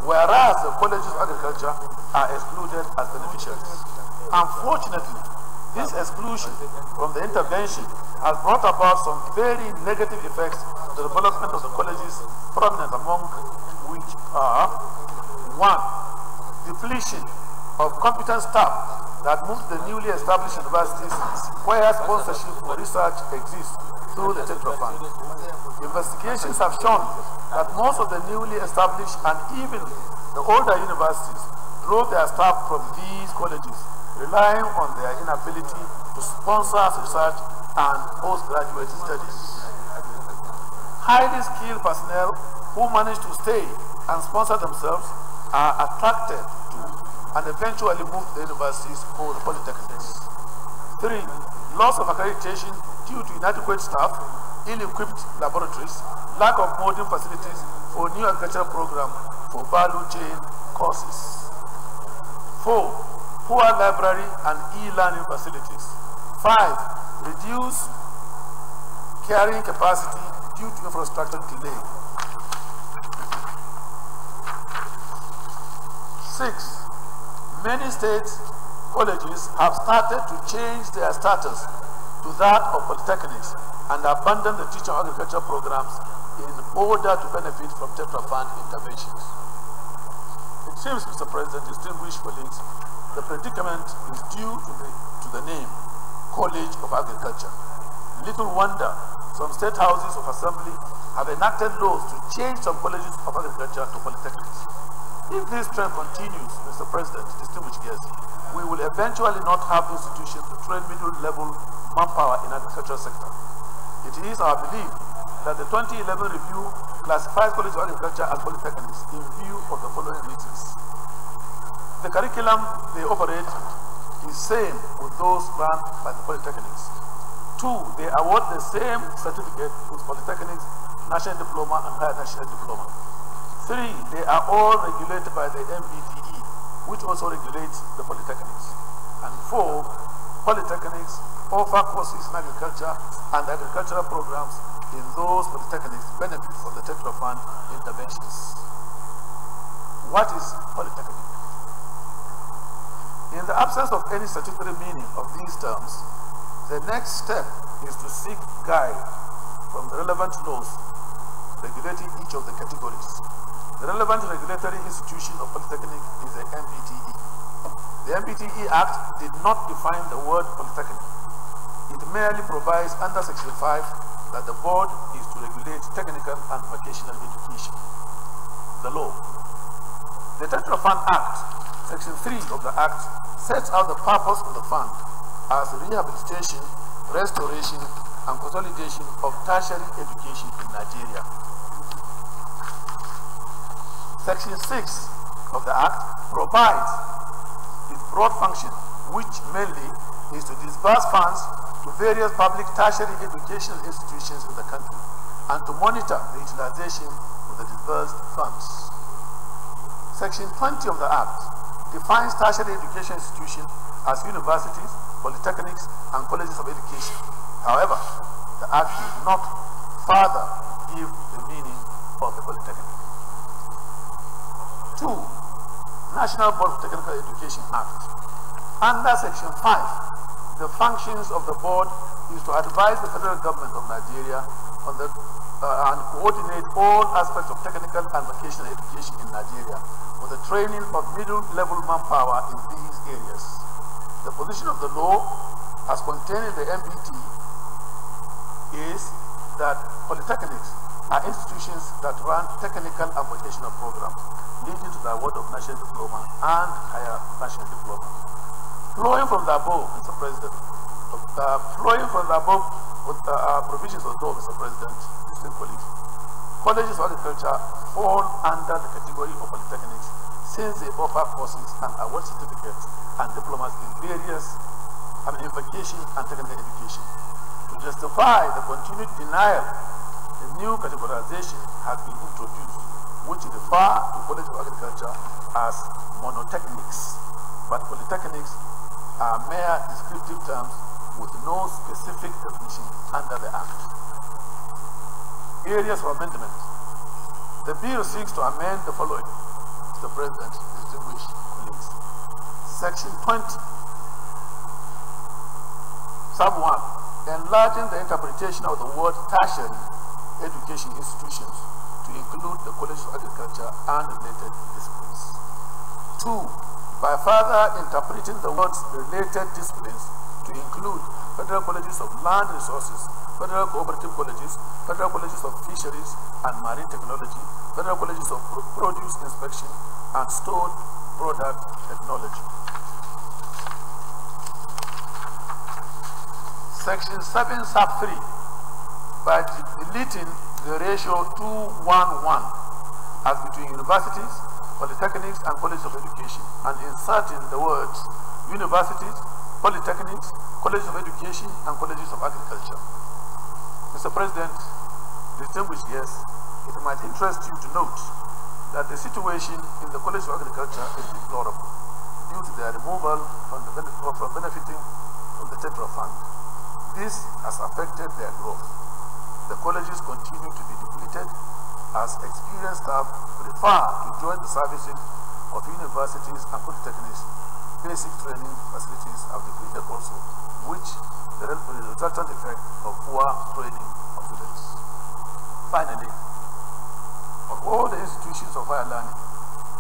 whereas the colleges of agriculture are excluded as beneficiaries. Unfortunately, this exclusion from the intervention has brought about some very negative effects to the development of the colleges, prominent among which are: 1. Depletion of competent staff that moves the newly established universities where sponsorship for research exists through the Tetfund. Investigations have shown that most of the newly established and even the older universities draw their staff from these colleges, relying on their inability to sponsor research and postgraduate studies. Highly skilled personnel who manage to stay and sponsor themselves are attracted to and eventually move to the universities or the polytechnics. 3. Loss of accreditation due to inadequate staff, ill-equipped laboratories, lack of modern facilities for new agricultural program for value chain courses. 4. Poor library and e-learning facilities. 5. Reduced carrying capacity due to infrastructure delay. 6. Many state colleges have started to change their status to that of polytechnics and abandon the teaching agriculture programs in order to benefit from Tetfund interventions. It seems, Mr. President, distinguished colleagues, the predicament is due to the name, College of Agriculture. Little wonder some state houses of assembly have enacted laws to change some colleges of agriculture to polytechnics. If this trend continues, Mr. President, distinguished guests, we will eventually not have institutions to train middle-level manpower in the agricultural sector. It is our belief that the 2011 review classifies colleges of agriculture as polytechnics in view of the following reasons. The curriculum they operate is same with those run by the polytechnics. 2, they award the same certificate with polytechnics, national diploma and higher national diploma. 3, they are all regulated by the MBTE, which also regulates the polytechnics. And 4, polytechnics offer courses in agriculture and agricultural programs in those polytechnics benefit from the Tetfund interventions. What is polytechnic? In the absence of any statutory meaning of these terms, the next step is to seek guide from the relevant laws regulating each of the categories. The relevant regulatory institution of polytechnic is the MBTE. The MBTE Act did not define the word polytechnic. It merely provides under Section 5 that the board is to regulate technical and vocational education. The law. The Tetfund Act, Section 3 of the Act, sets out the purpose of the fund as rehabilitation, restoration, and consolidation of tertiary education in Nigeria. Section 6 of the Act provides its broad function, which mainly is to disburse funds to various public tertiary educational institutions in the country and to monitor the utilization of the disbursed funds. Section 20 of the Act defines tertiary education institutions as universities, polytechnics, and colleges of education. However, the Act did not further give the meaning of the polytechnic. 2. National Board of Technical Education Act. Under Section 5, the functions of the board is to advise the federal government of Nigeria on the and coordinate all aspects of technical and vocational education in Nigeria for the training of middle-level manpower in these areas. The position of the law, as contained in the MBT, is that polytechnics are institutions that run technical and vocational programs, leading to the award of national diploma and higher national diploma. Flowing from the above, Mr. President, provisions of law, Mr. President, distinguished colleagues, colleges of agriculture fall under the category of polytechnics since they offer courses and award certificates and diplomas in various vocation and technical education. To justify the continued denial, a new categorization has been introduced, which refer to College of Agriculture as monotechnics, but polytechnics are mere descriptive terms with no specific definition under the Act. Areas of amendment. The bill seeks to amend the following, Mr. President, distinguished colleagues. Section 20, Sub 1, enlarging the interpretation of the word tertiary education institutions to include the College of Agriculture and related disciplines. 2, by further interpreting the words related disciplines to include Federal Colleges of Land Resources, Federal Cooperative Colleges, Federal Colleges of Fisheries and Marine Technology, Federal Colleges of Produce Inspection and Stored Product Technology. Section 7 Sub 3, by deleting the ratio 2:1:1 as between universities, polytechnics and colleges of education, and inserting the words universities, polytechnics, colleges of education, and colleges of agriculture. Mr. President, distinguished guests, it might interest you to note that the situation in the College of Agriculture is deplorable due to their removal from benefiting from the Tetfund. This has affected their growth. The colleges continue to be depleted as experienced staff prefer to join the services of universities and polytechnics. Basic training facilities have depleted also, which the resultant effect of poor training of students. Finally, of all the institutions of higher learning,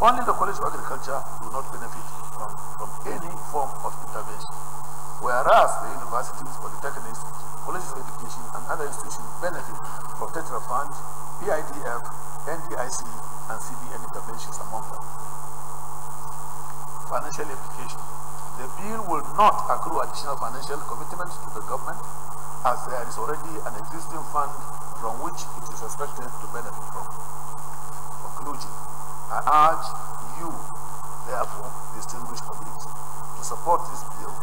only the College of Agriculture do not benefit from any form of intervention, whereas the universities, polytechnics, colleges of education, and other institutions benefit from Tetfund, PIDF, NDIC, and CBN interventions among them. Financial implication. The bill will not accrue additional financial commitments to the government, as there is already an existing fund from which it is expected to benefit from. Conclusion. I urge you, therefore, distinguished colleagues, to support this bill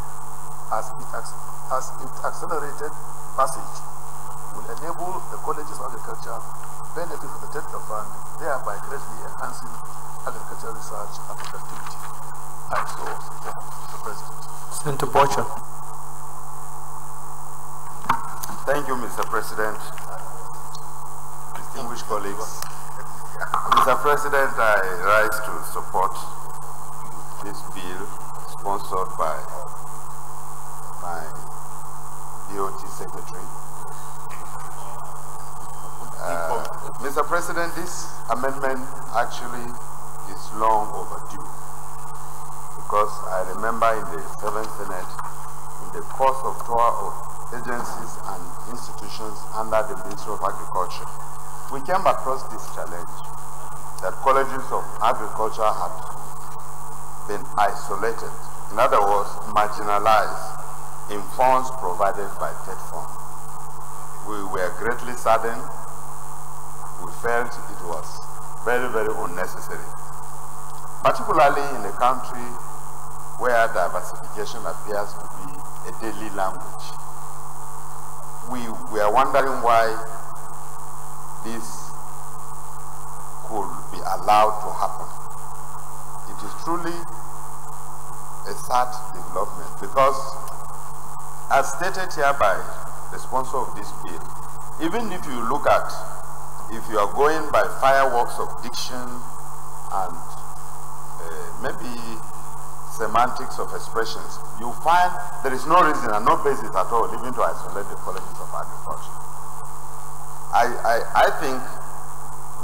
as its accelerated passage will enable the colleges of agriculture benefit from the Tetfund, thereby greatly enhancing agricultural research and productivity. I so support the President. Senator Bocha. Thank you, Mr. President. Distinguished colleagues. Mr. President, I rise to support this bill sponsored by my DOT Secretary. Mr. President, this amendment actually is long overdue, because I remember in the 7th Senate, in the course of tour of agencies and institutions under the Ministry of Agriculture, we came across this challenge that colleges of agriculture had been isolated, in other words, marginalized in funds provided by Tetfund. We were greatly saddened. We felt it was very, very unnecessary, particularly in a country where diversification appears to be a daily language. We are wondering why this could be allowed to happen. truly a sad development, because as stated here by the sponsor of this bill, even if you look at, if you are going by fireworks of diction and maybe semantics of expressions, you find there is no reason and no basis at all even to isolate the colleges of agriculture. I think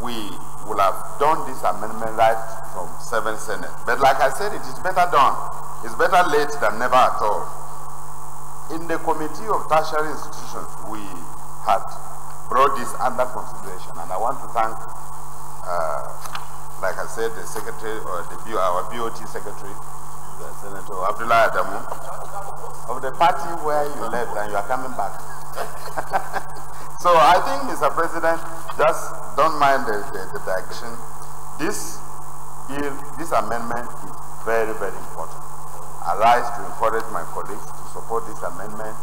we will have done this amendment right from 7th Senate. But like I said, it is better done. It's better late than never at all. In the Committee of Tertiary Institutions, we had brought this under consideration, and I want to thank, like I said, the secretary, or our BOT secretary, Senator Abdullah Adamu, of the party where you left and you are coming back. So I think, Mr. President, just don't mind the direction. This bill, this amendment is very, very important. I rise to encourage my colleagues to support this amendment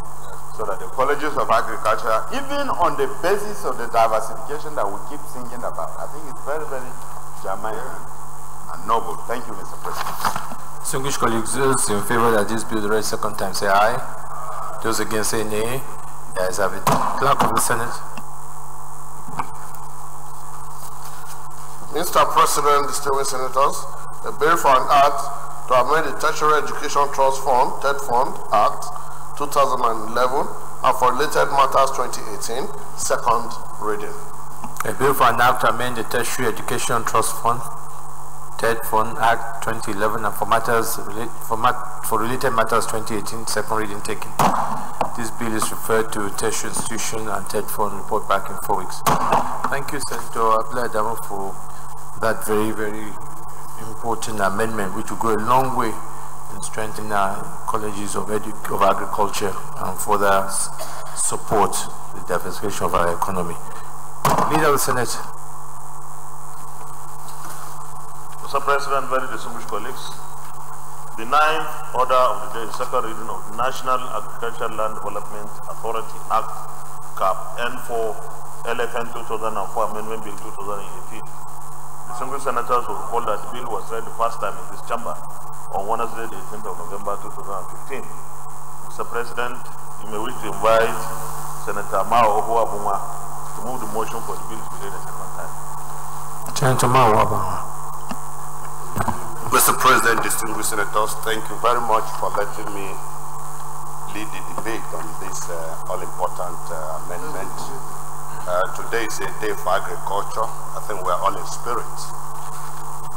so that the colleges of agriculture, even on the basis of the diversification that we keep singing about, I think it's very, very germane and noble. Thank you, Mr. President. Distinguished colleagues, those in favor that this bill read second time say aye. Those against say nay. The ayes have it. Clerk of the Senate. Mr. President, distinguished senators, a bill for an act to amend the Tertiary Education Trust Fund, Tetfund Act 2011, and for related matters 2018, second reading. A bill for an act to amend the Tertiary Education Trust Fund, Tetfund Act 2011, and for related matters 2018, second reading taken. This bill is referred to Tertiary Institution and Tetfund report back in 4 weeks. Thank you, Senator Abdullah Adamu, for that very, very important amendment, which will go a long way in strengthening our colleges of agriculture and further support the diversification of our economy. Leader of the Senate. Mr. President, very distinguished colleagues, the ninth order of the day is second reading of the National Agricultural Land Development Authority Act, CAP, N4, LFN 2004, Amendment Bill 2018. Distinguished senators will recall that the bill was read the first time in this chamber on Wednesday, the 18th of November 2015. Mr. President, you may wish to invite Senator Mao Ohuabunwa to move the motion for the bill to be read a second time. Senator Mao Ohuabunwa. Mr. President, distinguished senators, thank you very much for letting me lead the debate on this all-important amendment. Today is a day for agriculture. I think we are all in spirit.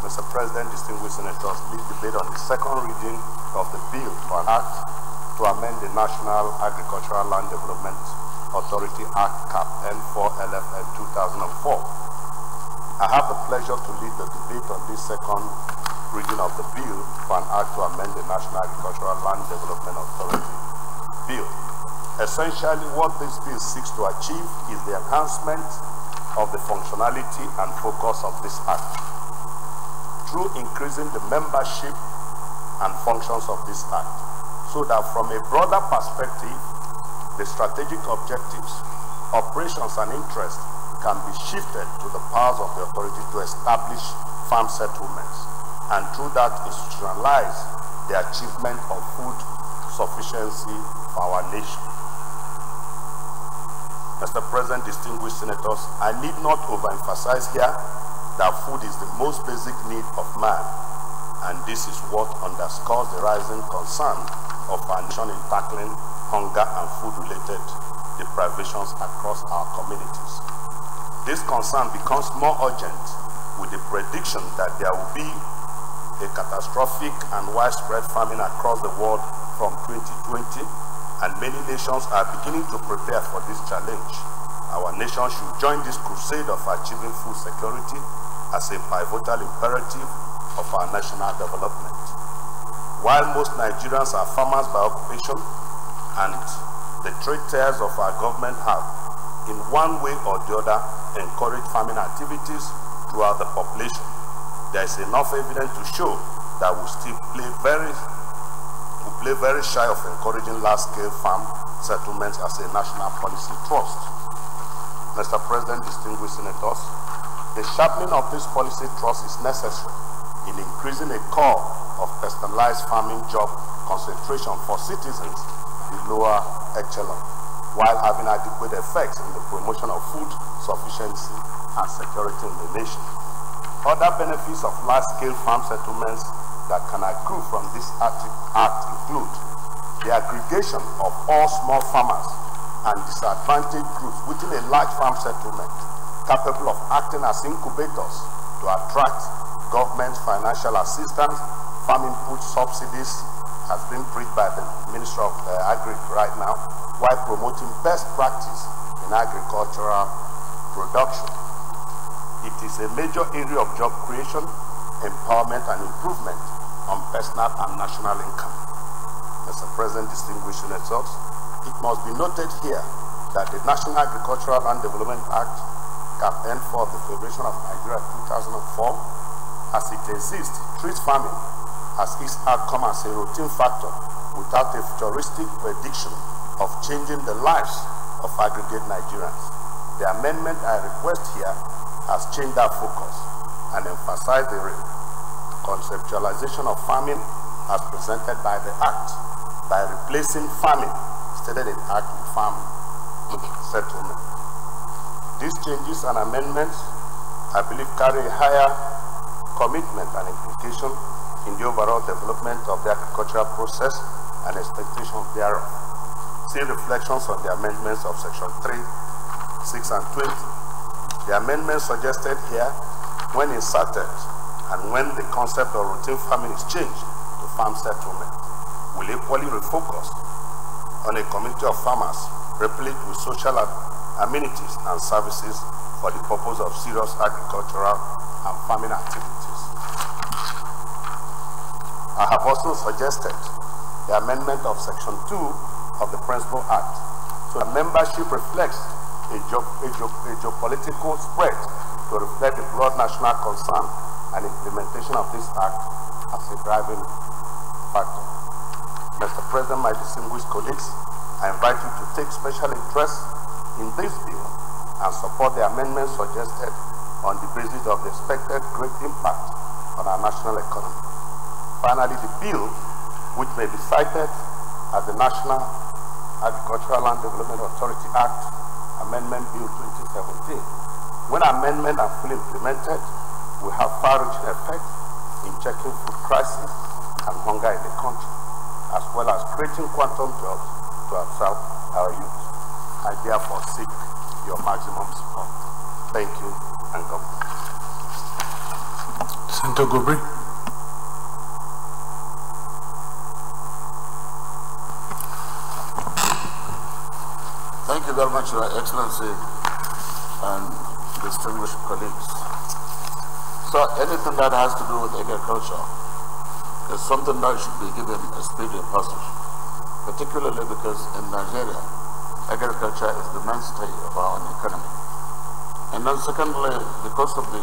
Mr. President, distinguished senators, lead debate on the second reading of the bill for an act to amend the National Agricultural Land Development Authority Act, CAP, N4 LFN 2004. I have the pleasure to lead the debate on this second reading of the bill for an act to amend the National Agricultural Land Development Authority bill. Essentially, what this bill seeks to achieve is the enhancement of the functionality and focus of this act through increasing the membership and functions of this act, so that from a broader perspective, the strategic objectives, operations, and interests can be shifted to the powers of the authority to establish farm settlements, and through that institutionalize the achievement of food sufficiency for our nation. Mr. President, distinguished senators, I need not overemphasize here that food is the most basic need of man, and this is what underscores the rising concern of our nation in tackling hunger and food-related deprivations across our communities. This concern becomes more urgent with the prediction that there will be a catastrophic and widespread famine across the world from 2020, and many nations are beginning to prepare for this challenge. Our nation should join this crusade of achieving food security as a pivotal imperative of our national development. While most Nigerians are farmers by occupation, and the trade ties of our government have, in one way or the other, encouraged farming activities throughout the population, there is enough evidence to show that we still play very shy of encouraging large-scale farm settlements as a national policy thrust. Mr. President, distinguished senators, the sharpening of this policy thrust is necessary in increasing a core of personalized farming job concentration for citizens in the lower echelon, while having adequate effects in the promotion of food sufficiency and security in the nation. Other benefits of large-scale farm settlements that can accrue from this act include the aggregation of all small farmers and disadvantaged groups within a large farm settlement, capable of acting as incubators to attract government financial assistance, farm input subsidies, has been preached by the Minister of Agri right now, while promoting best practice in agricultural production. It is a major area of job creation, empowerment, and improvement on personal and national income. Mr. President, distinguished senators, it must be noted here that the National Agricultural Land Development Act, Cap N4 of the Federation of Nigeria 2004, as it exists, treats farming as its outcome as a routine factor without a futuristic prediction of changing the lives of aggregate Nigerians. The amendment I request here has changed our focus and emphasized the conceptualization of farming as presented by the Act by replacing farming stated in Act with farm settlement. These changes and amendments, I believe, carry a higher commitment and implication in the overall development of the agricultural process and expectations thereof. See reflections on the amendments of Section 3, 6, and 20. The amendments suggested here, when inserted, and when the concept of routine farming is changed to farm settlement, will equally refocus on a community of farmers replete with social amenities and services for the purpose of serious agricultural and farming activities. I have also suggested the amendment of Section 2 of the Principal Act, so that membership reflects a geopolitical spread to reflect the broad national concern and implementation of this Act as a driving factor. Mr. President, my distinguished colleagues, I invite you to take special interest in this bill and support the amendments suggested on the basis of the expected great impact on our national economy. Finally, the bill, which may be cited as the National Agricultural Land Development Authority Act, Amendment Bill 2017, when amendment are fully implemented, will have far-reaching effects in checking food crisis and hunger in the country, as well as creating quantum jobs to absorb our youth. I therefore seek your maximum support. Thank you, and God bless. Senator Gobri. Thank you very much, Your Excellency and distinguished colleagues. So anything that has to do with agriculture is something that should be given a speedy passage, particularly because in Nigeria, agriculture is the mainstay of our economy. And then secondly, because of the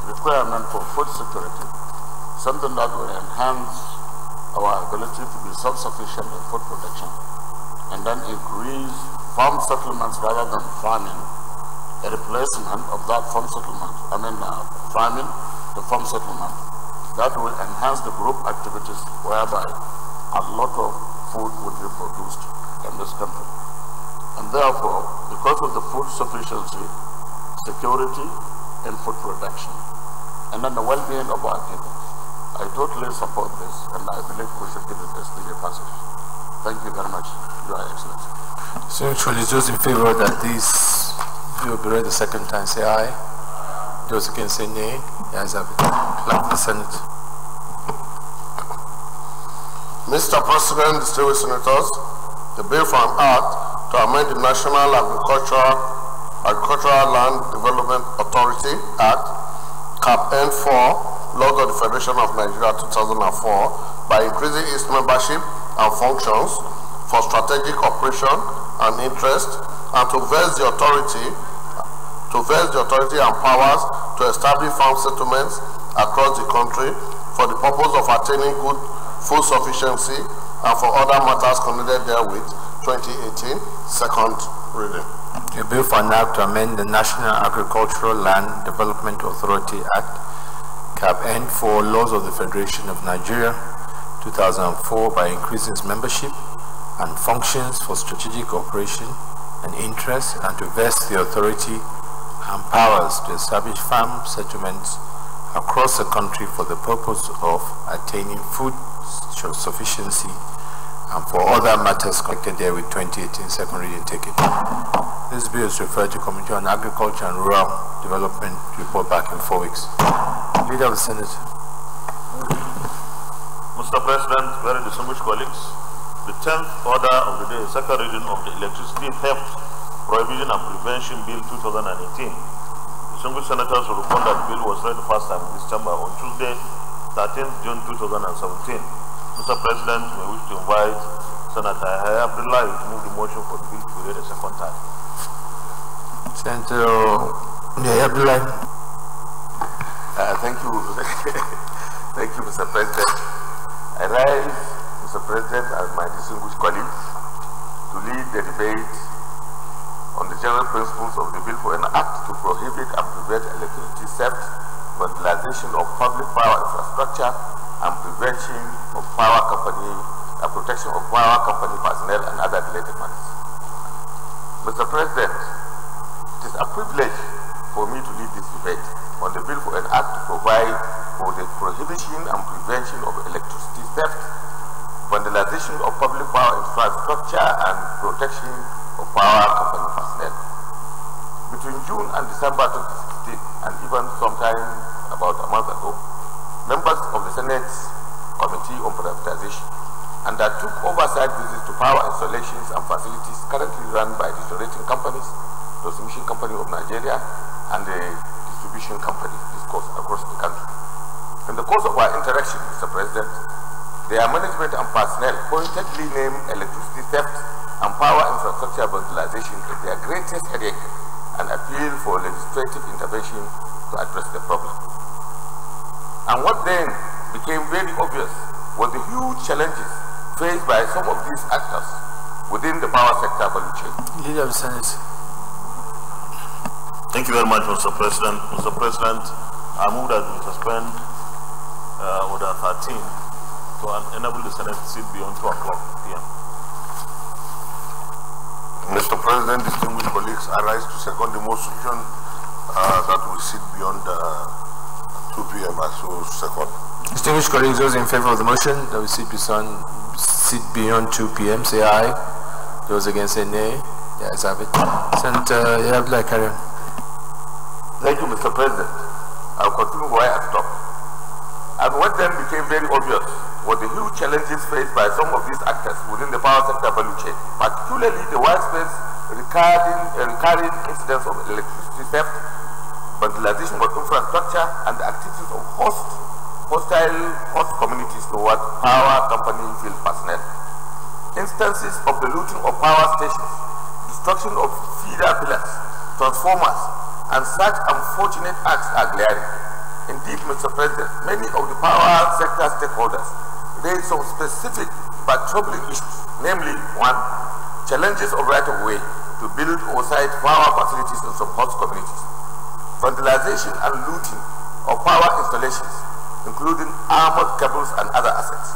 requirement for food security, something that will enhance our ability to be self-sufficient in food production, and then increase farm settlements rather than farming, a replacement of that farm settlement, farming to farm settlement, that will enhance the group activities whereby a lot of food would be produced in this country. And therefore, because of the food sufficiency, security, and food production, and then the well-being of our people, I totally support this, and I believe we should give it a speedy passage. Thank you very much, Your Excellency. So actually, those in favor that this bill be read the second time, say aye. Those against say nay. The ayes have it. Clerk of the Senate. Mr. President, distinguished senators, the bill for an act to amend the National Agricultural Land Development Authority Act, Cap N4, Laws of the Federation of Nigeria 2004, by increasing its membership and functions for strategic operation and interest, and to vest the authority and powers to establish farm settlements across the country for the purpose of attaining good food sufficiency and for other matters connected therewith. 2018, second reading. A bill for an act to amend the National Agricultural Land Development Authority Act, Cap N for laws of the Federation of Nigeria 2004 by increasing its membership and functions for strategic operation and interest, and to vest the authority and powers to establish farm settlements across the country for the purpose of attaining food sufficiency and for other matters connected there with 2018 second reading. Take it. This bill is referred to Committee on Agriculture and Rural Development to report back in 4 weeks. Leader of the Senate. Mr. President, very distinguished colleagues, the 10th order of the day, second reading of the Electricity Theft Prohibition and Prevention Bill 2018. Distinguished senators will report that the bill was read the first time in this chamber on Tuesday, 13th June 2017. Mr. President, we wish to invite Senator Abdullah to move the motion for the bill to be read a second time. Senator Abdullah. Thank you. Thank you, Mr. President. I rise, Mr. President, and my distinguished colleagues to lead the debate on the general principles of the bill for an act to prohibit and prevent electricity theft, vandalization of public power infrastructure, and prevention of power company, protection of power company personnel and other related matters. Mr. President, it is a privilege for me to lead this debate on the bill for an act to provide for the prohibition and prevention of electricity theft, vandalization of public power infrastructure, and protection of power company personnel. Between June and December 2016, and even sometime about a month ago, members of the Senate Committee on Privatization undertook oversight visits to power installations and facilities currently run by the generating companies, transmission company of Nigeria, and the distribution company across the country. In the course of our interaction, Mr. President, their management and personnel pointedly named electricity theft and power infrastructure vandalization as their greatest headache and appeal for legislative intervention to address the problem. And what then became very obvious were the huge challenges faced by some of these actors within the power sector value chain. Leader of the Senate. Thank you very much, Mr. President. Mr. President, I move that we suspend Order 13 to enable the Senate to sit beyond 2 o'clock p.m. Mr. President, distinguished colleagues, I rise to second the motion that we sit beyond 2 p.m. as well second. Distinguished colleagues, those in favor of the motion that we sit beyond 2 p.m. say aye. Those against say nay. The ayes have it. Senator Abdullah Karim. Thank you, Mr. President. I'll continue where I stopped. And what then became very obvious were the huge challenges faced by some of these actors within the power sector value chain, particularly the widespread recurring incidents of electricity theft, vandalization of infrastructure, and the activities of hostile host communities toward power company field personnel. Instances of the looting of power stations, destruction of feeder pillars, transformers, and such unfortunate acts are glaring. Indeed, Mr. President, many of the power sector stakeholders raised some specific but troubling issues, namely, 1, challenges of right-of-way to build or site power facilities in some host communities, vandalization and looting of power installations, including armored cables and other assets,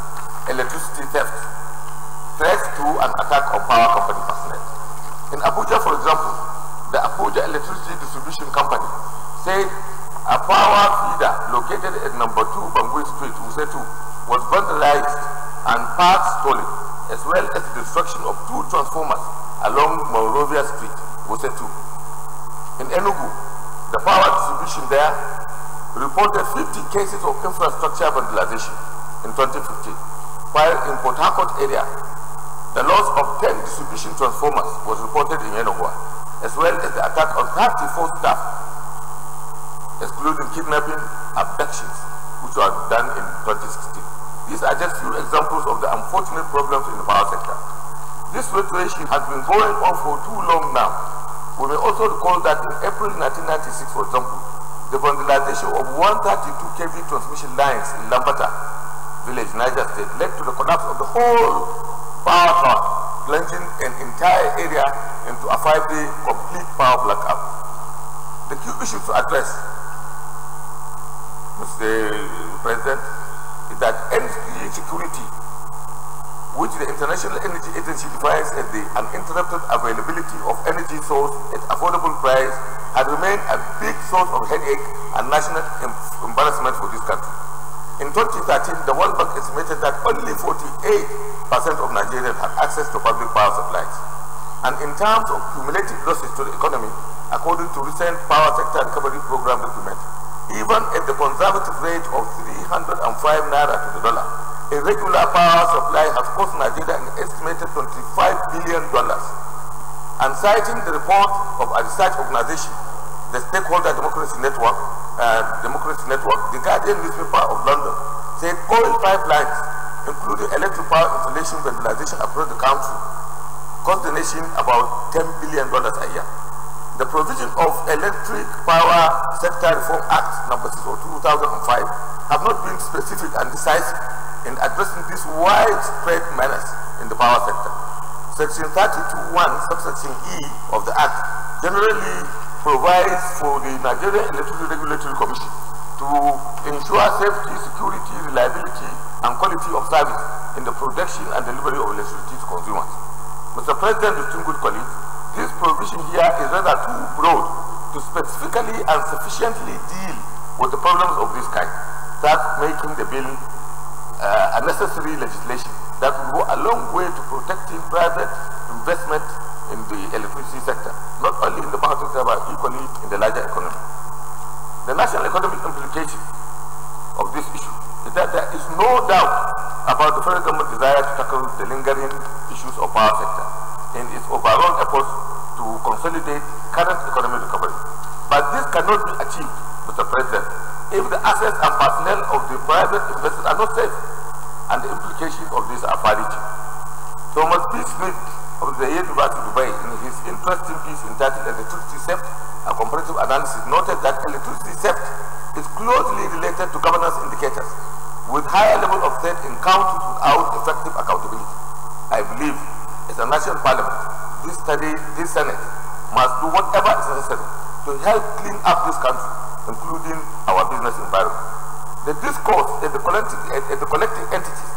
electricity theft, threats to an attack on power company personnel. In Abuja, for example, the Abuja Electricity Distribution Company said a power feeder located at number 2 Bangui Street, Wuse 2, was vandalized and parts stolen, as well as the destruction of 2 transformers along Monrovia Street, Wuse 2. In Enugu, the power distribution there reported 50 cases of infrastructure vandalization in 2015, while in Port Harcourt area, the loss of 10 distribution transformers was reported in Enugu, as well as the attack on 34 staff, excluding kidnapping, abductions, which were done in 2016. These are just few examples of the unfortunate problems in the power sector. This situation has been going on for too long now. We may also recall that in April 1996, for example, the vandalization of 132 kV transmission lines in Lambata village, Niger State, led to the collapse of the whole power tower, plunging an entire area into a 5-day complete power blackout. The key issue to address, Mr. President, is that energy security, which the International Energy Agency defines as the uninterrupted availability of energy source at affordable price, has remained a big source of headache and national embarrassment for this country. In 2013, the World Bank estimated that only 48% of Nigerians had access to public power supplies. And in terms of cumulative losses to the economy, according to recent power sector recovery program document, even at the conservative rate of 305 naira to the dollar, a regular power supply has cost Nigeria an estimated $25 billion. And citing the report of a research organization, the Stakeholder Democracy Network, the Guardian newspaper of London, said oil pipelines, including electric power installation vandalization across the country, cost the nation about $10 billion a year. The provision of Electric Power Sector Reform Act No. 6 of 2005 have not been specific and decisive in addressing this widespread menace in the power sector. Section 32(1) subsection E of the Act generally provides for the Nigerian Electricity Regulatory Commission to ensure safety, security, reliability, and quality of service in the production and delivery of electricity to consumers. Mr. President, distinguished colleagues, this provision here is rather too broad to specifically and sufficiently deal with the problems of this kind, thus making the bill a necessary legislation that will go a long way to protecting private investment in the electricity sector, not only in the power sector but equally in the larger economy. The national economic implication of this issue is that there is no doubt about the federal government desire to tackle the lingering issues of power sector in its overall efforts to consolidate current economic recovery. But this cannot be achieved, Mr. President, if the assets and personnel of the private investors are not safe, and the implications of this are far reaching. Thomas P. Smith of the University of Dubai, in his interesting piece entitled Electricity Theft, a comparative analysis, noted that electricity theft is closely related to governance indicators, with higher level of theft in countries without effective accountability. I believe, as a national parliament, this Senate must do whatever is necessary to help clean up this country, including our business environment. The discourse at the collecting entities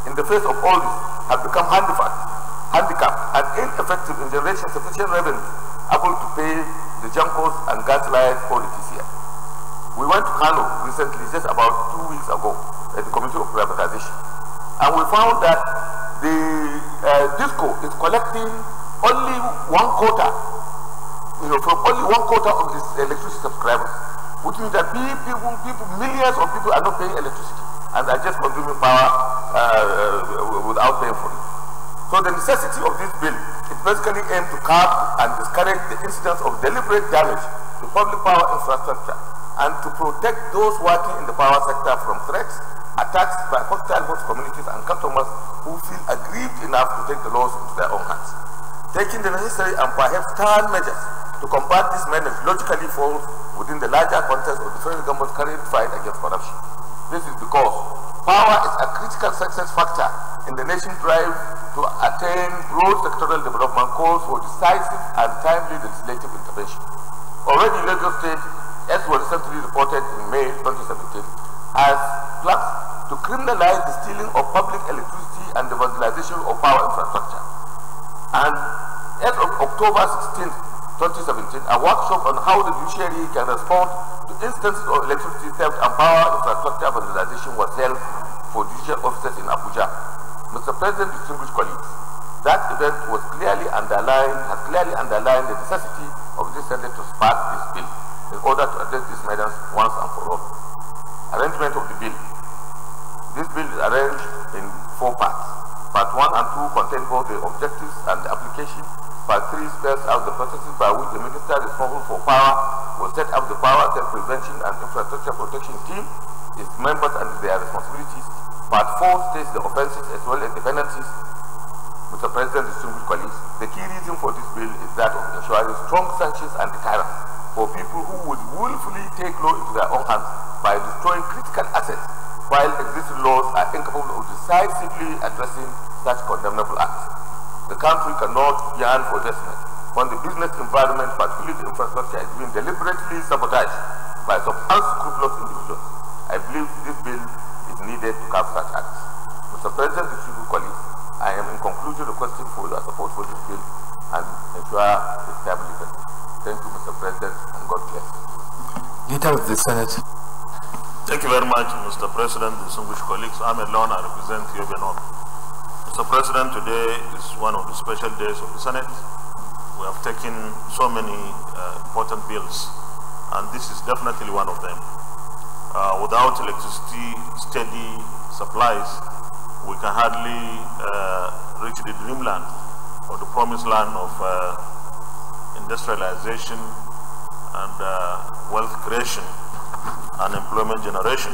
in the face of all this have become handicapped and ineffective in generating sufficient revenue able to pay the JAMB and gas lights for the TCI. We went to Kano recently, just about 2 weeks ago, at the Committee of Privatization, and we found that the DISCO is collecting only one quota, from only one quota of its electricity subscribers, which means that millions of people are not paying electricity and are just consuming power without paying for it. So the necessity of this bill is basically aimed to curb and discourage the incidence of deliberate damage to public power infrastructure and to protect those working in the power sector from threats, attacks by hostile host communities and customers who feel aggrieved enough to take the laws into their own hands. Taking the necessary and perhaps stern measures to combat this menace logically falls within the larger context of the federal government's current fight against corruption. This is because power is a critical success factor in the nation's drive to attain broad sectoral development calls for decisive and timely legislative intervention. Already Lagos State, as was recently reported in May 2017, has plans to criminalize the stealing of public electricity and the vandalization of power infrastructure. And as of October 16, 2017, a workshop on how the judiciary can respond to instances of electricity theft and power infrastructure vandalization was held for judicial officers in Abuja. Mr. President, distinguished colleagues, that event has clearly underlined the necessity of this Senate to pass this bill in order to address these matters once and for all. Arrangement of the bill. This bill is arranged in 4 parts. Part 1 and 2 contain both the objectives and the application. Part 3 spells out the processes by which the minister responsible for power will set up the power theft prevention and infrastructure protection team, its members and their responsibilities. Part 4 states the offences as well as the penalties. Mr. President, distinguished colleagues, the key reason for this bill is that of ensuring strong sanctions and deterrence for people who would willfully take law into their own hands by destroying critical assets, while existing laws are incapable of decisively addressing such condemnable acts. The country cannot yearn for investment when the business environment, particularly the infrastructure, is being deliberately sabotaged by some unscrupulous individuals. I Leader of the Senate. Thank you very much, Mr. President, distinguished colleagues. I'm alone, I represent Yobe. Mr. President, today is one of the special days of the Senate. We have taken so many important bills, and this is definitely one of them. Without electricity, steady supplies, we can hardly reach the dreamland or the promised land of industrialization and wealth creation and employment generation.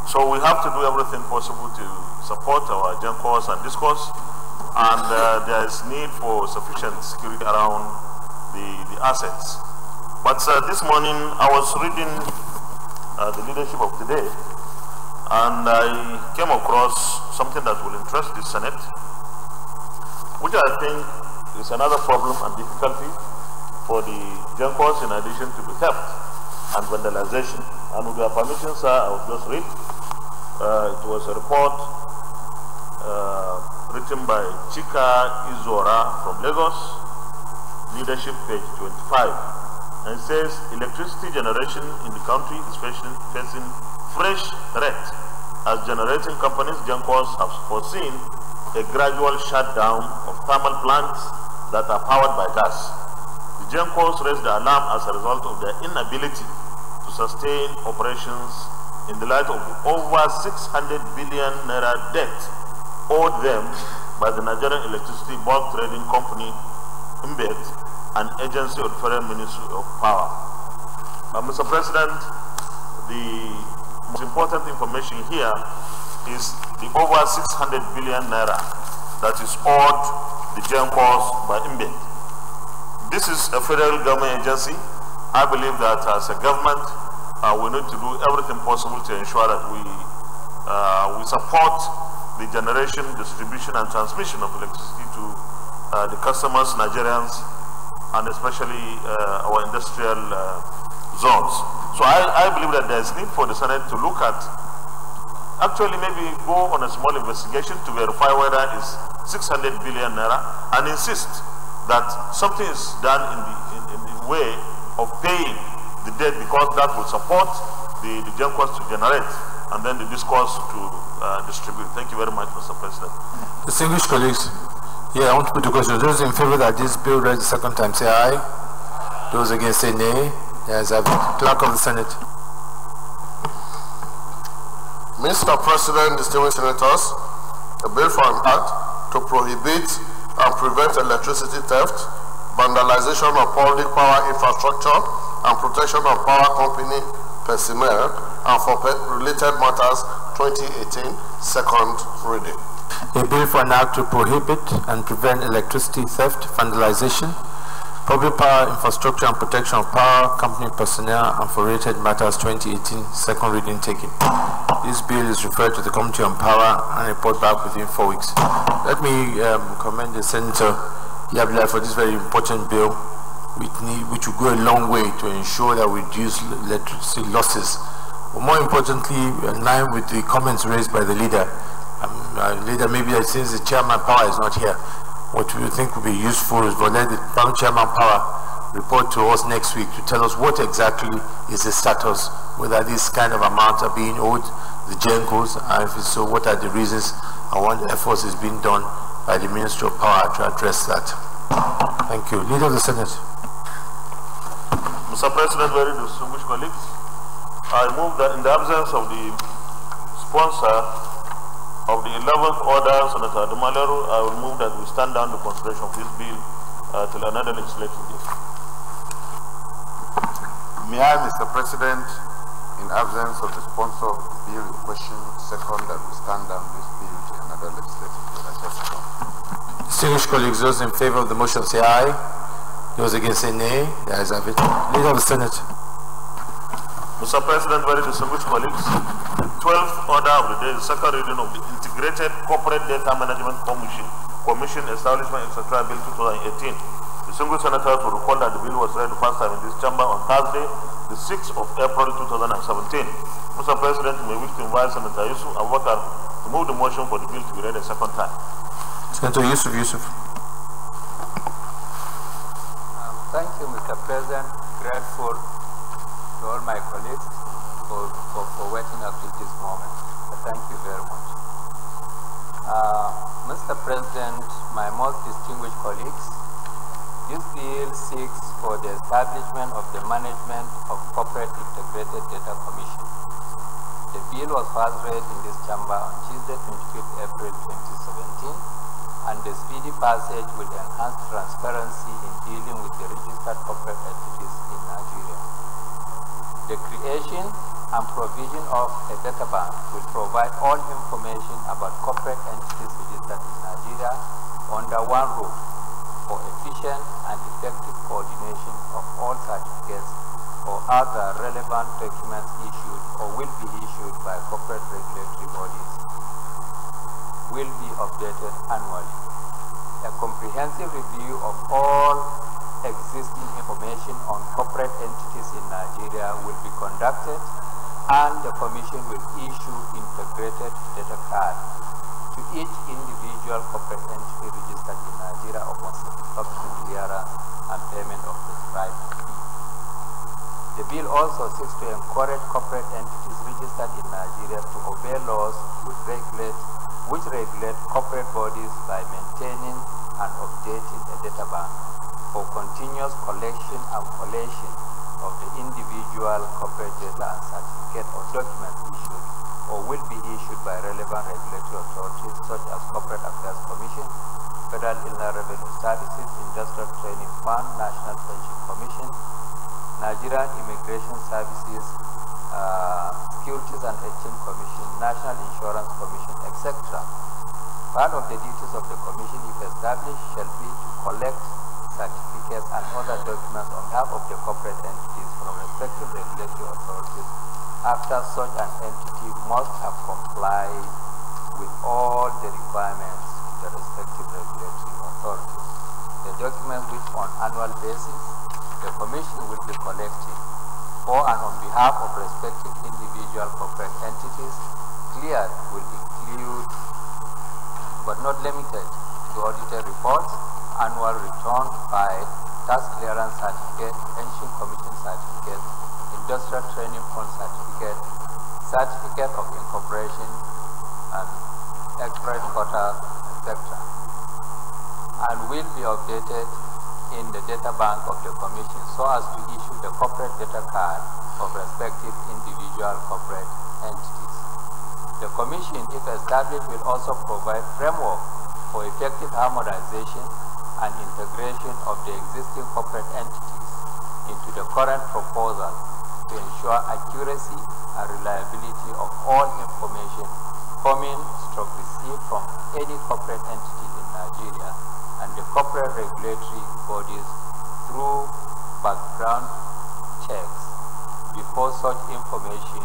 So we have to do everything possible to support our GENCOs and DISCOs, and there is need for sufficient security around the assets. But this morning I was reading the leadership of today, and I came across something that will interest the Senate, which I think is another problem and difficulty for the GENCOs in addition to the theft and vandalization. And with your permission, sir, I will just read. It was a report written by Chika Izora from Lagos, leadership page 25. And it says, electricity generation in the country is facing fresh threat as generating companies, GENCOs, have foreseen a gradual shutdown of thermal plants that are powered by gas. The GENCOs raised the alarm as a result of their inability to sustain operations in the light of the over 600 billion naira debt owed them by the Nigerian Electricity Bulk Trading Company, IMBET, an agency of the Federal Ministry of Power. Mr. President, the most important information here is the over 600 billion naira that is owed the GENCOs by IMBET. This is a federal government agency. I believe that as a government, we need to do everything possible to ensure that we support the generation, distribution, and transmission of electricity to the customers, Nigerians, and especially our industrial zones. So I believe that there is need for the Senate to look at, actually maybe go on a small investigation to verify whether it's 600 billion naira, and insist that something is done in the way of paying the debt, because that will support the GENCOs to generate and then the DISCOs to distribute. Thank you very much, Mr. President. Distinguished colleagues, I want to put a question. Those in favor that this bill read the second time, say aye. Those against, say nay. Yes, I have Clerk of the Senate. Mr. President, distinguished senators, a bill for an act to prohibit and prevent electricity theft, vandalization of public power infrastructure, and protection of power company personnel, and for related matters, 2018, second reading. A bill for an act to prohibit and prevent electricity theft, vandalization, public power infrastructure, and protection of power company personnel, and for related matters, 2018, second reading taken. This bill is referred to the Committee on Power and report back within 4 weeks. Let me commend the Senator Yabla for this very important bill, which will go a long way to ensure that we reduce electricity losses. But more importantly, in line with the comments raised by the leader, leader, maybe since the Chairman Power is not here, what we think would be useful is for let the Chairman Power report to us next week to tell us what exactly is the status, whether these kind of amounts are being owed the GENCOs, and if so, what are the reasons and what efforts is being done by the Ministry of Power to address that. Thank you. Leader of the Senate. Mr. President, very distinguished colleagues, I move that in the absence of the sponsor of the 11th order, Senator Adumaleru, I will move that we stand down the consideration of this bill till another legislative day. May I, Mr. President, in absence of the sponsor of the bill in question, second that we stand down this bill till another legislative day. Distinguished colleagues, those in favor of the motion say aye. Those against say nay. The ayes have it. Leader of the Senate. Mr. President, very distinguished colleagues, the 12th order of the day is the second reading of the Integrated Corporate Data Management Commission Establishment, etc. Bill 2018. Distinguished senators will recall that the bill was read the first time in this chamber on Thursday, the 6th of April 2017. Mr. President, we wish to invite Senator Yusuf Abubakar to move the motion for the bill to be read a second time. Senator Yusuf. Thank you, Mr. President. Grateful to all my establishment of the Management of Corporate Integrated Data Commission. The bill was first read in this chamber on Tuesday, 25th April 2017, and the speedy passage will enhance transparency in dealing with the registered corporate entities in Nigeria. The creation and provision of a data bank will provide all information about corporate entities registered in Nigeria under one roof for efficient and effective coordination of all certificates or other relevant documents issued or will be issued by corporate regulatory bodies will be updated annually. A comprehensive review of all existing information on corporate entities in Nigeria will be conducted, and the Commission will issue integrated data card to each individual corporate entity registered in Nigeria upon satisfactory clearance and payment of prescribed fee. The bill also seeks to encourage corporate entities registered in Nigeria to obey laws which regulate corporate bodies by maintaining and updating a data bank for continuous collection and collation of the individual corporate data and certificate or documents issued or will be issued by relevant regulatory authorities such as Corporate Affairs Commission, Federal Inland Revenue Services, Industrial Training Fund, National Pension Commission, Nigerian Immigration Services, Securities and Exchange Commission, National Insurance Commission, etc. Part of the duties of the Commission, if established, shall be to collect certificates and other documents on behalf of the corporate entities from respective regulatory authorities after such an entity must have complied with all the requirements to the respective regulatory authorities. The documents which on annual basis the Commission will be collecting for and on behalf of respective individual corporate entities cleared will include but not limited to audited reports, annual return file, tax clearance certificate, pension commission certificate, industrial training fund certificate, certificate of incorporation, and express quota, etc. And will be updated in the data bank of the Commission so as to issue the corporate data card of respective individual corporate entities. The Commission, if established, will also provide framework for effective harmonization and integration of the existing corporate entities into the current proposal to ensure accuracy and reliability of all information received from any corporate entity in Nigeria and the corporate regulatory bodies through background checks before such information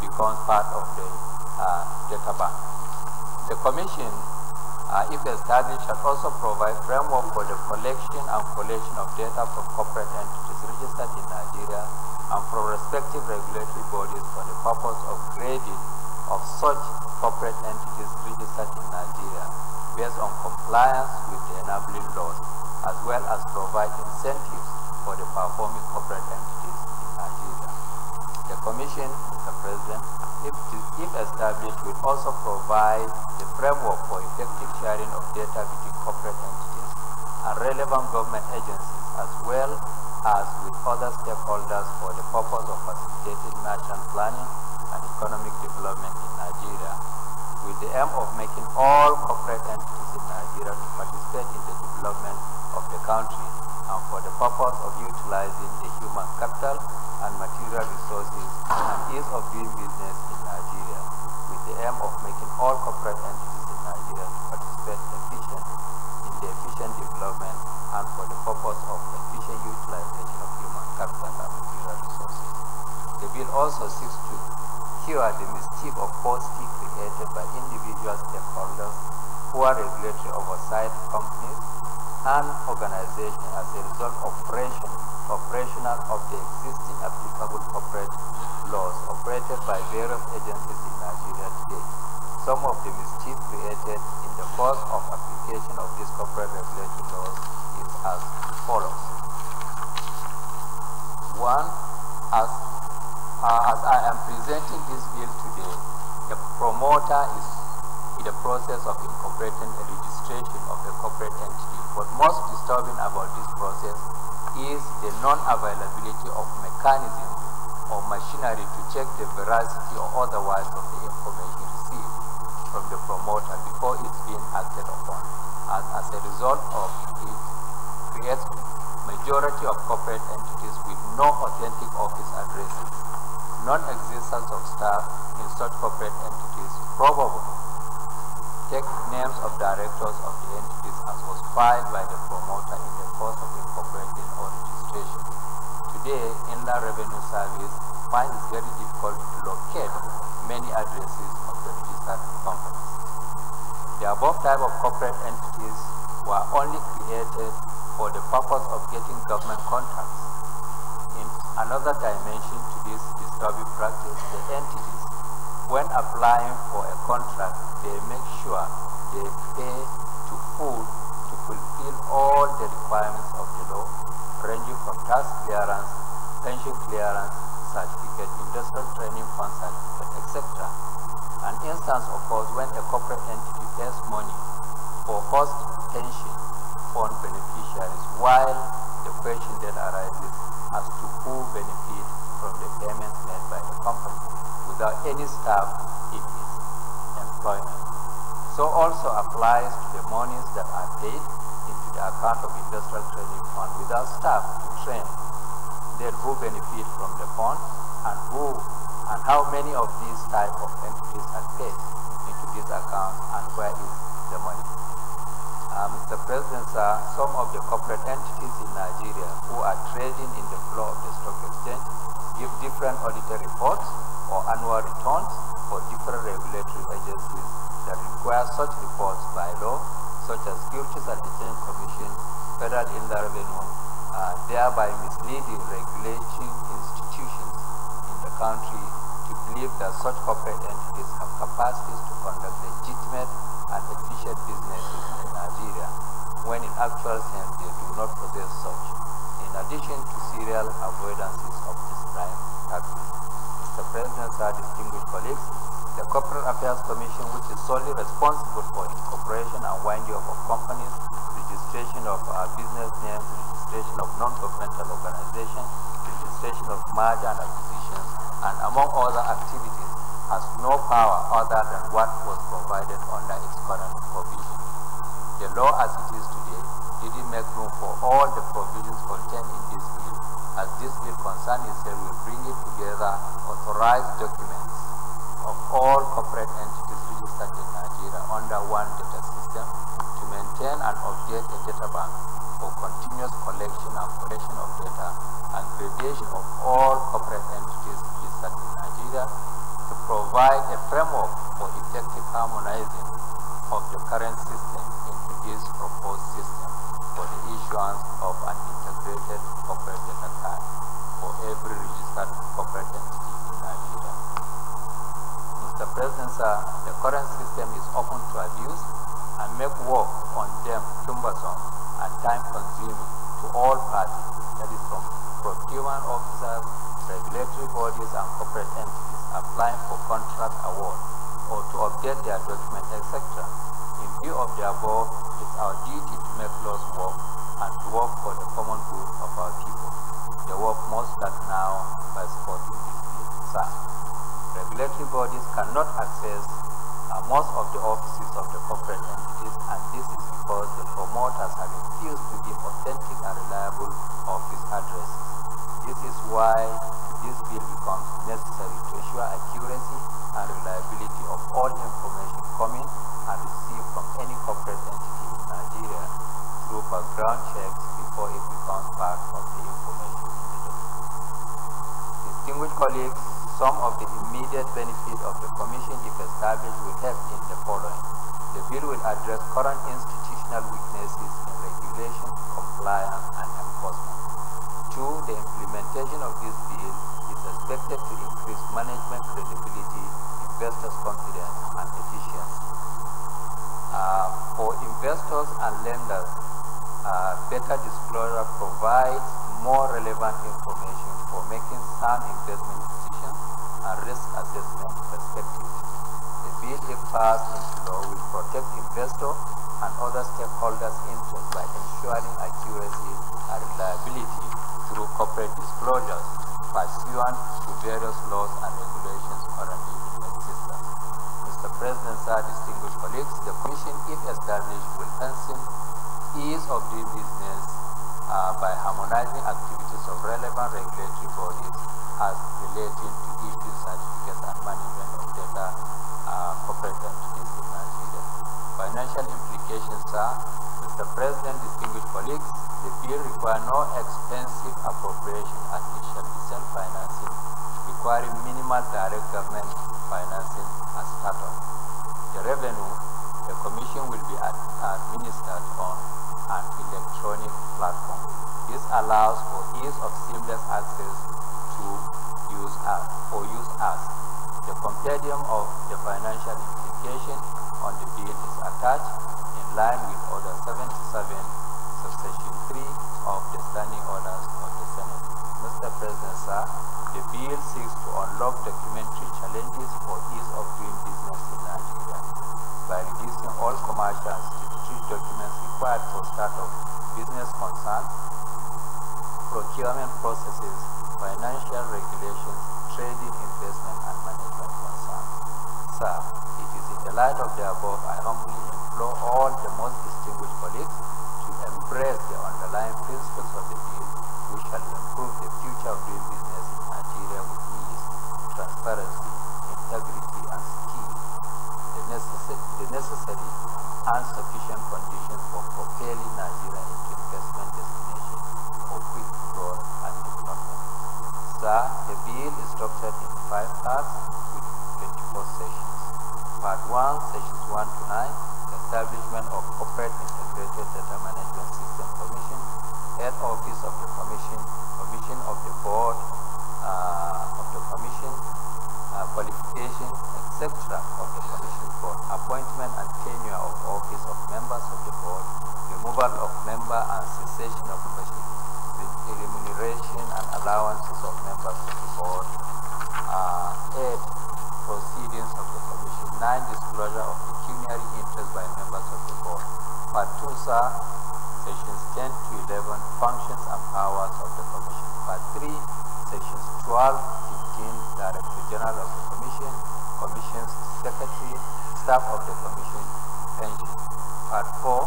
becomes part of the data bank. The Commission, if established, shall also provide framework for the collection and collation of data from corporate entities registered in Nigeria and from respective regulatory bodies for the purpose of grading of such corporate entities registered in Nigeria based on compliance with the enabling laws, as well as provide incentives for the performing corporate entities in Nigeria. The Commission, Mr. President, if established, will also provide the framework for effective sharing of data between corporate entities and relevant government agencies, as well as with other stakeholders for the purpose of facilitating national planning and economic development in Nigeria, with the aim of making all corporate entities in Nigeria to participate in the development of the country and for the purpose of utilizing the human capital and material resources and ease of doing business in Nigeria, with the aim of making all corporate entities in Nigeria to participate in the efficient development and for the purpose of efficient utilization of human capital and material resources. The bill also seeks to cure the mischief of poverty created by individual stakeholders who are regulatory oversight companies and organizations as a result of operational of the existing applicable corporate laws operated by various agencies in Nigeria today. Some of the mischief created in the course of application of these corporate regulatory laws is as follows. One, as I am presenting this bill today, the promoter is in the process of incorporating a registration of a corporate entity. What most disturbing about this process is the non-availability of mechanism or machinery to check the veracity or otherwise of the information received from the promoter before it's being acted upon. And as a result of it, creates majority of corporate entities with no authentic office addresses. Non-existence of staff in such corporate entities probably take names of directors of the entities as was filed by the promoter in the course of incorporating or registration. Today, Inland Revenue Service finds it very difficult to locate many addresses of the registered companies. The above type of corporate entities were only created for the purpose of getting government contracts. In another dimension to this disturbing practice, the entities, when applying for a contract, they make sure they pay to full to fulfill all the requirements of the law, ranging from tax clearance, pension clearance, certificate, industrial training fund certificate, etc. An instance occurs when a corporate entity pays money for host pension fund beneficiaries, while the question then arises as to who benefits from the payments made by the company without any staff in its employment. So also applies to the monies that are paid into the account of industrial training fund without staff to train. Then who benefit from the fund and how many of these type of entities are paid into this account and where is the money. Mr. President, sir, some of the corporate entities in Nigeria who are trading in the floor of the stock exchange give different auditor reports or annual returns for different regulatory agencies that require such reports by law, such as Securities and Exchange Commission, Federal Inland Revenue, thereby misleading regulating institutions in the country to believe that such corporate entities have capacities to conduct legitimate and efficient businesses in Nigeria, when in actual sense they do not possess such, in addition to serial avoidances of prescribed practice. Mr. President, sir, distinguished colleagues, the Corporate Affairs Commission, which is solely responsible for incorporation and winding up of companies, registration of business names, registration of non-governmental organizations, registration of merger and acquisitions, and among other activities, has no power other than what was provided under its current provision. The law as it is today didn't make room for all the provisions contained in this bill, as this bill concern itself will bring it together authorized documents of all corporate entities registered in Nigeria under one data system to maintain and update a data bank for continuous collection and correction of data and gradation of all corporate entities registered in Nigeria, to provide a framework for effective harmonizing of the current system into this proposed system for the issuance of an integrated corporate data card for every registered corporate entity in Nigeria. Mr. President, sir, the current system is open to abuse and make work on them cumbersome and time-consuming to all parties, that is from procurement officers, regulatory bodies, and corporate entities applying for contract award or to update their documents, etc. In view of the above, it's our duty to make laws work and to work for the common good of our people. The work must start now by supporting this bill. Sir, regulatory bodies cannot access most of the offices of the corporate entities, and this is because the promoters have refused to give authentic and reliable office addresses. This is why this bill becomes necessary to ensure accuracy and reliability of all information coming and received from any corporate entity in Nigeria through background checks before it becomes part of the information in the document. Distinguished colleagues, some of the immediate benefits of the Commission, if established, will help in the following. The bill will address current institutional weaknesses in regulation, compliance, and enforcement. 2. The implementation of this bill is expected to increase management credibility, investors' confidence, and efficiency. For investors and lenders, better disclosure provides more relevant information for making sound investment decisions and risk assessment respectively. The bill, if passed into law, will protect investors and other stakeholders' interests by ensuring accuracy and reliability through corporate disclosures pursuant to various laws and regulations currently in existence. Mr. President, sir, distinguished colleagues, the Commission, if established, will hasten ease of doing business by harmonizing activities of relevant regulatory bodies as relating to issues, certificates, and management of data corporate entities in Nigeria. Financial implications are, Mr. President, distinguished colleagues, the bill requires no expensive appropriation as it shall be self-financing, requiring minimal direct government financing as startup. The revenue, the Commission will be administered on an electronic platform. This allows for ease of seamless access to use as. The compendium of the financial implication on the bill is attached in line with Order 77, Subsection 3 of the Standing Orders of the Senate. Mr. President, sir, the bill seeks to unlock documentary challenges for ease of doing business in Nigeria by reducing all commercial and statutory documents required for start-up business concerns, procurement processes, financial regulations, trading, investment, and management concerns. Sir, it is in the light of the above, I humbly implore all the most distinguished colleagues to embrace the underlying principles of the bill, which shall improve the future of doing business in Nigeria with ease, transparency, integrity, and skill. The necessary and sufficient conditions for propelling Nigeria into investment destination for quick growth and development. Sir, the bill is structured in 5 parts with 24 sessions. Part 1, Sessions 1 to 9, Establishment of Corporate Integrated Data Management System Commission, Head Office of the Commission, Commission of the Board of the Commission, qualification, etc. of the Commission Board, appointment and tenure of office of members of the Board, removal of member and cessation of membership, remuneration and allowances of members of the Board, 8. Proceedings of the Commission, 9. Disclosure of pecuniary interest by members of the Board. Part 2, sir, Sections 10 to 11, Functions and Powers of the Commission. Part 3, Sections 12 to 15, Director General of the Commission, Commission's Secretary, Staff of the Commission, Pension. Part 4,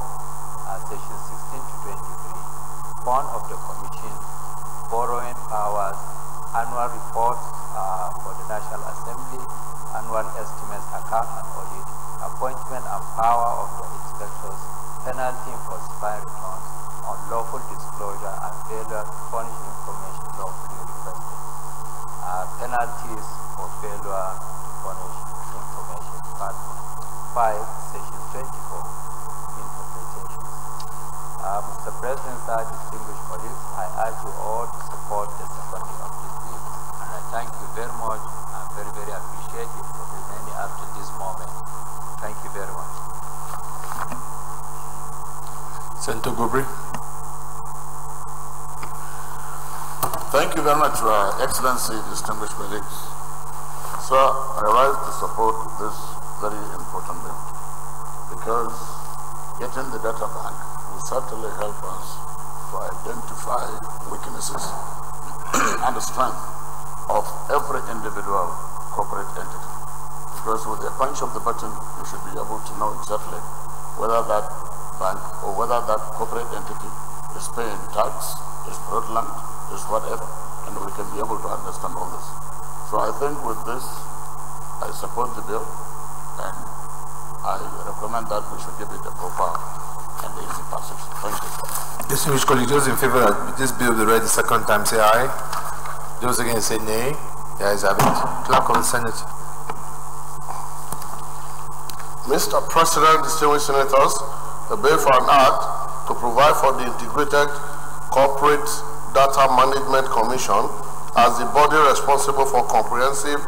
Sections 16 to 23, Fund of the Commission, Borrowing Powers, Annual Reports for the National Assembly, Annual Estimates, Account and Audit, Appointment and Power of the Inspectors, Penalty in falsifying returns, Unlawful Disclosure and Failure to furnish information lawfully requested, Penalties for failure to furnish information. Part 5, Section 24, Interpretations. Mr. President, sir, distinguished colleagues, I urge you all to support the seconding of this bill, and I thank you very much. I'm very, very appreciative for remaining up to this moment. Thank you very much. Senator Gobri. Thank you very much, Your Excellency, distinguished colleagues. Sir, I rise to support this very important bill because getting the data bank will certainly help us to identify weaknesses and the strength of every individual corporate entity. Because with the punch of the button, you should be able to know exactly whether that bank or whether that corporate entity is paying tax, is fraudulent, is whatever, and we can be able to understand all this. So I think with this, I support the bill, and I recommend that we should give it a proper and easy passage. Thank you. Distinguished colleagues, those in favor that this bill be read the second time say aye. Those against say nay. The ayes have it. Clerk of the Senate. Mr. President, distinguished senators, the bill for an act to provide for the Integrated Corporate Data Management Commission as the body responsible for comprehensive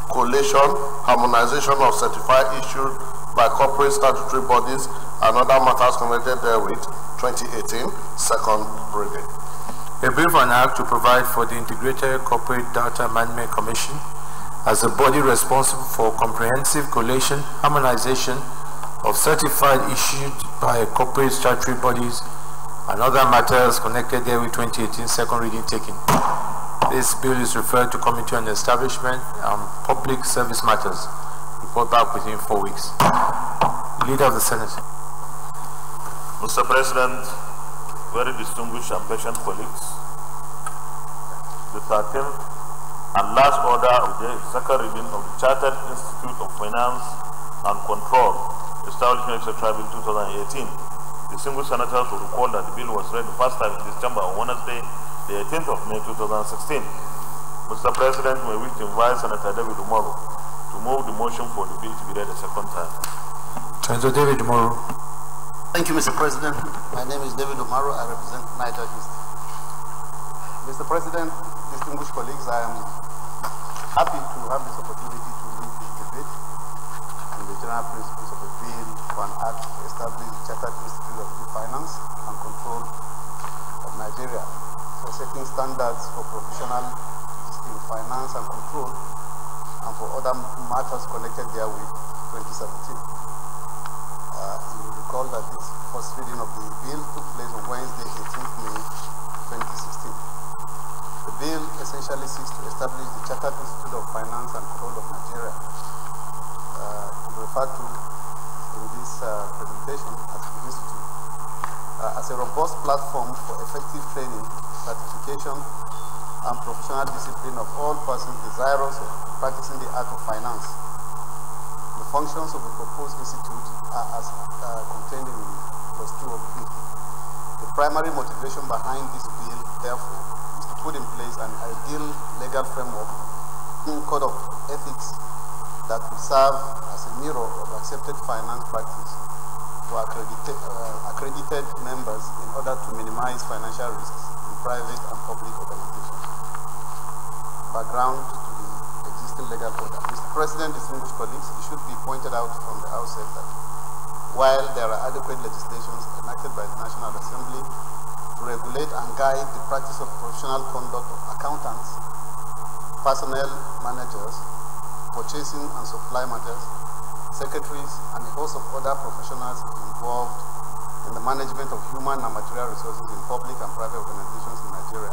collation, harmonization of certified issued by corporate statutory bodies and other matters connected therewith, 2018, second reading. A bill for an act to provide for the Integrated Corporate Data Management Commission as a body responsible for comprehensive collation, harmonization of certified issued by corporate statutory bodies and other matters connected there with 2018 second reading taken. This bill is referred to Committee on Establishment and Public Service Matters. Report back within 4 weeks. Leader of the Senate. Mr. President, very distinguished and patient colleagues, the 13th and last order of the second reading of the Chartered Institute of Finance and Control, Establishment etc. Bill 2018. Distinguished senators will recall that the bill was read the first time in this chamber on Wednesday, the 18th of May 2016. Mr. President, we wish to invite Senator David Umaru to move the motion for the bill to be read a second time. Senator David Umaru. Thank you, Mr. President. My name is David Umaru. I represent Niger East. Mr. President, distinguished colleagues, I am happy to have this opportunity to lead this debate on the general principles of a bill for an act to establish the Chartered Institute of Finance and Control of Nigeria for setting standards for professionals in finance and control and for other matters connected therewith 2017. You recall that this first reading of the bill took place on Wednesday, 18th May 2016. The bill essentially seeks to establish the Chartered Institute of Finance and Control of Nigeria, to be referred to in this presentation as the Institute, as a robust platform for effective training, certification, and professional discipline of all persons desirous of practicing the art of finance. The functions of the proposed institute are as contained in clause 2 of the bill. The primary motivation behind this bill, therefore, is to put in place an ideal legal framework, a code of ethics that will serve as a mirror of accepted finance practice for accredited members in order to minimize financial risks in private and public organizations. Background to the existing legal order. Mr. President, distinguished colleagues, it should be pointed out from the outset that while there are adequate legislations enacted by the National Assembly to regulate and guide the practice of professional conduct of accountants, personnel managers, purchasing and supply matters, secretaries, and a host of other professionals involved in the management of human and material resources in public and private organizations in Nigeria,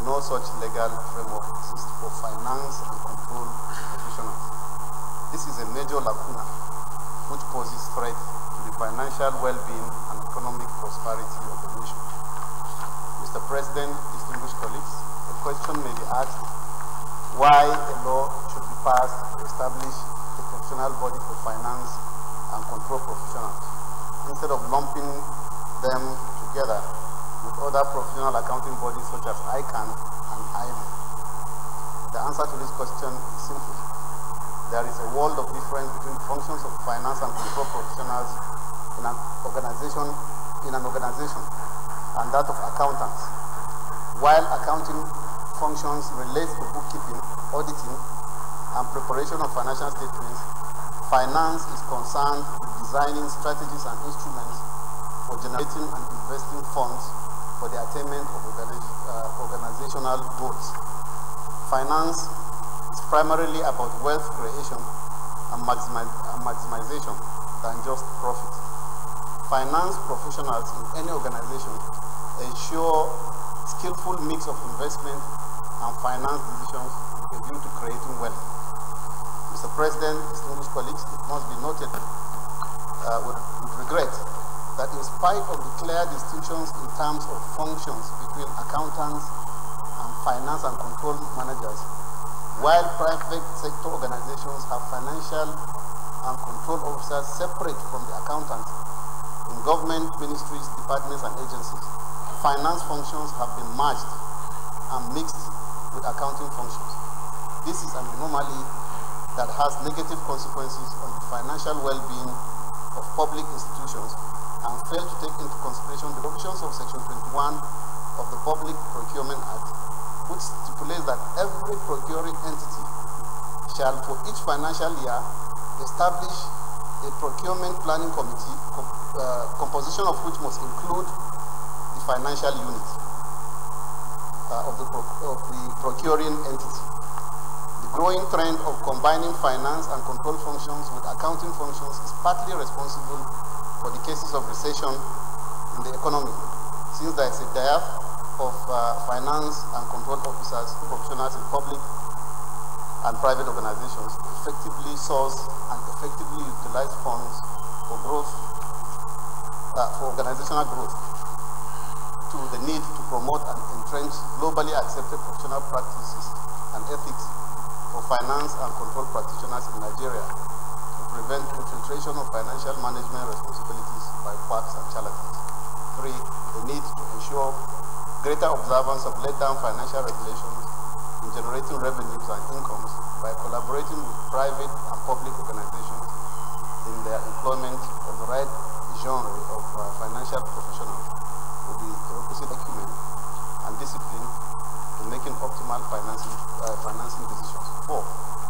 no such legal framework exists for finance and control professionals. This is a major lacuna which poses threat to the financial well-being and economic prosperity of the nation. Mr. President, distinguished colleagues, a question may be asked why a law should be passed to establish a professional body for finance and control professionals instead of lumping them together with other professional accounting bodies such as ICANN and IMO. The answer to this question is simple. There is a world of difference between the functions of finance and control professionals in an organization and that of accountants. While accounting functions relate to bookkeeping, auditing, and preparation of financial statements, finance is concerned with designing strategies and instruments for generating and investing funds for the attainment of organizational goals. Finance is primarily about wealth creation and maximization than just profit. Finance professionals in any organization ensure skillful mix of investment and finance decisions with a view to creating wealth. Mr. President, distinguished colleagues, it must be noted with regret that in spite of the clear distinctions in terms of functions between accountants and finance and control managers, while private sector organizations have financial and control officers separate from the accountants, in government ministries, departments, and agencies, finance functions have been merged and mixed with accounting functions. This is an anomaly that has negative consequences on the financial well-being of public institutions and fail to take into consideration the provisions of Section 21 of the Public Procurement Act, which stipulates that every procuring entity shall, for each financial year, establish a procurement planning committee, composition of which must include the financial unit of the procuring entity. The growing trend of combining finance and control functions with accounting functions is partly responsible for the cases of recession in the economy since there is a dearth of finance and control officers, professionals in public and private organizations to effectively source and effectively utilize funds for growth, for organizational growth, to the need to promote and entrench globally accepted professional practices and ethics for finance and control practitioners in Nigeria to prevent infiltration of financial management responsibilities by quacks and charlatans. 3, the need to ensure greater observance of laid-down financial regulations in generating revenues and incomes by collaborating with private and public organizations in their employment of the right genre of financial professionals with the requisite acumen and discipline to making optimal financing decisions. 4,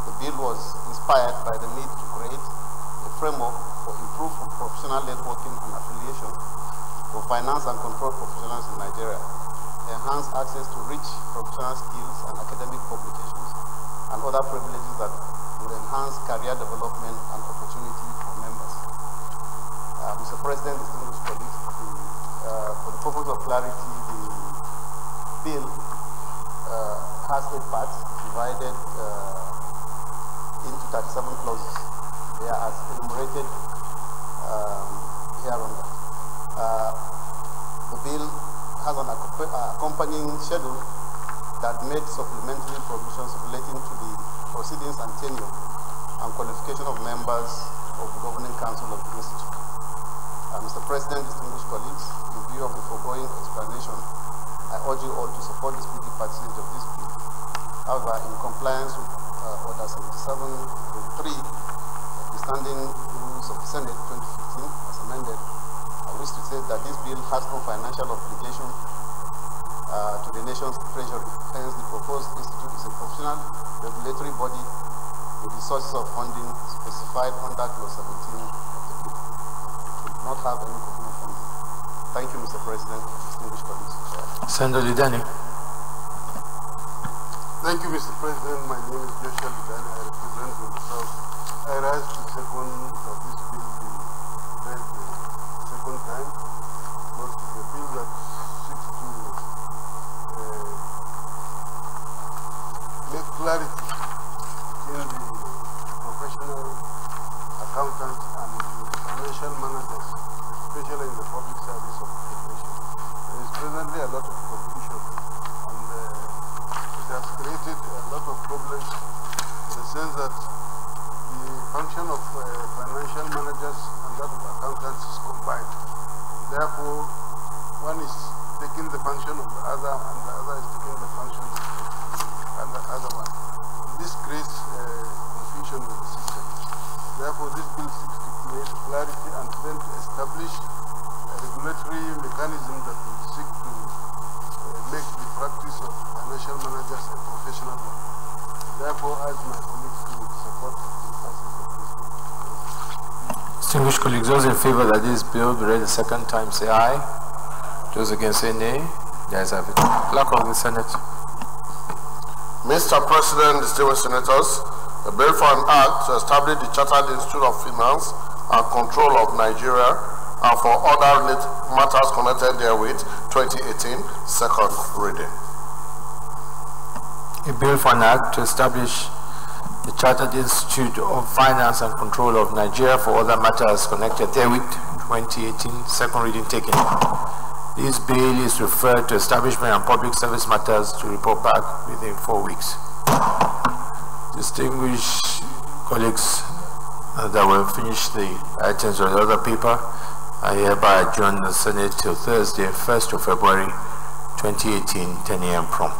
the bill was inspired by the need to create a framework for improved professional networking and affiliation for finance and control professionals in Nigeria, enhance access to rich professional skills and academic publications, and other privileges that will enhance career development and opportunity for members. Mr. President, distinguished colleagues, for the purpose of clarity, the bill has 8 parts divided into 37 clauses. They are as enumerated here on that. The bill has an accompanying schedule that made supplementary provisions relating to the proceedings and tenure and qualification of members of the Governing Council of the Institute. Mr. President, distinguished colleagues, in view of the foregoing explanation, I urge you all to support the speedy passage of this bill. However, in compliance with Order 77.3 of the Standing Rules of the Senate 2015 as amended, I wish to say that this bill has no financial obligation to the nation's treasury. Hence, the proposed institute is a professional regulatory body with the sources of funding specified under Clause 17 of the bill. It will not have any government funding. Thank you, Mr. President, distinguished colleagues. Senator Lidani. Thank you, Mr. President. My name is Joshua Lidani. I represent from the South. I rise to second that this bill be read the second time. Because it is a bill that seeks to make clarity in the professional accountants and the financial managers, especially in the public service of the nation. There is presently a lot of confusion, and it has created a lot of problems in the sense that the function of financial managers and that of accountants is combined. Therefore, one is taking the function of the other, and the other is taking the function of the other one. And this creates confusion with the system. Therefore, this bill seeks to create clarity and then to establish a regulatory mechanism that will seek to make the practice of financial managers a professional one. Therefore, I urge my colleagues to support the passage of this bill. Distinguished colleagues, those in favor that this bill be read the second time say aye. Those against say nay. The ayes have it. Clerk of the Senate. Mr. President, distinguished senators, a bill for an act to establish the Chartered Institute of Finance and Control of Nigeria and for other matters connected therewith, 2018, second reading. A bill for an act to establish the Chartered Institute of Finance and Control of Nigeria for other matters connected therewith, 2018, second reading taken. This bill is referred to establishment and public service matters to report back within 4 weeks. Distinguished colleagues, that will finish the items of the other paper. I hereby adjourn the Senate till Thursday, 1st of February 2018, 10 a.m. prompt.